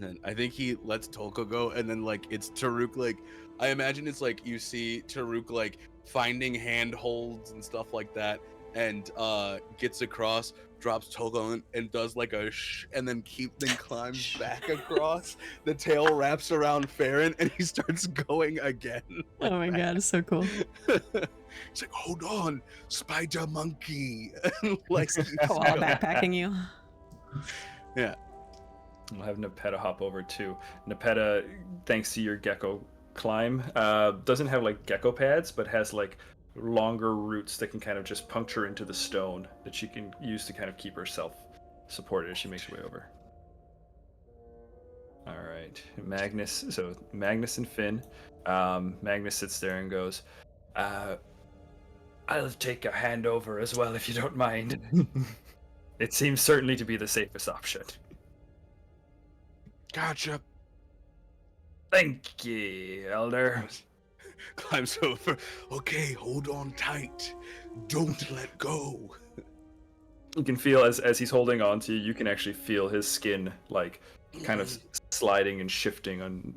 And I think he lets Tolka go, and then like it's Taruk. Like I imagine it's like you see Taruk like finding handholds and stuff like that, and gets across, drops Tolka and does like a shh, and then climbs back across. The tail wraps around Farron, and he starts going again. Oh my god, it's so cool. It's like, hold on, spider monkey. Like he's While going. backpacking you. Yeah. We'll have Nepeta hop over too. Nepeta, thanks to your gecko climb, doesn't have like gecko pads, but has like longer roots that can kind of just puncture into the stone that she can use to kind of keep herself supported as she makes her way over. All right, Magnus. So Magnus and Finn. Magnus sits there and goes, "I'll take a handover as well if you don't mind. It seems certainly to be the safest option." Gotcha. Thank you, Elder. Climbs over. Okay, hold on tight. Don't let go. You can feel as he's holding on to you, you can actually feel his skin like kind of sliding and shifting on,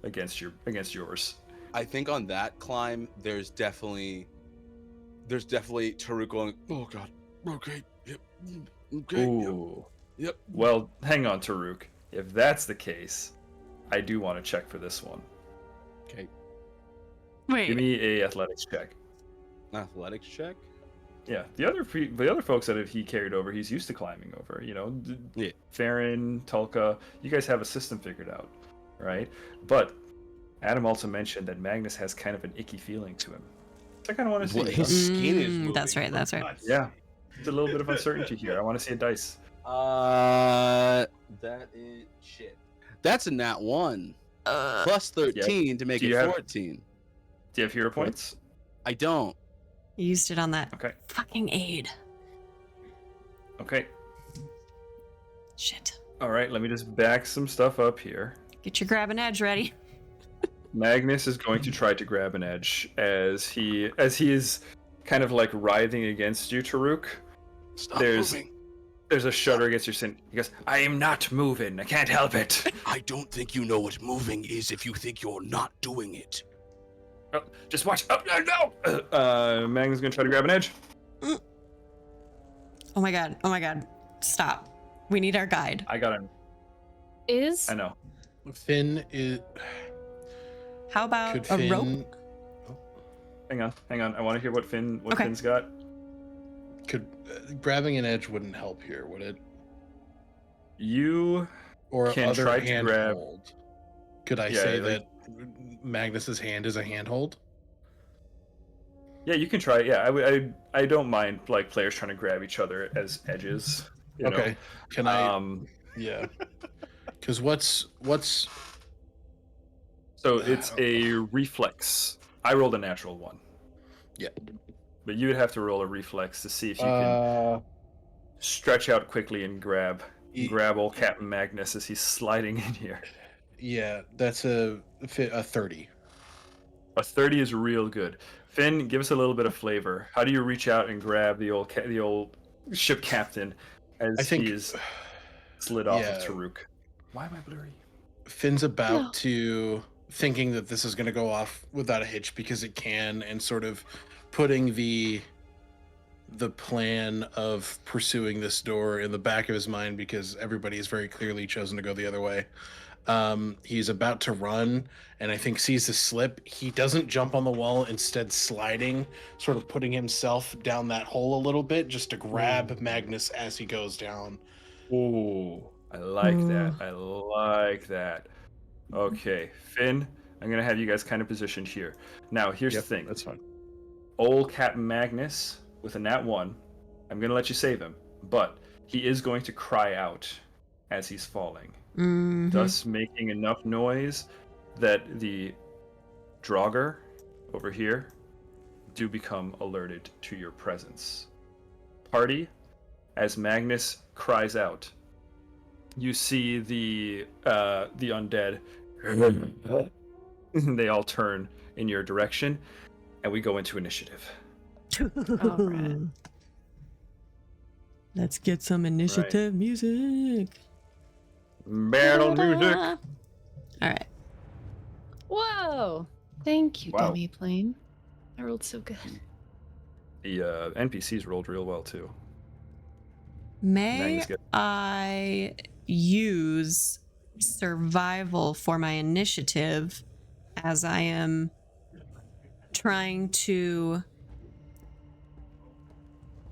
against yours. I think on that climb, there's definitely Taruk going, oh god, okay, yep, okay, Ooh. yep. Well, hang on, Taruk. If that's the case, I do want to check for this one. Okay. Wait. Give me a athletics check. Athletics check? Yeah, the other folks that he carried over, he's used to climbing over. Yeah. Farron, Tulka, you guys have a system figured out, right? But Adam also mentioned that Magnus has kind of an icky feeling to him. So I kind of want to see. Well, his skin is moving. That's right. That's right. Yeah, there's a little bit of uncertainty here. I want to see a dice. That is shit. That's a nat 1 Uh, plus 13 to make Do it you have- 14. Do you have hero points? I don't. you used it on that Okay. fucking aid. Okay. Shit. All right. Let me just back some stuff up here. Get your grab and edge ready. Magnus is going to try to grab an edge as he is kind of like writhing against you, Taruk. Stop There's- moving. There's a shudder against your sin. He goes, "I am not moving. I can't help it." I don't think you know what moving is if you think you're not doing it. Oh, just watch. Oh, no! Magnus is going to try to grab an edge. Oh my god. Oh my god. Stop. We need our guide. I got him. Is I know. Finn is. How about Could a Finn? rope? Hang on. I want to hear what Okay. Finn's got. Could grabbing an edge wouldn't help here, would it? You Or Can other try to grab- handhold? Could I Yeah, say like- that Magnus's hand is a handhold? Yeah, you can try. Yeah, I don't mind like players trying to grab each other as edges. you know? Okay. Can I? Um. Yeah. Because what's So it's a reflex. I rolled a natural 1. Yeah. But you would have to roll a reflex to see if you can stretch out quickly and grab old Captain Magnus as he's sliding in here. Yeah, that's a 30. A 30 is real good. Finn, give us a little bit of flavor. How do you reach out and grab the old ship captain as I think- he is slid off Yeah. of Taruk? Why am I blurry? Finn's about No. to thinking that this is going to go off without a hitch because it can, and sort of putting the plan of pursuing this door in the back of his mind because everybody has very clearly chosen to go the other way. He's about to run and I think sees the slip. He doesn't jump on the wall, instead sliding, sort of putting himself down that hole a little bit just to grab Magnus as he goes down. Ooh, I like that. I like that. Okay, Finn, I'm gonna have you guys kind of positioned here. Now, here's the thing. That's fine. Old Captain Magnus with a nat 1. I'm gonna let you save him, but he is going to cry out as he's falling, Mhm. thus making enough noise that the Draugr over here do become alerted to your presence. Party, as Magnus cries out, you see the undead. They all turn in your direction, and we go into initiative. Alright. Let's get some initiative music. Battle music. All right. Whoa! Thank you, Wow. Demi Plane. I rolled so good. The NPCs rolled real well too. May Magnus get- I use survival for my initiative as I am trying to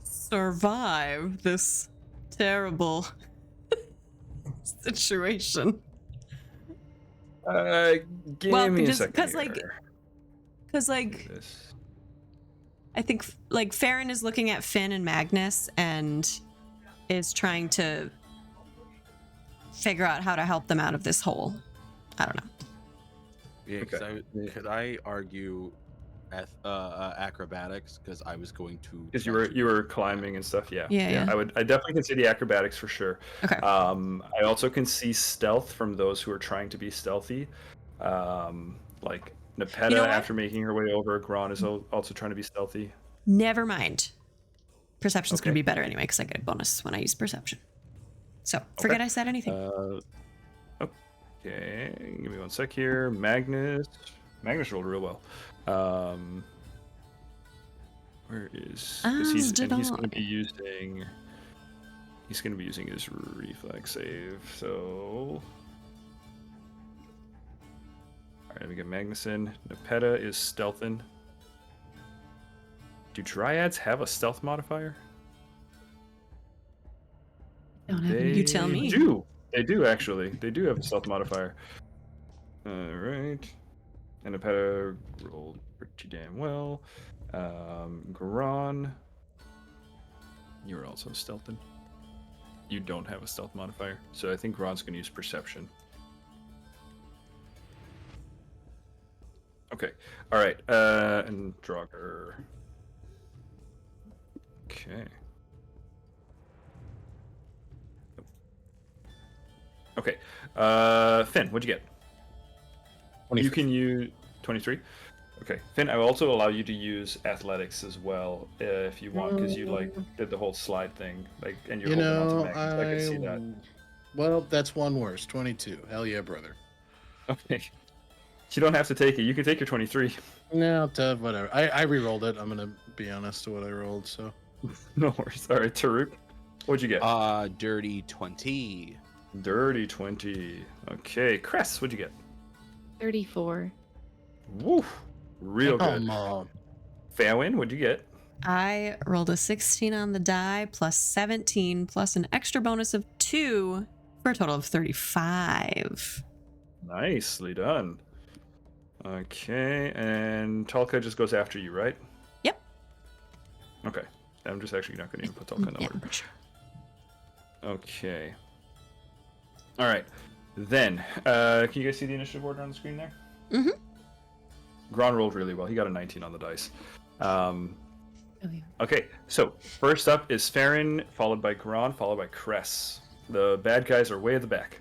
survive this terrible situation? Give Well, me a just second. because Here. This. I think like Farron is looking at Finn and Magnus and is trying to figure out how to help them out of this hole. I don't know. Yeah, 'cause Okay. could I argue acrobatics? Because I was going to. Because you were climbing and stuff, yeah. Yeah. I definitely can see the acrobatics for sure. Okay. I also can see stealth from those who are trying to be stealthy. Like Nepeta, You know what? after making her way over, Gron is also trying to be stealthy. Never mind. Perception's going to Okay. be better anyway because I get a bonus when I use perception. So forget I said anything. Okay, give me one sec here. Magnus rolled real well. Where is? Because he's going to be using. He's going to be using his reflex save. So. All right, let me get Magnus in. Nepeta is stealthing. Do dryads have a stealth modifier? Don't have They any. You tell me. do. They do, actually. They do have a stealth modifier. Alright. And Nepeta rolled pretty damn well. Garon. You're also stealthing. You don't have a stealth modifier. So I think Garon's going to use perception. Okay. Alright. And Draugr. Okay. Okay. Finn, what'd you get? 23. You can use 23. Okay. Finn, I will also allow you to use athletics as well if you want, because you did the whole slide thing, and you're You holding on know, to Magnus. I can see that. Well, that's one worse. 22. Hell yeah, brother. Okay. You don't have to take it. You can take your 23. No, whatever. I re-rolled it. I'm gonna be honest to what I rolled. So No worries. All right, Taruk, what'd you get? Dirty 20. Dirty 20. Okay, Cress, what'd you get? 34. Woo, real good. on. Fairwin, what'd you get? I rolled a 16 on the die plus 17 plus an extra bonus of 2 for a total of 35. Nicely done. Okay, and Talca just goes after you, right? Yep. Okay. I'm just actually not going to even put Talca in the Yeah, order. I'm pretty sure. Okay. All right. Then, can you guys see the initiative order on the screen there? Mm-hmm. Gron rolled really well. He got a 19 on the dice. Oh, yeah. Okay, so first up is Farron, followed by Gron, followed by Cress. The bad guys are way at the back.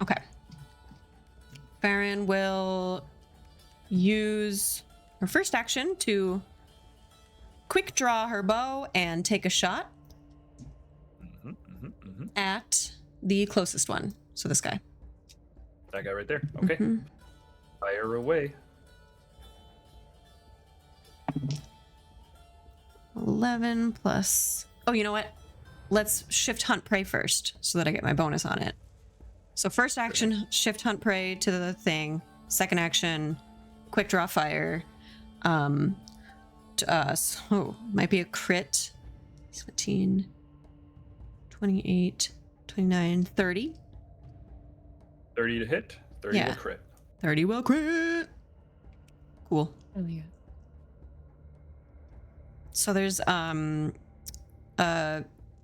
Okay. Farron will use her first action to quick draw her bow and take a shot at the closest one. So this guy. That guy right there. Okay. Mhm. Fire away. 11 plus... Oh, you know what? Let's shift hunt prey first so that I get my bonus on it. So first action, shift hunt prey to the thing. Second action, quick draw fire. So might be a crit. 17, 28, 29, 30. 30 to hit. 30 Yeah. will crit. 30 will crit. Cool. Oh, yeah. So there's a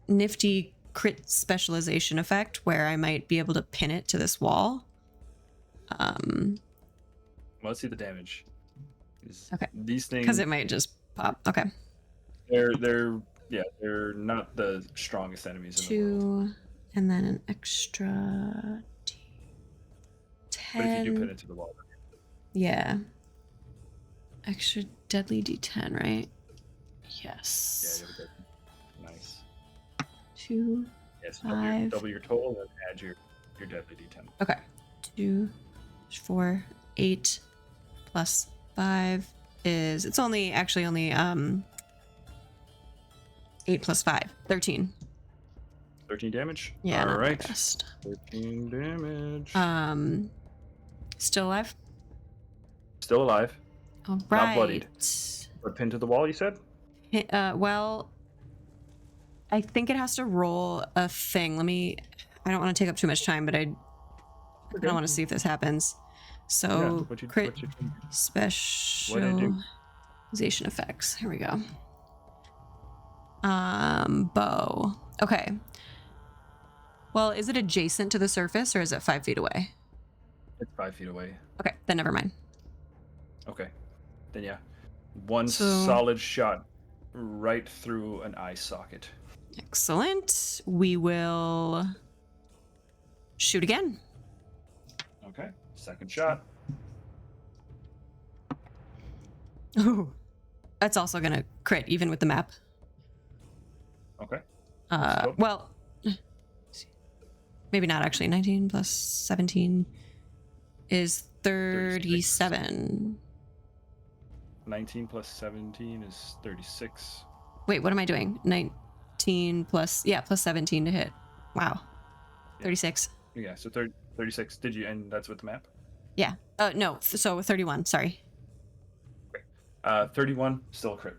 nifty crit specialization effect where I might be able to pin it to this wall. Well, let's see the damage. Okay. These things, Because it might just pop. Okay. they're not the strongest enemies in the world. 2 and then an extra But if you do pin 10. it to the wall, Yeah. Extra deadly D10, right? yeah, Yes. you have a good. Nice. 2 Yes, 5. double your total and then add your deadly d10. Okay. 2, 4, 8 plus 5 is it's only 8 plus 5, 13. 13 damage. Yeah, All not my right. best. 13 damage. Still alive? Still alive. All Not right. bloodied. But pinned to the wall, you said? Well, I think it has to roll a thing. I don't want to take up too much time, but I don't want to see if this happens. So, crit specialization effects. Here we go. Bow. Okay. Well, is it adjacent to the surface or is it 5 feet away? It's 5 feet away. Okay, then never mind. Okay. Then yeah. One So- solid shot right through an eye socket. Excellent. We will shoot again. Okay. Second shot. Oh, that's also gonna crit even with the map. Okay. Well, maybe not actually. 19 plus 17 is 37. 19 plus 17 is 36. Wait, what am I doing? 19 plus 17 to hit. Wow. 36. Yeah, so 36. Did you, and that's with the map? Yeah. No, so 31, sorry. 31, still a crit.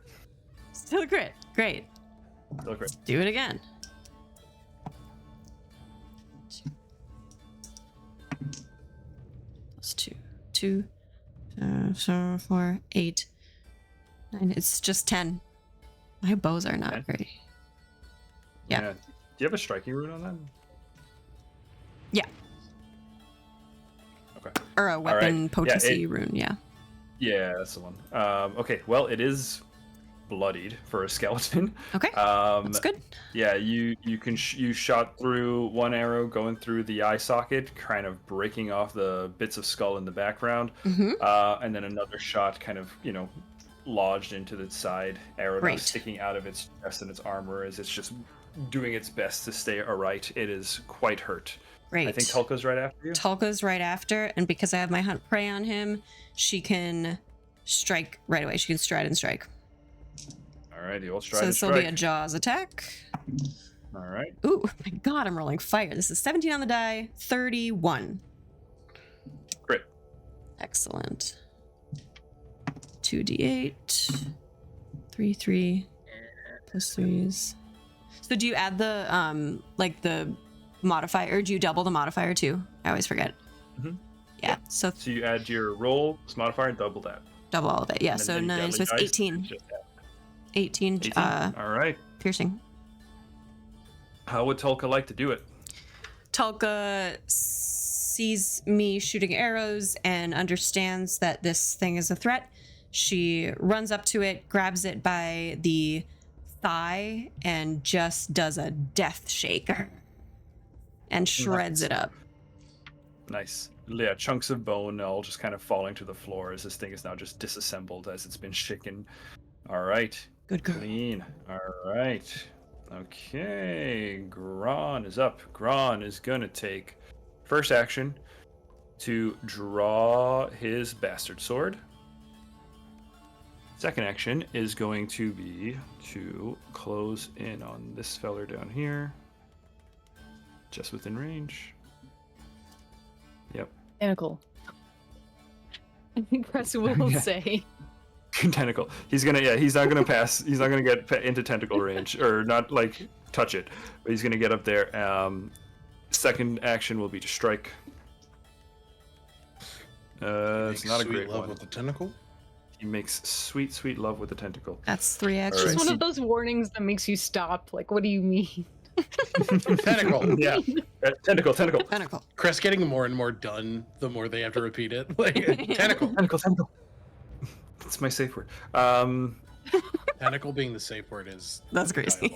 Still a crit. Great. Still a crit. Do it again. Plus 2, 4, 8, 9. It's just 10. My bows are not 10? great. Yeah. Do you have a striking rune on that? Yeah. Okay. Or a weapon right. potency rune, yeah. Yeah, that's the one. Okay, well, it is bloodied for a skeleton. Okay, that's good. Yeah, you shot through one arrow going through the eye socket, kind of breaking off the bits of skull in the background, and then another shot kind of lodged into the side, arrow now sticking out of its chest and its armor as it's just doing its best to stay aright. It is quite hurt. Great. I think Tulka's right after you. Tulka's right after, and because I have my hunt prey on him, she can strike right away. She can stride and strike. Alrighty, we'll stride So and this will strike. be a Jaws attack. All right. Ooh, my God, I'm rolling fire. This is 17 on the die, 31. Crit. Excellent. 2d8. 3 plus 3s. So do you add the the modifier, or do you double the modifier too? I always forget. Mhm. Yeah, so So you add your roll modifier and double that. double all of it. Yeah, And so then 9, so it's dice, 18. just that. 18, 18. All right. piercing. How would Tulka like to do it? Tulka sees me shooting arrows and understands that this thing is a threat. She runs up to it, grabs it by the thigh, and just does a death shake and shreds it up. Nice. Yeah, chunks of bone all just kind of falling to the floor as this thing is now just disassembled as it's been shaken. All right. Good girl. Clean. All right. Okay. Gron is up. Gron is going to take first action to draw his bastard sword. Second action is going to be to close in on this feller down here. Just within range. Yep. Tentacle. I think Cress will Yeah. say. Tentacle. He's not gonna pass. He's not gonna get into tentacle range or not like touch it, but he's gonna get up there. Second action will be to strike. It's not a Sweet great love one. with the tentacle. He makes sweet, sweet love with the tentacle. That's 3 All It's actions. right. one of those warnings that makes you stop. Like, what do you mean? Tentacle. Yeah. Tentacle. Tentacle. Crest getting more and more done the more they have to repeat it. Like tentacle. Tentacle. That's my safe word. Tentacle being the safe word is That's crazy.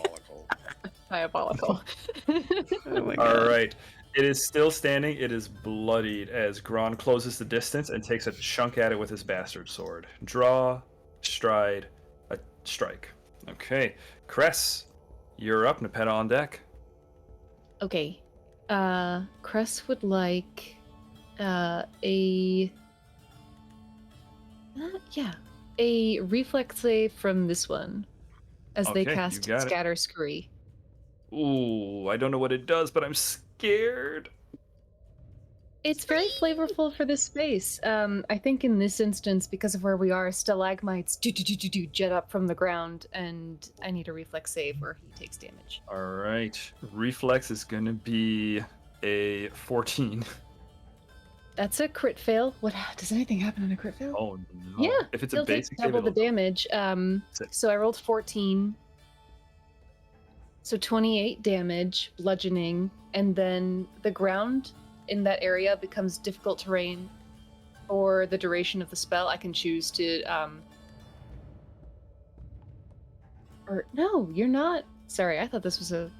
diabolical. Diabolical. Oh my All God. right. It is still standing. It is bloodied as Gron closes the distance and takes a chunk at it with his bastard sword. Draw, stride, a strike. Okay. Cress, you're up. Nepeta on deck. Okay. Cress would like a reflex save from this one as they Okay, you cast got it. Scatter Scree. Ooh, I don't know what it does, but I'm scared. It's very flavorful for this space. I think in this instance, because of where we are, stalagmites do jet up from the ground, and I need a reflex save where he takes damage. All right. Reflex is going to be a 14. That's a crit fail. What does anything happen on a crit fail? Oh, no. Yeah, If it's a he'll take basic save, double the it'll- damage. Sick. So I rolled 14. So 28 damage, bludgeoning, and then the ground in that area becomes difficult terrain for the duration of the spell. I can choose to or no, you're not. Sorry, I thought this was a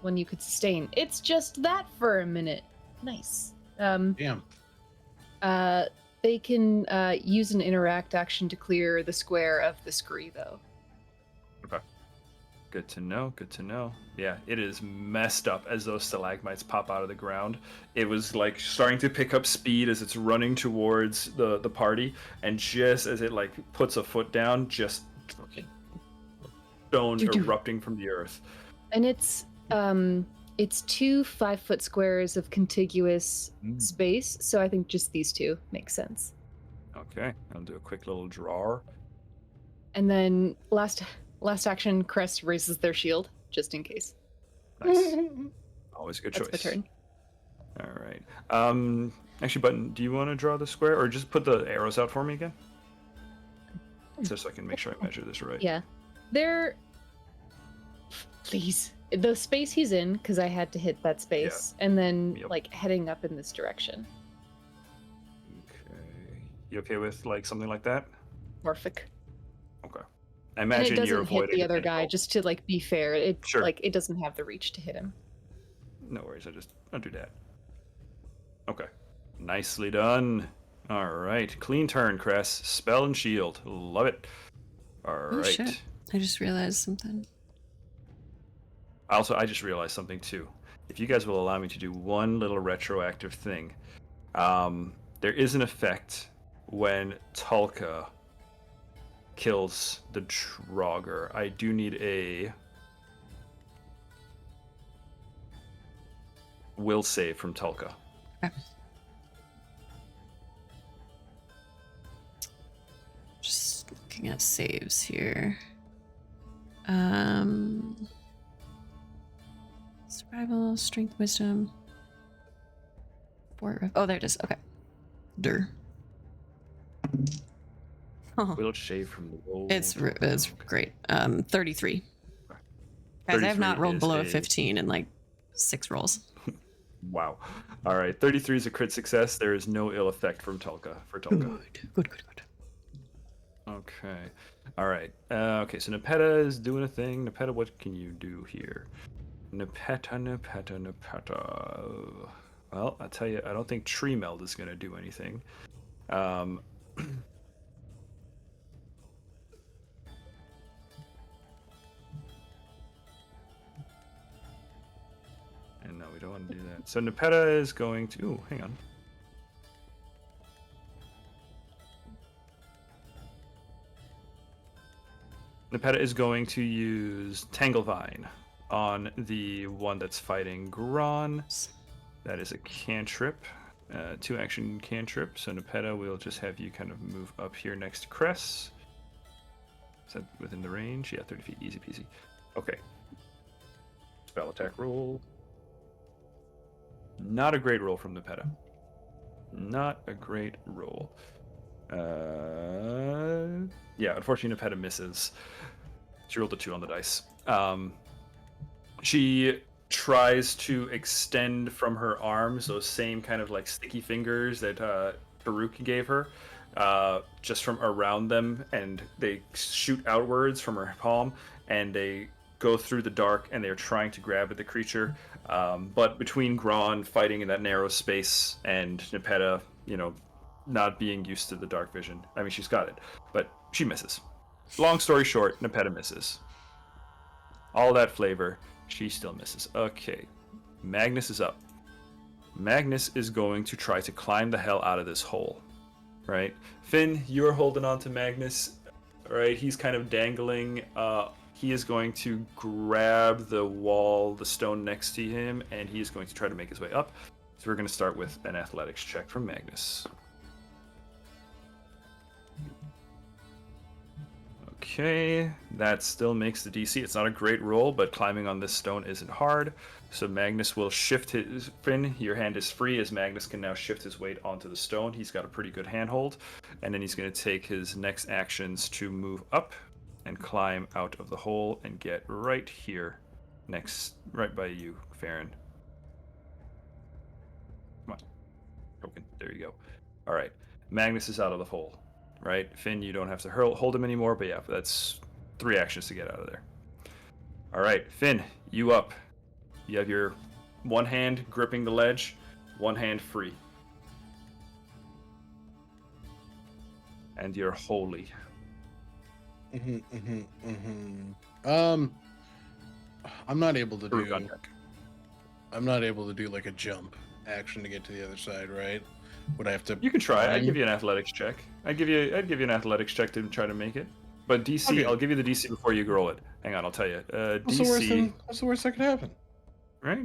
one you could sustain. It's just that for a minute. Nice. Damn. They can use an interact action to clear the square of the scree, though. Okay. Good to know. Good to know. Yeah, it is messed up as those stalagmites pop out of the ground. It was like starting to pick up speed as it's running towards the party, and just as it like puts a foot down, just stone erupting from the earth. And it's 2 5-foot squares of contiguous space, so I think just these two make sense. Okay, I'll do a quick little draw. And then last action, Crest raises their shield just in case. Nice. Always a good choice. That's my turn. All right. Actually, Button, do you want to draw the square, or just put the arrows out for me again? Just so I can make sure I measure this right. Yeah, they're. Please, the space he's in, because I had to hit that space, and then like heading up in this direction. Okay. You okay with like something like that? Morphic. Okay. I imagine and it you're doesn't hit avoiding the other any- guy, just to like be fair. It Sure. like it doesn't have the reach to hit him. No worries. I'll do that. Okay. Nicely done. All right. Clean turn, Cress. Spell and shield. Love it. All right. Oh, shit. I just realized something. Also, I just realized something too. If you guys will allow me to do one little retroactive thing, there is an effect when Tulka kills the Draugr. I do need a will save from Tulka. Okay. Just looking at saves here. Survival, strength, wisdom. Oh, there it is. Okay. Oh, Will shave from the roll. it's great. 33. Guys, I have not 33 rolled is below a a- 15 in like 6 rolls. Wow. All right. 33 is a crit success. There is no ill effect from Tulka. Good. Okay. All right. Okay, so Nepeta is doing a thing. Nepeta, what can you do here? Nepeta. Well, I'll tell you, I don't think Tree Meld is going to do anything. And no, we don't want to do that. So Nepeta is going to... Ooh, hang on. Nepeta is going to use Tanglevine on the one that's fighting Gron. That is a cantrip, 2-action cantrip. So Nepeta, we'll just have you kind of move up here next to Cress. Is that within the range? Yeah, 30 feet, easy peasy. Okay. Spell attack roll. Not a great roll from Nepeta. Not a great roll. Yeah, unfortunately, Nepeta misses. She rolled a 2 on the dice. She tries to extend from her arms those same kind of like sticky fingers that Baruch gave her, just from around them, and they shoot outwards from her palm, and they go through the dark, and they're trying to grab at the creature. But between Gron fighting in that narrow space and Nepeta, not being used to the dark vision. I mean, she's got it, but she misses. Long story short, Nepeta misses. All that flavor, she still misses. Okay. Magnus is up. Magnus is going to try to climb the hell out of this hole, right? Finn, you're holding on to Magnus, right? He's kind of dangling. He is going to grab the wall, the stone next to him, and he is going to try to make his way up. So we're going to start with an athletics check from Magnus. Okay, that still makes the DC. It's not a great roll, but climbing on this stone isn't hard. So Magnus will shift his... Finn, your hand is free as Magnus can now shift his weight onto the stone. He's got a pretty good handhold. And then he's going to take his next actions to move up and climb out of the hole and get right here, right by you, Farron. Come on. Token. There you go. All right. Magnus is out of the hole. Right, Finn, you don't have to hold him anymore, but yeah, that's 3 actions to get out of there. All right, Finn, you up. You have your one hand gripping the ledge, one hand free. And you're holy. I'm not able to Prove do. on deck. I'm not able to do like a jump action to get to the other side, right? Would I have to? You can try. I'd climb? give you an athletics check. I'd give you an athletics check to try to make it. But DC, Okay. I'll give you the DC before you roll it. Hang on, I'll tell you. What's the DC, worst that could happen? right?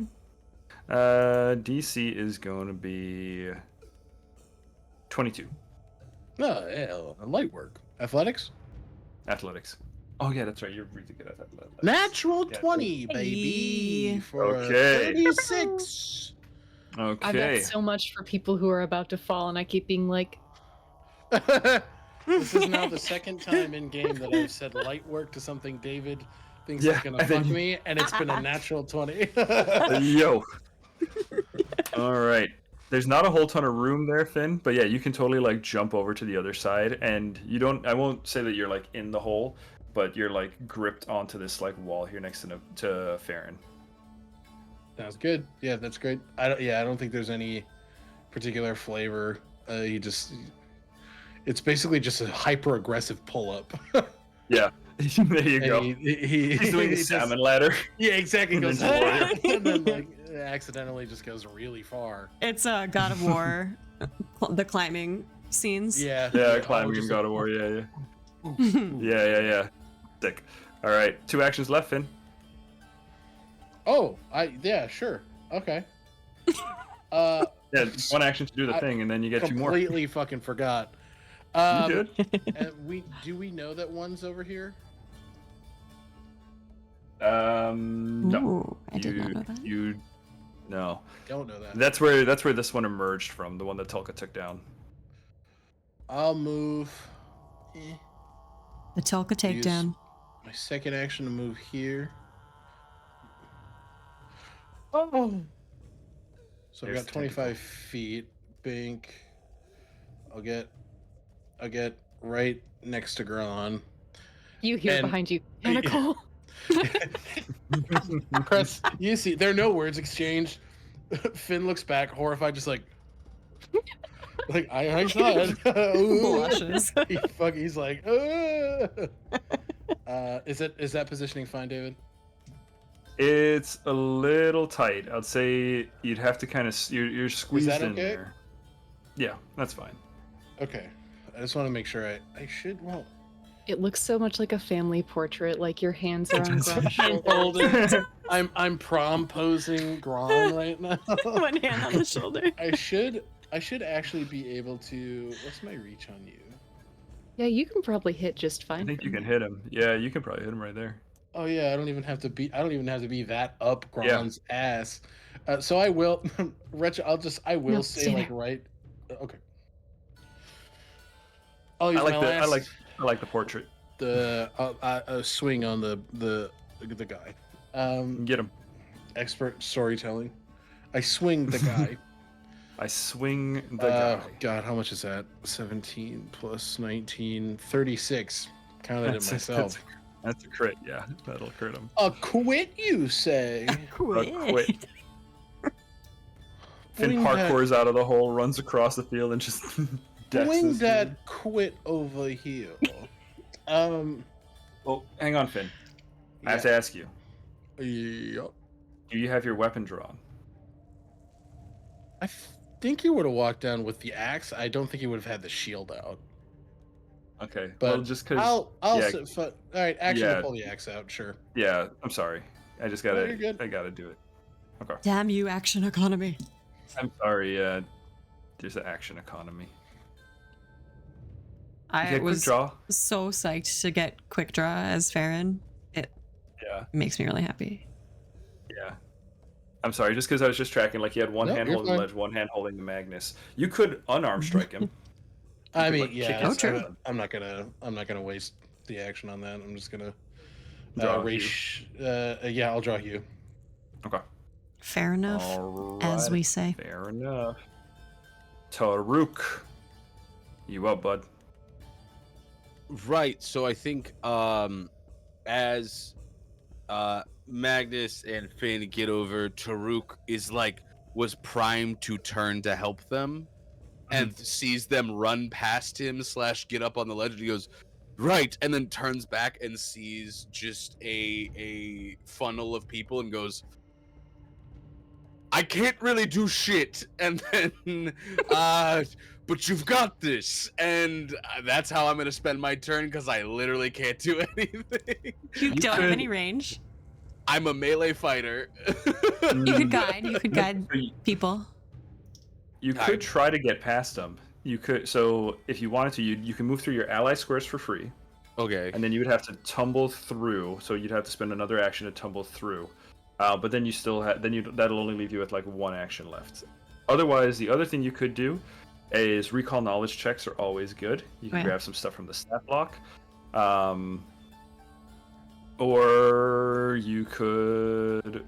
DC is going to be 22. No, yeah, light work. Athletics. Athletics. Oh yeah, that's right. You're really good at that. Natural Yeah. 20, baby. Hey. For Okay. 36. I've got Okay. so much for people who are about to fall, and I keep being like, This is now the second time in game that I've said light work to something David thinks Yeah, is gonna and then fuck you- me, and it's been a natural 20. Yo. All right. There's not a whole ton of room there, Finn, but yeah, you can totally like jump over to the other side, and you don't. I won't say that you're like in the hole, but you're like gripped onto this like wall here next to Farron. Sounds good. Yeah, that's great. I don't think there's any particular flavor. It's basically just a hyper aggressive pull up. Yeah. There you go. He's doing the just- salmon ladder. Yeah, exactly. And Goes, then warrior. and then like accidentally just goes really far. It's God of War, the climbing scenes. Yeah. Yeah, climbing just in God of War. Yeah. Yeah. Sick. All right, 2 actions left, Finn. Yeah, sure. Okay. Yeah, 1 action to do the I thing, and then you get 2 more. Completely fucking forgot. You good? And do we know that one's over here? No. Ooh, I did not know that. No. Don't know that. That's where this one emerged from, the one that Tolka took down. I'll move. The Tolka Use takedown. My second action to move here. Oh. So I've There's got the 25 feet. Bink. I'll get right next to Gron. you hear And- behind you, Anatole. Press. You see, there are no words exchanged. Finn looks back, horrified, just like I saw it. Blushes. He's like, is that positioning fine, David? It's a little tight. I'd say you'd have to kind of you're squeezed that in okay? there. Yeah, that's fine. Okay. I just want to make sure I should. Well, It looks so much like a family portrait, like your hands are on Gron's shoulders. holding. I'm prom posing Gron right now. One hand on the shoulder. I should actually be able to. What's my reach on you? Yeah, you can probably hit just fine. I think you Finn. can hit him. Yeah, you can probably hit him right there. Oh yeah, I don't even have to be that up Gron's ass. So I will, Wretch. I will No, say stay like there. right. Okay. I'll use I like my the last, I like the portrait. the swing on the guy. Get him. Expert storytelling. I swing the guy. I swing the guy. God, how much is that? 17 plus 19, 36. Counted it myself. That's a crit. Yeah, that'll crit him. A quit, you say? Quit. Finn Wing that- parkours out of the hole, runs across the field, and just decks Wing this dude. that quit over here. Oh, hang on, Finn. I have yeah. to ask you. Yup. Do you have your weapon drawn? I think he would have walked down with the axe. I don't think he would have had the shield out. Okay. But Well, just because. I'll Yeah. all right, action Yeah. to pull the axe out, sure. Yeah. I'm sorry. I just No, gotta. you're good. I gotta do it. Okay. Damn you, action economy. I'm sorry. There's an action economy. You I get quick was draw. so psyched to get quick draw as Farron. It Yeah. makes me really happy. Yeah. I'm sorry, just because I was just tracking, like, you had one No, hand you're holding the fine. ledge, one hand holding the Magnus. You could unarm strike him. I could, mean, like, kick yeah, his Oh, true. head. I'm not gonna waste the action on that. I'm just gonna Draw yeah, I'll draw you. Okay. Fair enough, All as right. we say. Fair enough. Taruk. You up, bud? Right. So I think as Magnus and Finn get over, Taruk was primed to turn to help them, and sees them run past him / get up on the ledge, and he goes, right, and then turns back and sees just a funnel of people and goes, I can't really do shit, and then but you've got this, and that's how I'm gonna spend my turn, because I literally can't do anything. You don't have could- any range. I'm a melee fighter. You could guide people. You could try to get past them. You could. So if you wanted to, you can move through your ally squares for free, Okay. and then you would have to tumble through. So you'd have to spend another action to tumble through. But then you still have. That'll only leave you with like one action left. Otherwise, the other thing you could do is recall knowledge checks are always good. You can Yeah. grab some stuff from the stat block. Or you could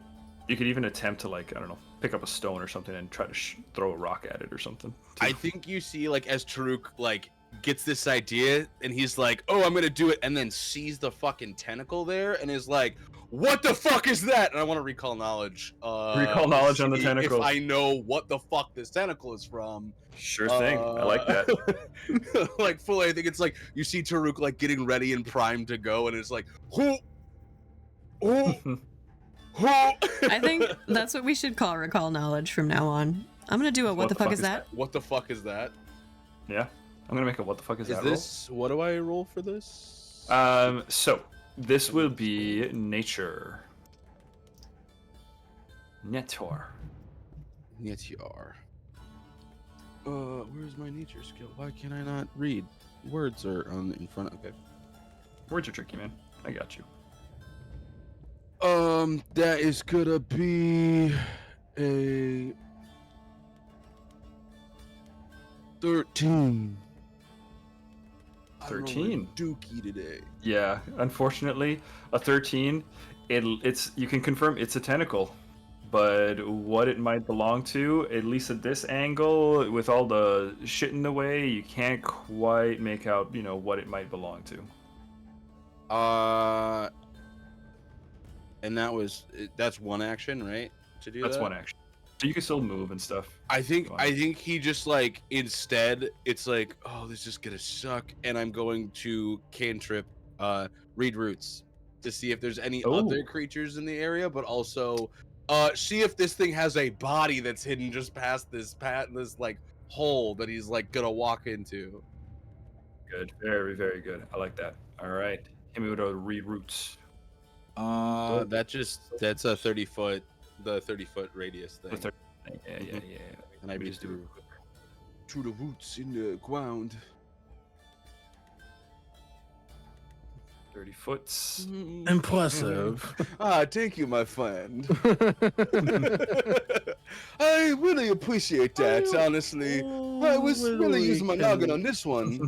even attempt to, like, I don't know, pick up a stone or something and try to throw a rock at it or something. I think you see, like, as Taruk, like, gets this idea, and he's like, oh, I'm gonna do it, and then sees the fucking tentacle there, and is like, what the fuck is that? And I want to recall knowledge. Recall knowledge on the see tentacle. If I know what the fuck this tentacle is from. Sure thing. I like that. Like, fully, I think it's like, you see Taruk, like, getting ready and primed to go, and it's like, who? I think that's what we should call recall knowledge from now on. I'm gonna do a what the fuck is that? What the fuck is that? Yeah. I'm gonna make a what the fuck is that this? What do I roll for this? So this will be nature. Netor. Nature. Where's my nature skill? Why can I not read? Words are in front. Okay. Words are tricky, man. I got you. That is gonna be a 13. 13. Dookie today. Yeah, unfortunately, a 13. It's you can confirm it's a tentacle, but what it might belong to, at least at this angle, with all the shit in the way, you can't quite make out, what it might belong to. And that's one action, right? To do That's that? one action. So you can still move and stuff. I think Fine. he just, like, instead it's like, oh, this is gonna suck, and I'm going to cantrip read roots to see if there's any other creatures in the area, but also see if this thing has a body that's hidden just past this like hole that he's like gonna walk into. Good. Very, very good. I like that. All right. Hit me with a read roots. That's a 30-foot, the 30-foot radius thing. Yeah. And I We just just do to the roots in the ground. 30 foots. Impressive. Thank you, my friend. I really appreciate that, honestly. I was really using my noggin on this one.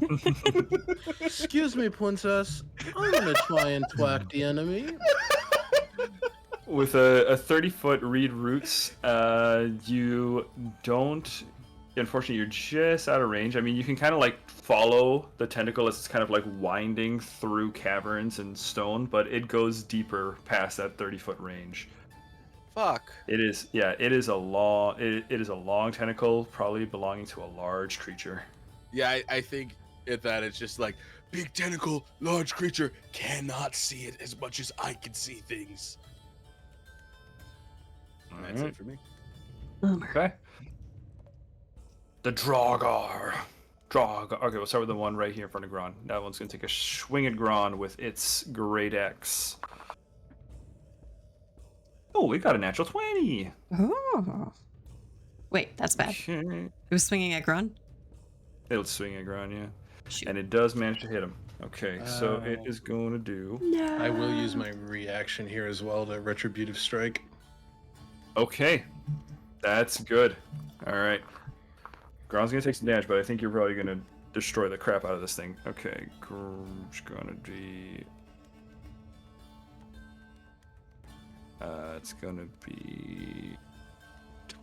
Excuse me, princess. I'm gonna try and thwack the enemy. With a 30-foot read roots, you don't. Unfortunately, you're just out of range. I mean, you can kind of like follow the tentacle as it's kind of like winding through caverns and stone, but it goes deeper past that 30-foot range. Fuck. It is, yeah. It is a long. It is a long tentacle, probably belonging to a large creature. Yeah, I think at that it's just like big tentacle, large creature, cannot see it as much as I can see things. And that's it for me. Okay. The Draugr. Okay, we'll start with the one right here in front of Gron. That one's going to take a swing at Gron with its great axe. Oh, we got a natural 20. Oh. Wait, that's bad. Okay. It was swinging at Grun? It'll swing at Gron, yeah. Shoot. And it does manage to hit him. Okay, so it is going to do... No. I will use my reaction here as well to Retributive Strike. Okay, that's good. All right. Gron's going to take some damage, but I think you're probably going to destroy the crap out of this thing. Okay, Gron's going to be... it's going to be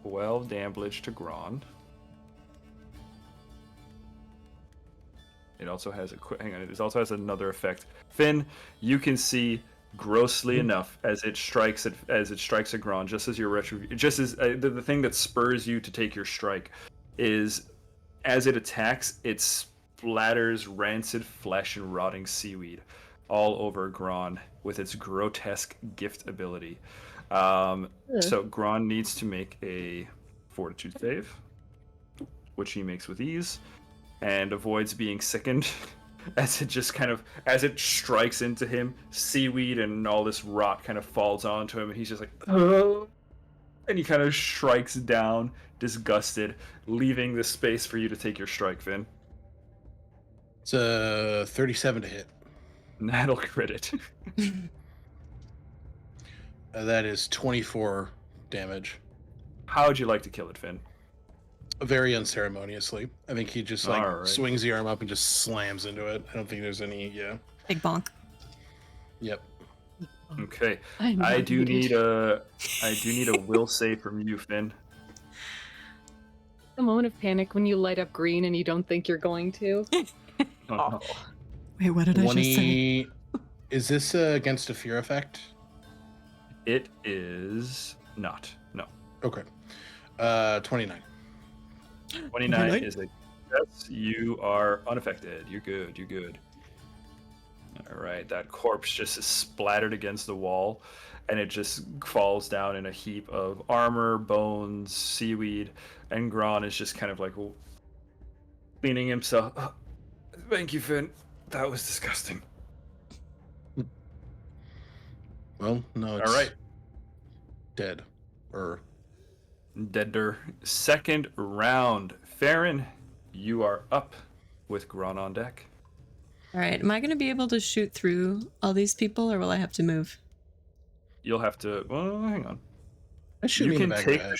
12 damage to Gron. It also has a hang on. It also has another effect. Finn, you can see grossly enough as it strikes at Gron, just as your the thing that spurs you to take your strike is as it attacks, it splatters rancid flesh and rotting seaweed all over Gron with its grotesque gift ability. So Gron needs to make a fortitude save, which he makes with ease, and avoids being sickened as it strikes into him. Seaweed and all this rot kind of falls onto him, and he's just like, oh, and he kind of strikes down, disgusted, leaving the space for you to take your strike, Finn. It's a 37 to hit. And that'll crit it. That is 24 damage. How would you like to kill it, Finn? Very unceremoniously. I think he just Alright. swings the arm up and just slams into it. I don't think there's any. Big bonk. Yep. Okay. I'm I not do needed. need a will save from you, Finn. The moment of panic when you light up green and you don't think you're going to. Oh. Wait, what did I just say? 20. Is this against a fear effect? It is not. No. Okay. 29. 29 Right. is a yes. You are unaffected. You're good. You're good. All right. That corpse just is splattered against the wall, and it just falls down in a heap of armor, bones, seaweed, and Gron is just kind of like cleaning himself. Oh, thank you, Finn. That was disgusting. Well, no, it's All right. dead. Deader. Second round. Farron, you are up with Gron on deck. All right, am I going to be able to shoot through all these people, or will I have to move? You'll have to. Well, hang on. I shoot You me in can the back take of the head.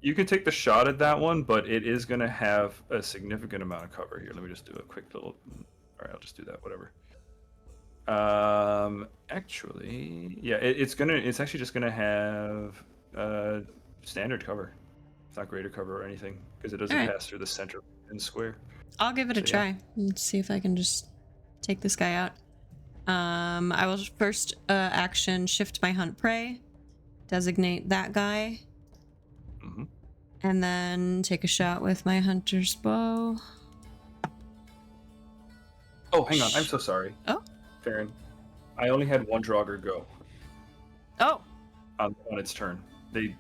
You can take the shot at that one, but it is going to have a significant amount of cover here. Let me just do a quick little. All right, I'll just do that. Whatever. Actually, yeah, it's actually just gonna have standard cover. It's not greater cover or anything because it doesn't Alright. pass through the center and square. I'll give it a So, yeah. try and see if I can just take this guy out. I will first action shift my hunt prey, designate that guy, hmm and then take a shot with my hunter's bow. Oh, hang on. I'm so sorry. Oh. Farron, I only had one Draugr go Oh, on its turn. The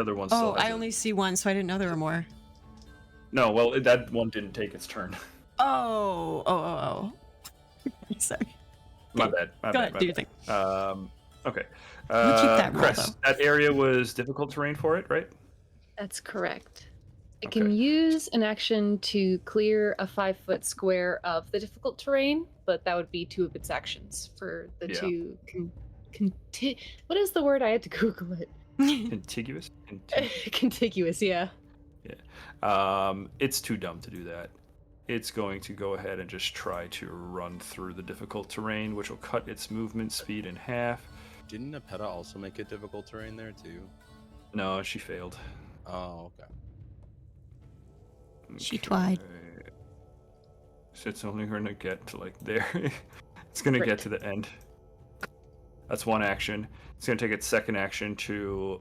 other one still oh, has I it. only see one, so I didn't know there were more. No, well, that one didn't take its turn. Oh. Sorry. My bad. Go ahead, do your thing. Okay. We'll keep that roll, Cress, though. that area was difficult terrain for it, right? That's correct. It Okay. can use an action to clear a 5-foot square of the difficult terrain, but that would be 2 of its actions for the Yeah. 2. What is the word? I had to Google it. Contiguous? Contiguous, yeah. It's too dumb to do that. It's going to go ahead and just try to run through the difficult terrain, which will cut its movement speed in half. Didn't Apeta also make it difficult terrain there too? No, she failed. Oh, okay. She twied. Okay. So it's only going to get to like there. It's going to get Right. to the end. That's one action. It's going to take its second action to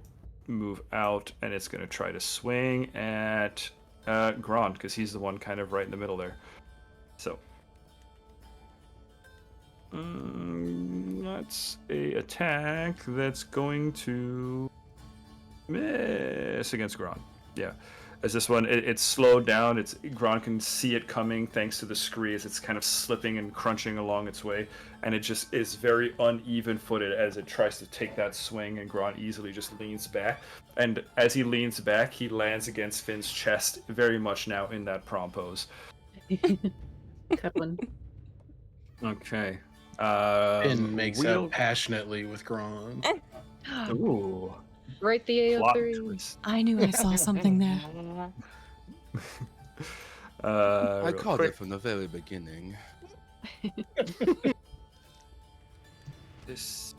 move out, and it's going to try to swing at Grond, because he's the one kind of right in the middle there. So. That's a attack that's going to miss against Grond. Yeah. As this one, it's slowed down. Gron can see it coming thanks to the scree as it's kind of slipping and crunching along its way, and it just is very uneven-footed as it tries to take that swing, and Gron easily just leans back. And as he leans back, he lands against Finn's chest, very much now in that prom pose. Cuddling. Okay. Finn makes out passionately with Gron. Ooh. Right the Plot AO3. twist. I knew I saw something there. I Real called quick. it from the very beginning. This.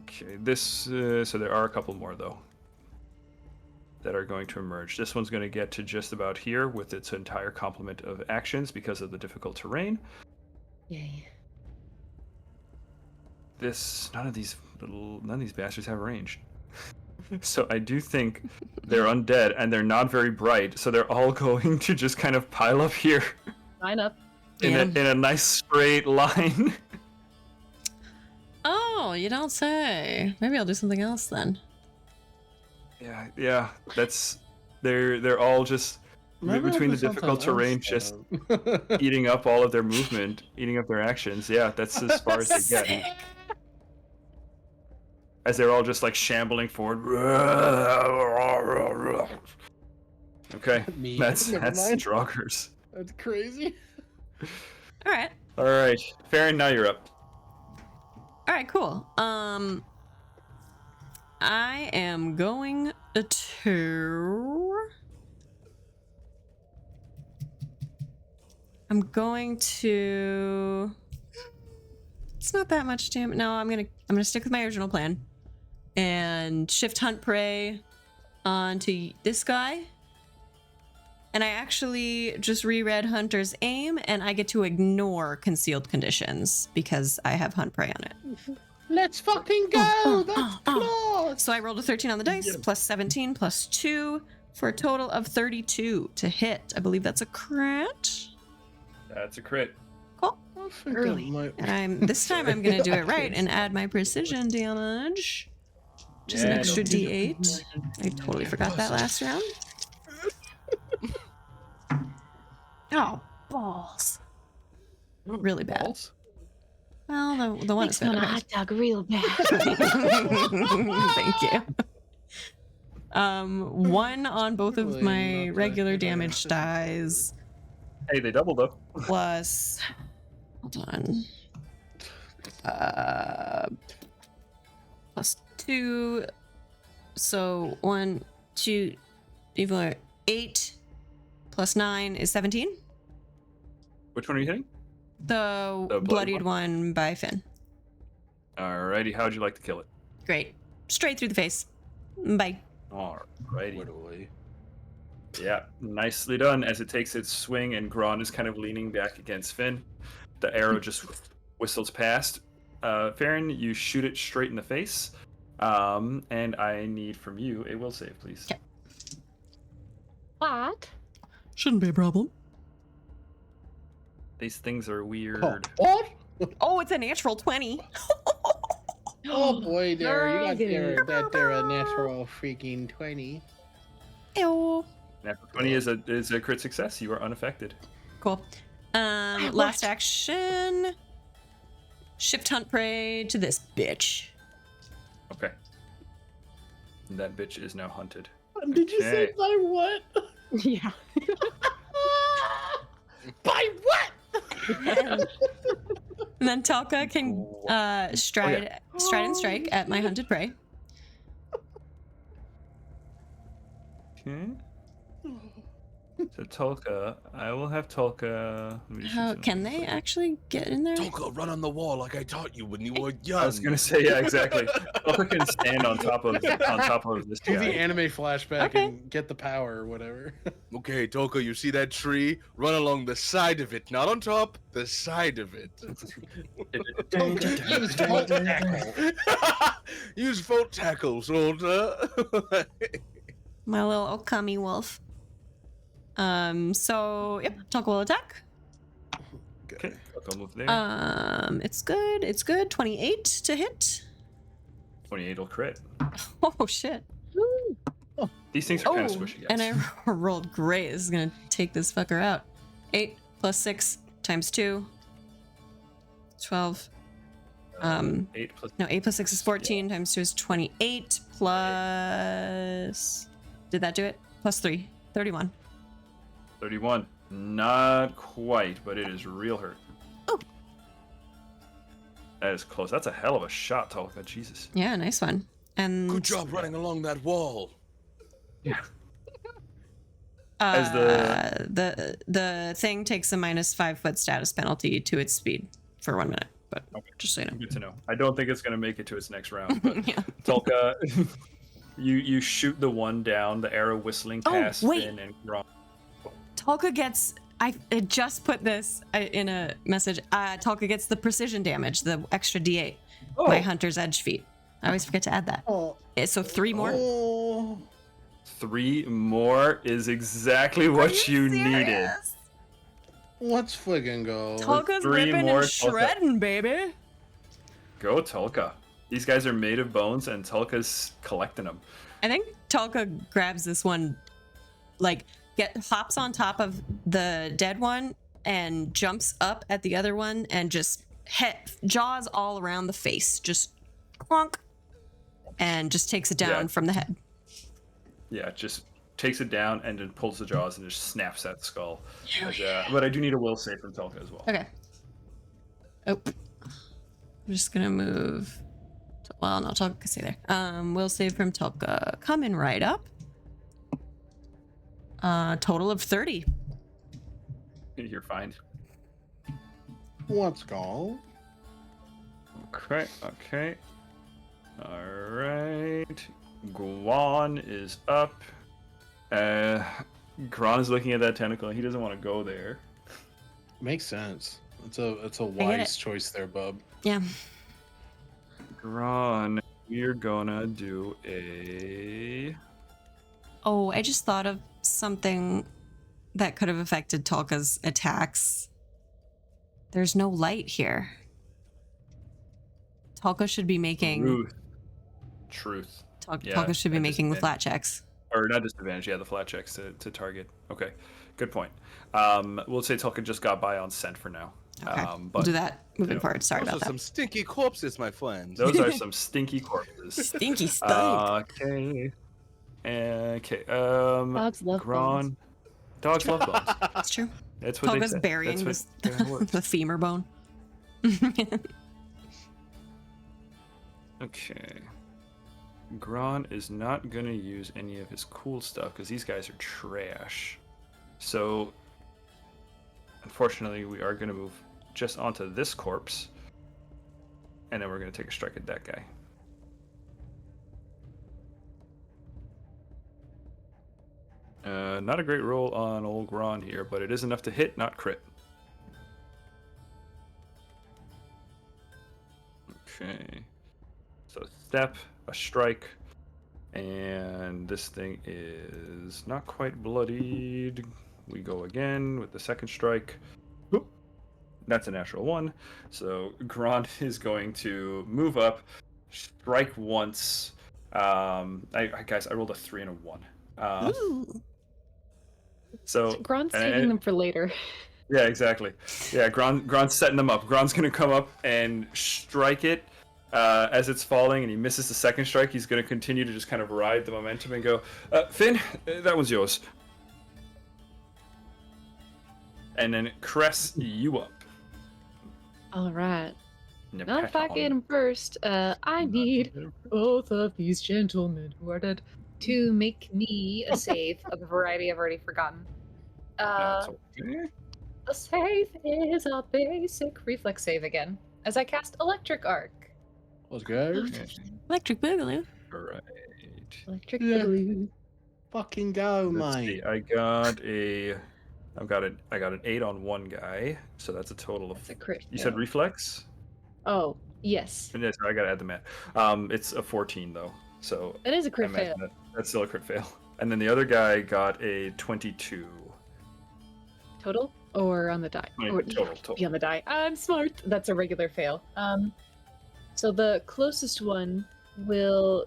Okay, this. So there are a couple more though that are going to emerge. This one's going to get to just about here with its entire complement of actions because of the difficult terrain. Yay. None of these bastards have range. So I do think they're undead and they're not very bright, so they're all going to just kind of pile up here Line up. in a nice straight line. Oh, you don't say. Maybe I'll do something else then. Yeah. They're all just between the difficult terrain, just eating up all of their movement, eating up their actions. Yeah, that's as far as they get. Sick. As they're all just like shambling forward. Okay, Me. that's Never mind. Stroggers. That's crazy. All right. All right, Farron, now you're up. All right, cool. I am going to... I'm going to... It's not that much damage. No, I'm gonna stick with my original plan and shift hunt prey onto this guy. And I actually just reread Hunter's Aim, and I get to ignore concealed conditions because I have hunt prey on it. Let's fucking go! That's claws! So I rolled a 13 on the dice, plus 17, plus 2, for a total of 32 to hit. I believe that's a crit. That's a crit. Cool. I think Early. that might- And this time I'm gonna do it right and add my precision damage, which is an Yeah, extra don't do D8. I totally forgot that last round. Oh, balls. Really bad. Balls? Well, the one is better. dog real bad. Thank you. 1 on both of Really my not that regular good. damage dies, Hey, they doubled up. plus... Hold on. Plus 2. So 1, 2, 8 plus 9 is 17. Which one are you hitting? The The bloodied bloodied one by Finn. Alrighty, how'd you like to kill it? Great. Straight through the face. Bye. Alrighty. What away. Yeah, nicely done. As it takes its swing and Gron is kind of leaning back against Finn, the arrow just whistles past. Farron, you shoot it straight in the face. And I need from you a will save, please. Okay. What? Shouldn't be a problem. These things are weird. Oh, what? Oh, it's a natural 20. Oh boy, there you got Dragon. there a natural freaking 20. Ew. Natural 20 is a crit success. You are unaffected. Cool. Last action. Shift hunt prey to this bitch. Okay. And that bitch is now hunted. Did you say Okay. by what? Yeah. By what? And then Talca can stride and strike at my hunted prey. Okay. So Tolka, I will have Tolka. let me just How use can some- they actually get in there? Tonka, run on the wall like I taught you when you were young. I was gonna say, yeah, exactly. Tolka can stand on top of this Do the guy. anime flashback Okay. and get the power or whatever. Okay, Tonka, you see that tree? Run along the side of it, not on top. The side of it. Use volt tackle. Use volt tackle, soldier. My little Okami wolf. So yep, Talca will attack. Okay, Tolka will move there. It's good. 28 to hit. 28 will crit. Oh shit. These things are kind of Oh, squishy, guys. and I rolled great. This is gonna take this fucker out. 8 plus 6 times 2. 12. 8 plus 8 plus 6 is 14 times 2 is 28 plus. Did that do it? Plus 3. 31. 31. Not quite, but it is real hurt. Oh. That is close. That's a hell of a shot, Tolka. Jesus. Yeah, nice one. And Good job running along that wall. Yeah. As the thing takes a -5 foot status penalty to its speed for 1 minute. But just so you know. Good to know. I don't think it's going to make it to its next round. But Yeah. Tolka, you shoot the one down, the arrow whistling past wait. Finn and Gron. Tolka gets. I just put this in a message. Tolka gets the precision damage, the extra D8. My Hunter's Edge feat. I always forget to add that. Oh. So 3 more. Oh. 3 more is exactly what you needed. Let's friggin' go. Tolka's 3 ripping more, and shredding, baby. Go Tolka. These guys are made of bones, and Tolka's collecting them. I think Tolka grabs this one, like hops on top of the dead one and jumps up at the other one and just jaws all around the face, just clonk, and just takes it down from the head. Yeah, just takes it down and then pulls the jaws and just snaps that skull. But I do need a will save from Tolka as well. Okay. Oh, I'm just gonna move. Well, no, Tolka can stay there. Will save from Tolka coming right up. Total of 30. You're fine. Let's go. Okay. Alright. Guan is up. Gron is looking at that tentacle and he doesn't want to go there. Makes sense. It's a get wise it. choice there, bub. Yeah. Gron, we're gonna do a... Oh, I just thought of something that could have affected Tolka's attacks. There's no light here. Tolka should be making. Truth. Tolka Yeah, should be at making the disadvantage. flat checks. Or not disadvantage, yeah, the flat checks to target. Okay, good point. We'll say Tolka just got by on scent for now. Okay, But we'll do that moving know, forward. Sorry Those about are that. some stinky corpses, my friend. those are some stinky corpses. Stinky stink. Okay. Okay. Dogs love bones. Gron. Dogs love bones. That's true. That's what Tolka's they say. burying That's this, what- works. the femur bone. Okay. Gron is not gonna use any of his cool stuff because these guys are trash. So, unfortunately, we are gonna move just onto this corpse, and then we're gonna take a strike at that guy. Not a great roll on old Gron here, but it is enough to hit, not crit. Okay. So step, a strike, and this thing is not quite bloodied. We go again with the second strike. Boop. That's a natural 1. So Gron is going to move up, strike once. Guys, I rolled a 3 and a 1. Ooh. So Gron's and- saving them for later. yeah, exactly. Yeah, Gron's setting them up. Gron's gonna come up and strike it as it's falling, and he misses the second strike. He's gonna continue to just kind of ride the momentum and go, Finn, that one's yours. And then Cress you up. All right. Nip Not if I on. get him first. I need both of these gentlemen who are dead to make me a save of a variety I've already forgotten. That's okay. The save is a basic reflex save again, as I cast Electric Arc. Let's go. Electric Boogaloo. Alright. Electric Yeah. Boogaloo. Fucking go, Let's mate. see. I got an 8 on one guy, so that's a total of. That's a crit. You said fail. reflex? Oh, yes. Yeah, sorry, I gotta add the math. It's a 14 though, so That is a I crit fail. imagine that's still a crit fail. And then the other guy got a 22. Total or on the die? Or Total. Be on the die. I'm smart. That's a regular fail. So the closest one will.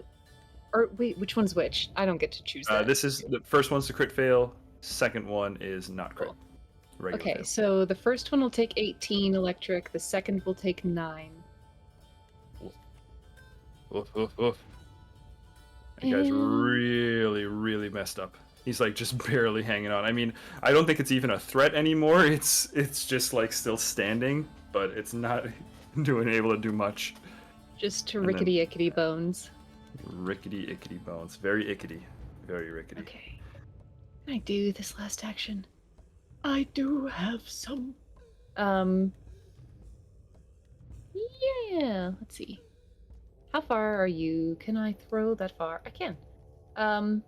Or wait, which one's which? I don't get to choose that. This is the first one's the crit fail. Second one is not crit. Cool. Regular Okay, fail. so the first one will take 18 electric. The second will take 9. Oof, oof, oof. That guy's And- really, really messed up. He's like just barely hanging on. I mean, I don't think it's even a threat anymore. It's just like still standing, but it's not able to do much. Just to And then- rickety ickety bones. Rickety ickety bones. Very ickety. Very rickety. Okay. Can I do this last action? I do have some. Yeah, let's see. How far are you? Can I throw that far? I can. I'm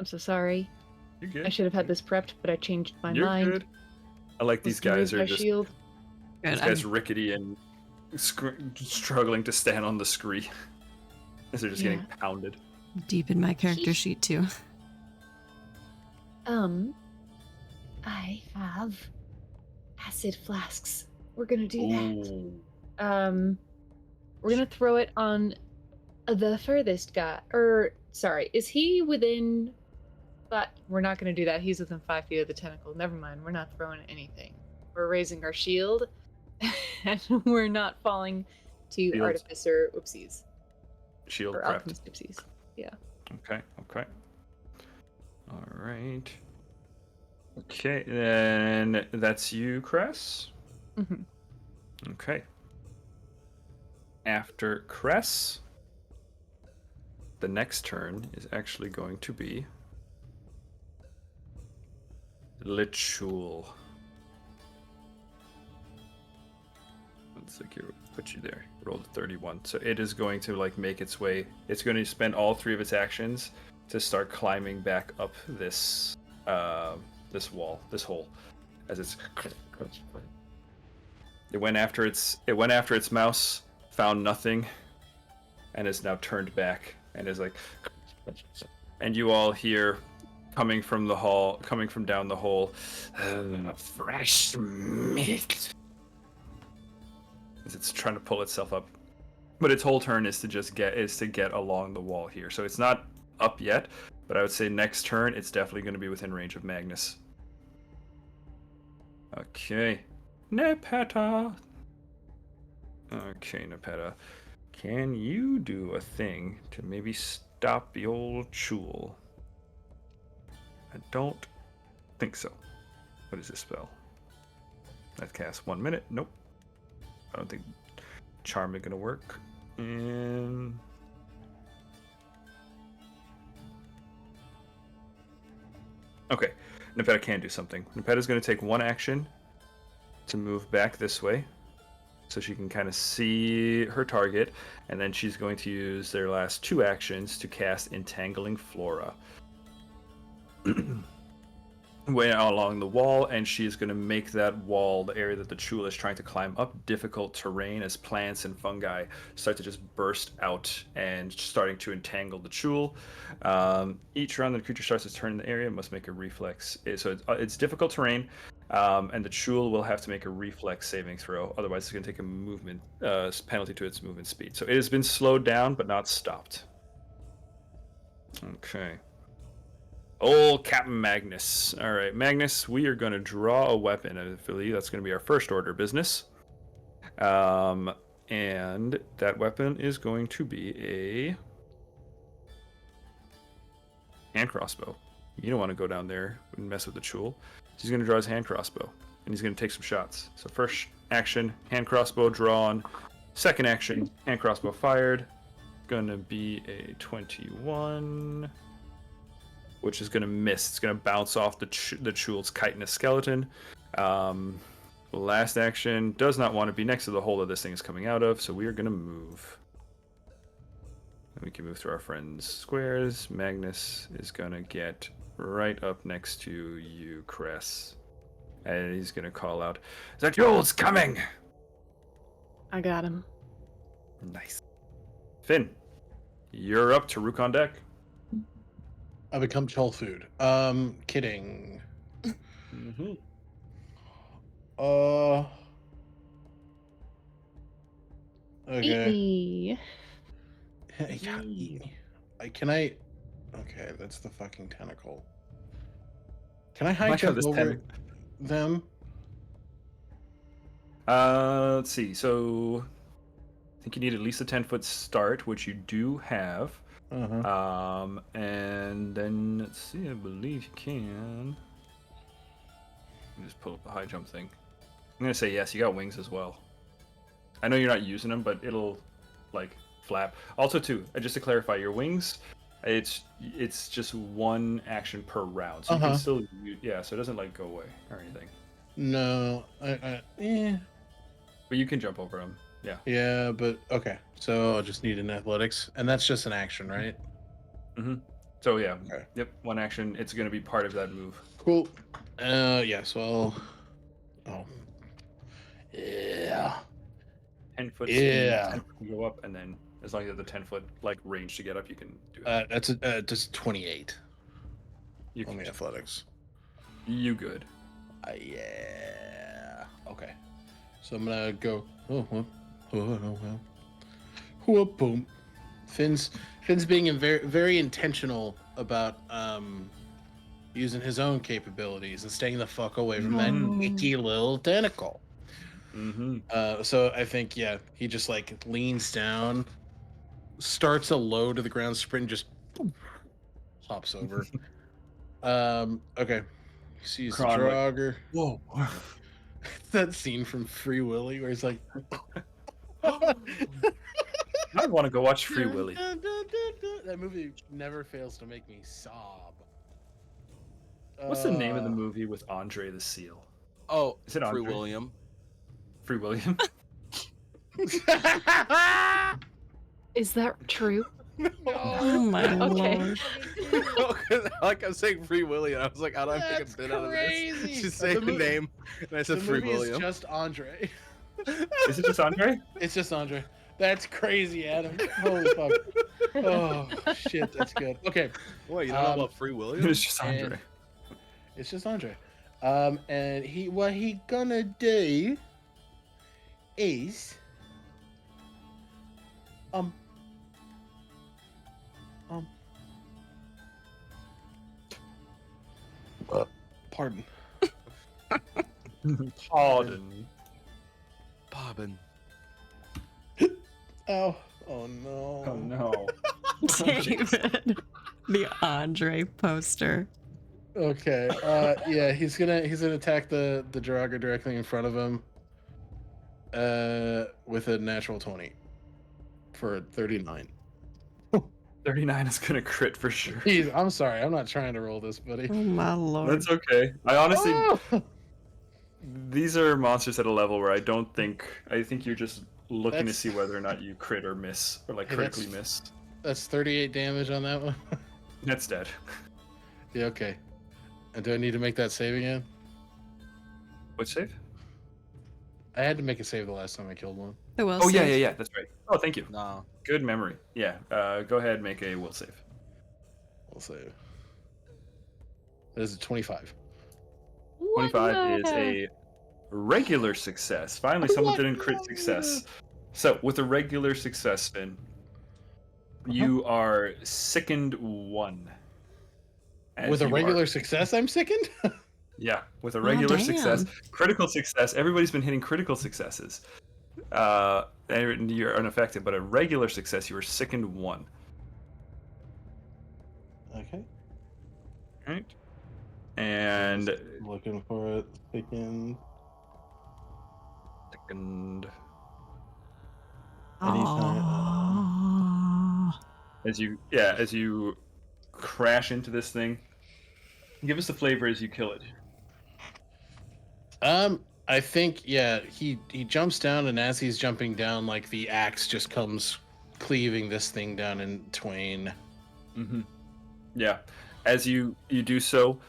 so sorry. You're good. I should have had this prepped, but I changed my You're mind. good. I like these Was to guys move are my just shield. Good. these guys rickety and struggling to stand on the scree as they're just getting pounded. I'm deep in my character sheet too. I have acid flasks. We're gonna do Ooh. that. We're gonna throw it on the furthest guy. Sorry, is he within? But we're not gonna do that. He's within 5 feet of the tentacle. Never mind. We're not throwing anything. We're raising our shield, and we're not falling to Shields. Artificer. Oopsies. Shield Or prepped. alchemist. Oopsies. Yeah. Okay, okay. All right. Okay, then that's you, Cress. Mm-hmm. Okay. After Cress, the next turn is actually going to be Lichul. Let's like here, put you there. Rolled a 31. So it is going to like make its way. It's going to spend all 3 of its actions to start climbing back up this this wall, this hole, as it's. It went after its mouse, found nothing, and is now turned back and is like. And you all hear, coming from down the hole, fresh meat. As it's trying to pull itself up, but its whole turn is to get along the wall here. So it's not up yet, but I would say next turn it's definitely going to be within range of Magnus. Okay, Nepeta. Okay, Nepeta, can you do a thing to maybe stop the old Chul? I don't think so. What is this spell? That casts 1 minute. Nope. I don't think Charm is gonna work. And okay, Nepeta can do something. Nepeta's gonna take 1 action to move back this way, so she can kind of see her target, and then she's going to use their last 2 actions to cast Entangling Flora. Way along the wall, and she's going to make that wall, the area that the Chul is trying to climb up, difficult terrain as plants and fungi start to just burst out and starting to entangle the Chul. Each round that the creature starts to turn in the area must make a reflex. So it's difficult terrain, and the Chul will have to make a reflex saving throw. Otherwise, it's going to take a movement penalty to its movement speed. So it has been slowed down, but not stopped. Okay. Old Captain Magnus. All right, Magnus, we are going to draw a weapon. I believe that's going to be our first order of business. And that weapon is going to be a hand crossbow. You don't want to go down there and mess with the Chul. He's going to draw his hand crossbow, and he's going to take some shots. So first action, hand crossbow drawn. Second action, hand crossbow fired. Going to be a 21... which is going to miss. It's going to bounce off the Chul's chitinous skeleton. Last action does not want to be next to the hole that this thing is coming out of, so we are going to move. And we can move through our friends' squares. Magnus is going to get right up next to you, Cress. And he's going to call out, "The Chul's coming!" I got him. Nice. Finn, you're up to Rook on deck. I become Chul food. Kidding. Mm-hmm. Eat Okay. me. Yeah, eat me. Can I? Okay, that's the fucking tentacle. Can I high like how jump this over them? Let's see. So I think you need at least a 10-foot start, which you do have. And then let's see. I believe you can. Let me just pull up the high jump thing. I'm gonna say yes. You got wings as well. I know you're not using them, but it'll like flap. Also, too, just to clarify, your wings, it's just one action per round, so you can still so it doesn't like go away or anything. No, But you can jump over them. Yeah. Yeah, but okay. So I'll just need an athletics, and that's just an action, right? Mm-hmm. So yeah. Okay. Yep. One action. It's gonna be part of that move. Cool. Yeah. So I'll. Oh. Yeah. 10-foot speed. Yeah. 10 foot can go up, and then as long as you have the 10-foot like range to get up, you can do it. That's just 28 You on can the athletics. You good? Yeah. Okay. So I'm gonna go. Whoop, boom. Finn's being very intentional about using his own capabilities and staying the fuck away from that icky little tentacle. Mm-hmm. So I think he just like leans down, starts a low to the ground sprint, just hops over. Okay. Sees the Kron, like, Draugr. whoa. That scene from Free Willy where he's like, I want to go watch Free Willy. That movie never fails to make me sob. What's the name of the movie with Andre the Seal? Oh, Is it Free Andre? William. Free William? Is that true? Oh my Okay. lord. Like I'm saying Free Willy, and I was like, how do I make a That's bit out of crazy. this? Just say the name, and I said The Free movie is William. just Andre. Is it just Andre? It's just Andre. That's crazy, Adam. Holy fuck. Oh shit, that's good. Okay, What, you don't know about Free William? It's just Andre. And- it's just Andre. And what he gonna do is pardon. Pardon. Bobbin. Oh no. Oh no. David. The Andre poster. Okay. Yeah, he's gonna attack the Draugr directly in front of him. With a natural 20 for a 39. 39 is gonna crit for sure. Jeez, I'm sorry. I'm not trying to roll this, buddy. Oh my lord. That's okay. I honestly, Oh! these are monsters at a level where I think you're just looking to That's- see whether or not you crit or miss, or like Hey, critically that's- miss. That's 38 damage on that one. That's dead. Yeah, okay. And do I need to make that save again? Which save? I had to make a save the last time I killed one. The will Oh yeah, save. yeah, yeah. That's right. Oh, thank you. No. Good memory. Yeah. Go ahead and make a will save. We'll save. That is a 25. 25 is a regular success. Finally, someone didn't crit success. So, with a regular success, Finn, you are sickened 1. As With a you regular are- success, I'm sickened? Yeah, with a regular damn. success. Critical success. Everybody's been hitting critical successes. And you're unaffected, but a regular success, you were sickened 1. Okay. Right? And Just looking for it. Sickened. sickened. Aww. As you crash into this thing, give us the flavor as you kill it. I think he jumps down, and as he's jumping down, like the axe just comes cleaving this thing down in twain. Mm-hmm. Yeah. As you do so,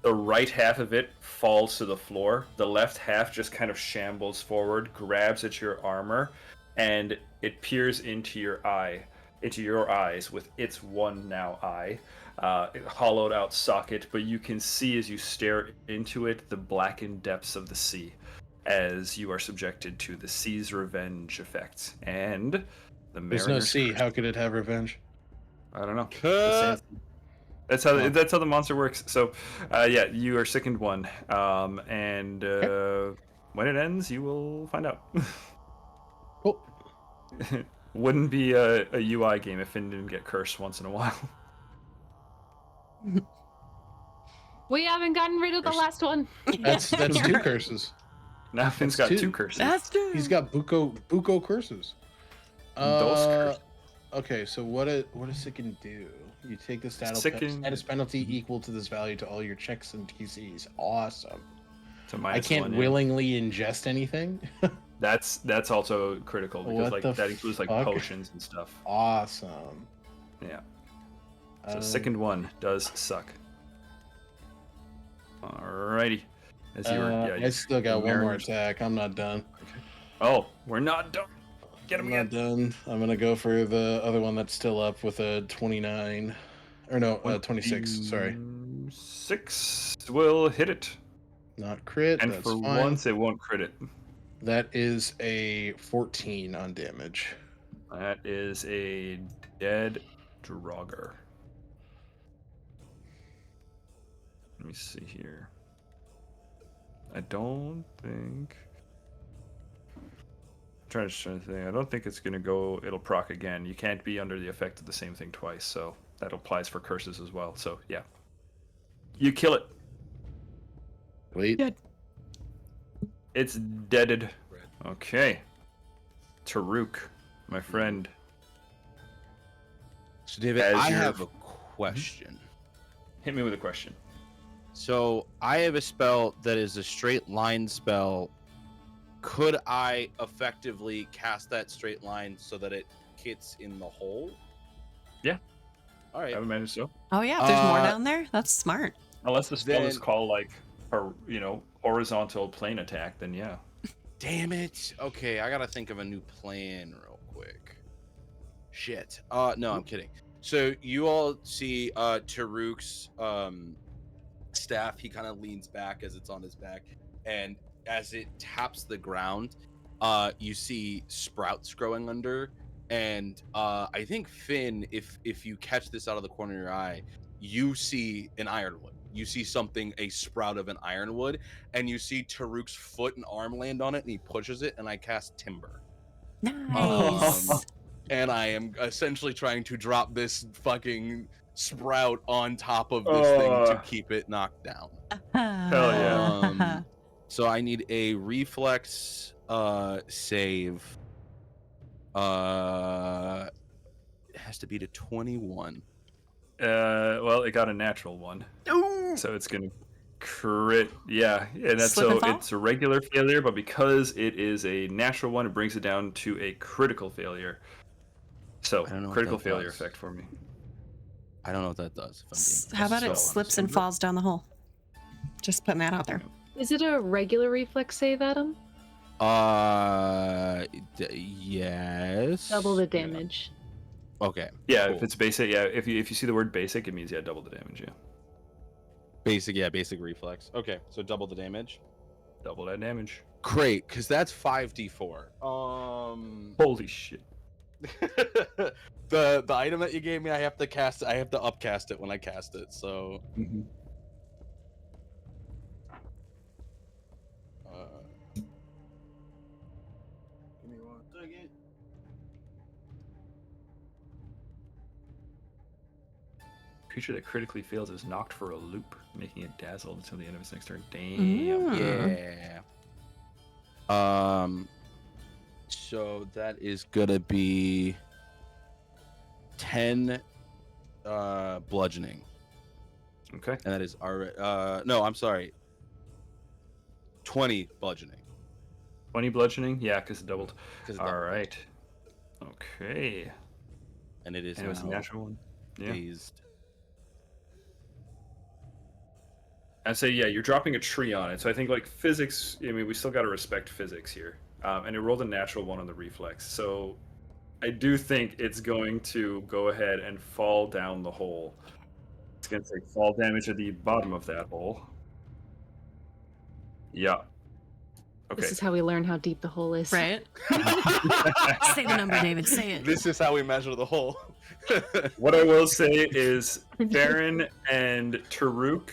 the right half of it falls to the floor. The left half just kind of shambles forward, grabs at your armor, and it peers into your eyes with its one now eye, hollowed out socket. But you can see as you stare into it the blackened depths of the sea. as you are subjected to the Sea's Revenge effect and the There's no Mariner's sea. Curse. How could it have revenge? I don't know. Cut. That's how Huh. that's how the monster works. So, yeah, you are sickened one, and when it ends, you will find out. Cool. Wouldn't be a UI game if Finn didn't get cursed once in a while. We haven't gotten rid of the There's- last one. That's two curses. Now Finn's That's got two. two curses. That's true. He's got buko curses. Dos curses. Okay, so what does Sicken do? You take the status penalty equal to this value to all your checks and TCs. Awesome. So I can't willingly ingest anything. That's also critical because What like the that includes like fuck? potions and stuff. Awesome. Yeah. So sickened one does suck. Alrighty. As you were, I still got one more Mariners- attack. I'm not done. Oh, we're not done. Get him I'm again. not done. I'm gonna go for the other one that's still up with a 29, or no, 26. Sorry, 6 will hit it, not crit. and That's for fine. once it won't crit it. That is a 14 on damage. That is a dead Draugr. Let me see here. I don't think. Trying to think. I don't think it's gonna go. It'll proc again. You can't be under the effect of the same thing twice, so that applies for curses as well. So yeah, you kill it. Wait. Dead. It's deaded. Okay. Taruk, my friend. So, David, As I your- have a question. Hit me with a question. So, I have a spell that is a straight line spell. Could I effectively cast that straight line so that it hits in the hole? Yeah. All I right. haven't managed so. Oh yeah, if there's more Uh, down there, that's smart. Unless the spell is Then- called like, horizontal plane attack, then yeah. Damn it. Okay, I gotta think of a new plan real quick. Shit. No, I'm kidding. So you all see Taruk's staff. He kind of leans back as it's on his back, and as it taps the ground, you see sprouts growing under. And I think Finn, if you catch this out of the corner of your eye, you see an ironwood. You see a sprout of an ironwood, and you see Taruk's foot and arm land on it, and he pushes it, and I cast Timber. Nice. And I am essentially trying to drop this fucking sprout on top of this thing to keep it knocked down. Hell yeah. So I need a reflex save. It has to be to 21. Well, it got a natural one, so it's gonna crit. Yeah, and that's Slip and so fall? it's a regular failure, but because it is a natural one, it brings it down to a critical failure. So I don't know what critical that failure does. effect for me. I don't know what that does. If I'm being How about it So- slips and falls down the hole? Just putting that out there. Is it a regular reflex save, Adam? Yes. Double the damage. Okay. Yeah, cool. if it's basic, yeah. If you see the word basic, it means double the damage. Yeah, Basic reflex. Okay, so double the damage. double that damage. Great, because that's 5d4. Holy shit! the item that you gave me, I have to cast it. I have to upcast it when I cast it. So Give me 1 second. Creature that critically fails is knocked for a loop, making it dazzled until the end of its next turn. Damn. Mm. yeah. So that is gonna be 10 bludgeoning, Okay. and that is our no, I'm sorry. 20 bludgeoning. 20 bludgeoning. Yeah, because it doubled. 'cause it All doubled. right. Okay. And it is And it was a now natural one. Yeah. dazed. I'd say, yeah, you're dropping a tree on it. So I think, like, physics, I mean, we still got to respect physics here. And it rolled a natural one on the reflex. So I do think it's going to go ahead and fall down the hole. It's going to take fall damage at the bottom of that hole. Yeah. Okay. This is how we learn how deep the hole is. Right? Say the number, David. Say it. This is how we measure the hole. What I will say is, Farron and Taruk,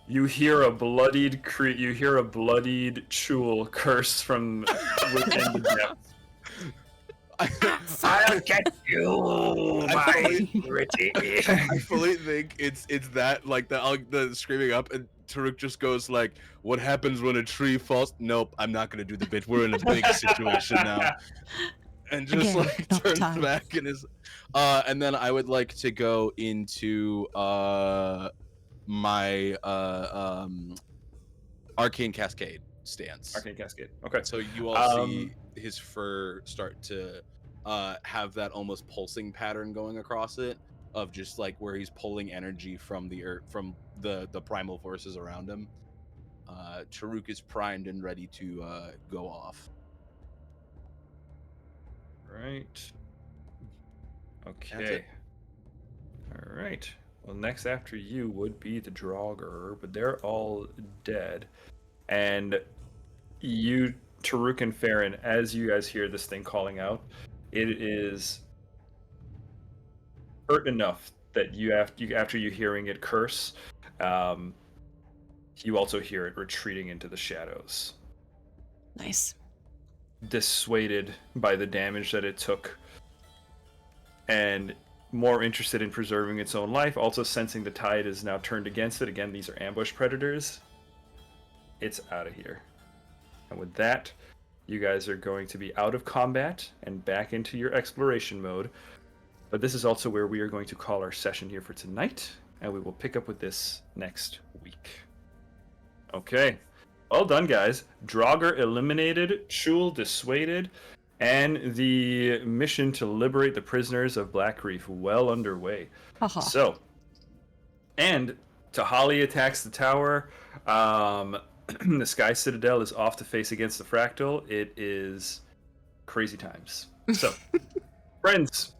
you hear a bloodied Chul curse from within the depths. I'll get you, my pretty. I fully think it's that like the screaming up, and Taruk just goes like, "What happens when a tree falls?" Nope, I'm not gonna do the bit. We're in a big situation now, and just Again, like not the turns time. back and is, and then I would like to go into my Arcane Cascade stance. Arcane Cascade. Okay. So you all see his fur start to have that almost pulsing pattern going across it, of just like where he's pulling energy from the earth, from the primal forces around him. Taruk is primed and ready to go off. Right. That's Okay. it. All right. Well, next after you would be the Draugr, but they're all dead. And you, Taruk and Farron, as you guys hear this thing calling out, it is hurt enough that after you hearing it curse, you also hear it retreating into the shadows, Nice. dissuaded by the damage that it took, and more interested in preserving its own life, also sensing the tide is now turned against it. Again, these are ambush predators. It's out of here. And with that, you guys are going to be out of combat and back into your exploration mode. But this is also where we are going to call our session here for tonight, and we will pick up with this next week. Okay. Well done, guys. Draugr eliminated, Chul dissuaded, and the mission to liberate the prisoners of Black Reef well underway. Haha. So, and Tahali attacks the tower. The Sky Citadel is off to face against the Fractal. It is crazy times. So, friends,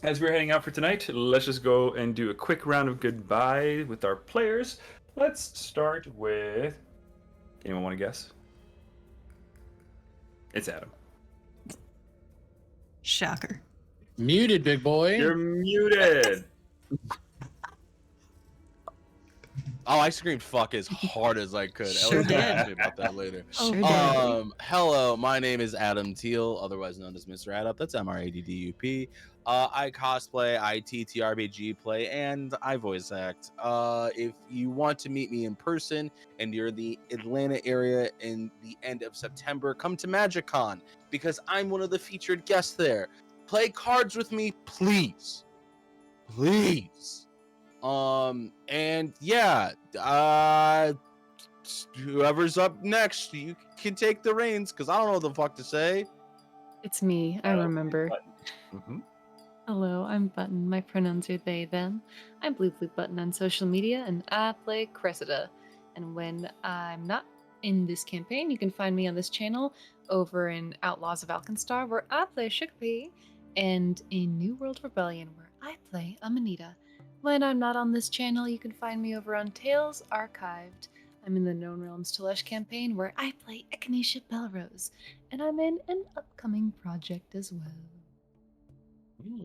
as we're heading out for tonight, let's just go and do a quick round of goodbye with our players. Let's start with... Anyone want to guess? It's Adam. Shocker. Muted, big boy. You're muted. Oh, I screamed "fuck" as hard as I could. Sure Ellie's gonna ask did. me about that later. Sure did. Hello, my name is Adam Teal, otherwise known as Mr. Adup. That's MRADDUP. I cosplay, I TTRPG play, and I voice act. If you want to meet me in person and you're in the Atlanta area in the end of September, come to MagicCon because I'm one of the featured guests there. Play cards with me, please. Please. And yeah, whoever's up next, you can take the reins because I don't know what the fuck to say. It's me. I remember. Mm-hmm. Hello, I'm Button. My pronouns are they, them. I'm Blue Button on social media, and I play Cressida. And when I'm not in this campaign, you can find me on this channel over in Outlaws of Alkenstar, where I play Sugarpea, and in New World Rebellion, where I play Amanita. When I'm not on this channel, you can find me over on Tales Archived. I'm in the Known Realms Telesh campaign, where I play Echinacea Belrose, and I'm in an upcoming project as well.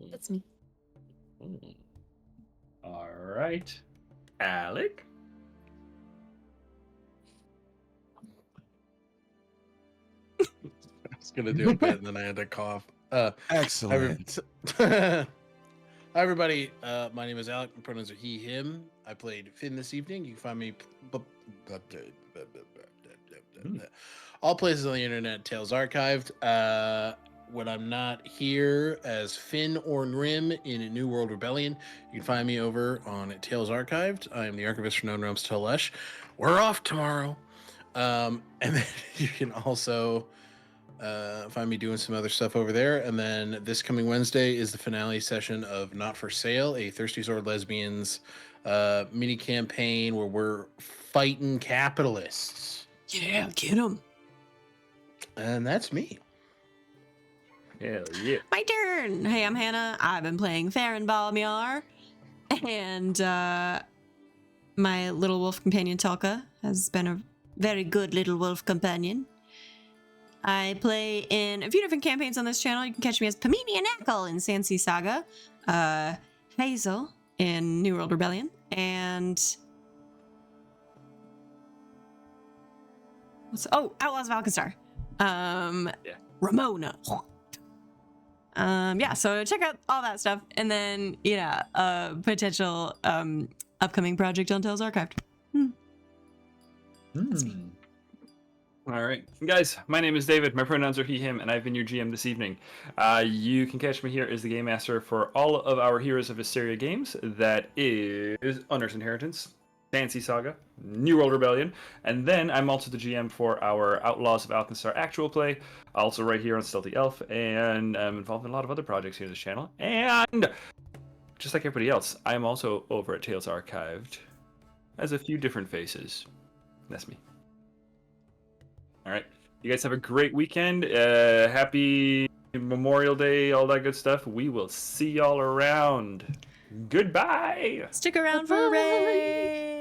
That's me. All right. Alec? I was gonna do a bit and then I had to cough. Excellent. Hi everybody, my name is Alec. My pronouns are he, him. I played Finn this evening. You can find me all places on the internet, Tales Archived. When I'm not here as Finn or Nrim in a New World Rebellion, you can find me over on Tales Archived. I am the Archivist for Known Realms Telesh. We're off tomorrow. And then you can also find me doing some other stuff over there. And then this coming Wednesday is the finale session of Not For Sale, a Thirsty Sword Lesbians mini campaign where we're fighting capitalists. Yeah, get him. And that's me. Hell yeah. My turn. Hey, I'm Hannah. I've been playing Farron Balmiar. And my little wolf companion Telka has been very good little wolf companion. I play in a few different campaigns on this channel. You can catch me as Pamini and Akal in Sandsea Saga, Hazel in New World Rebellion, and Outlaws of Alcazar. Ramona. Yeah, so check out all that stuff, and then potential upcoming project on Tales Archived. All right, guys, my name is David. My pronouns are he, him, and I've been your GM this evening. You can catch me here as the Game Master for all of our Heroes of Histaeria games. That is Unearthed Inheritance, Sandsea Saga, New World Rebellion, and then I'm also the GM for our Outlaws of Alcazar actual play, also right here on Stealthy Elf, and I'm involved in a lot of other projects here on this channel. And just like everybody else, I'm also over at Tales Archived as a few different faces. That's me. All right. You guys have a great weekend. Happy Memorial Day, all that good stuff. We will see y'all around. Goodbye. Stick around for a raid.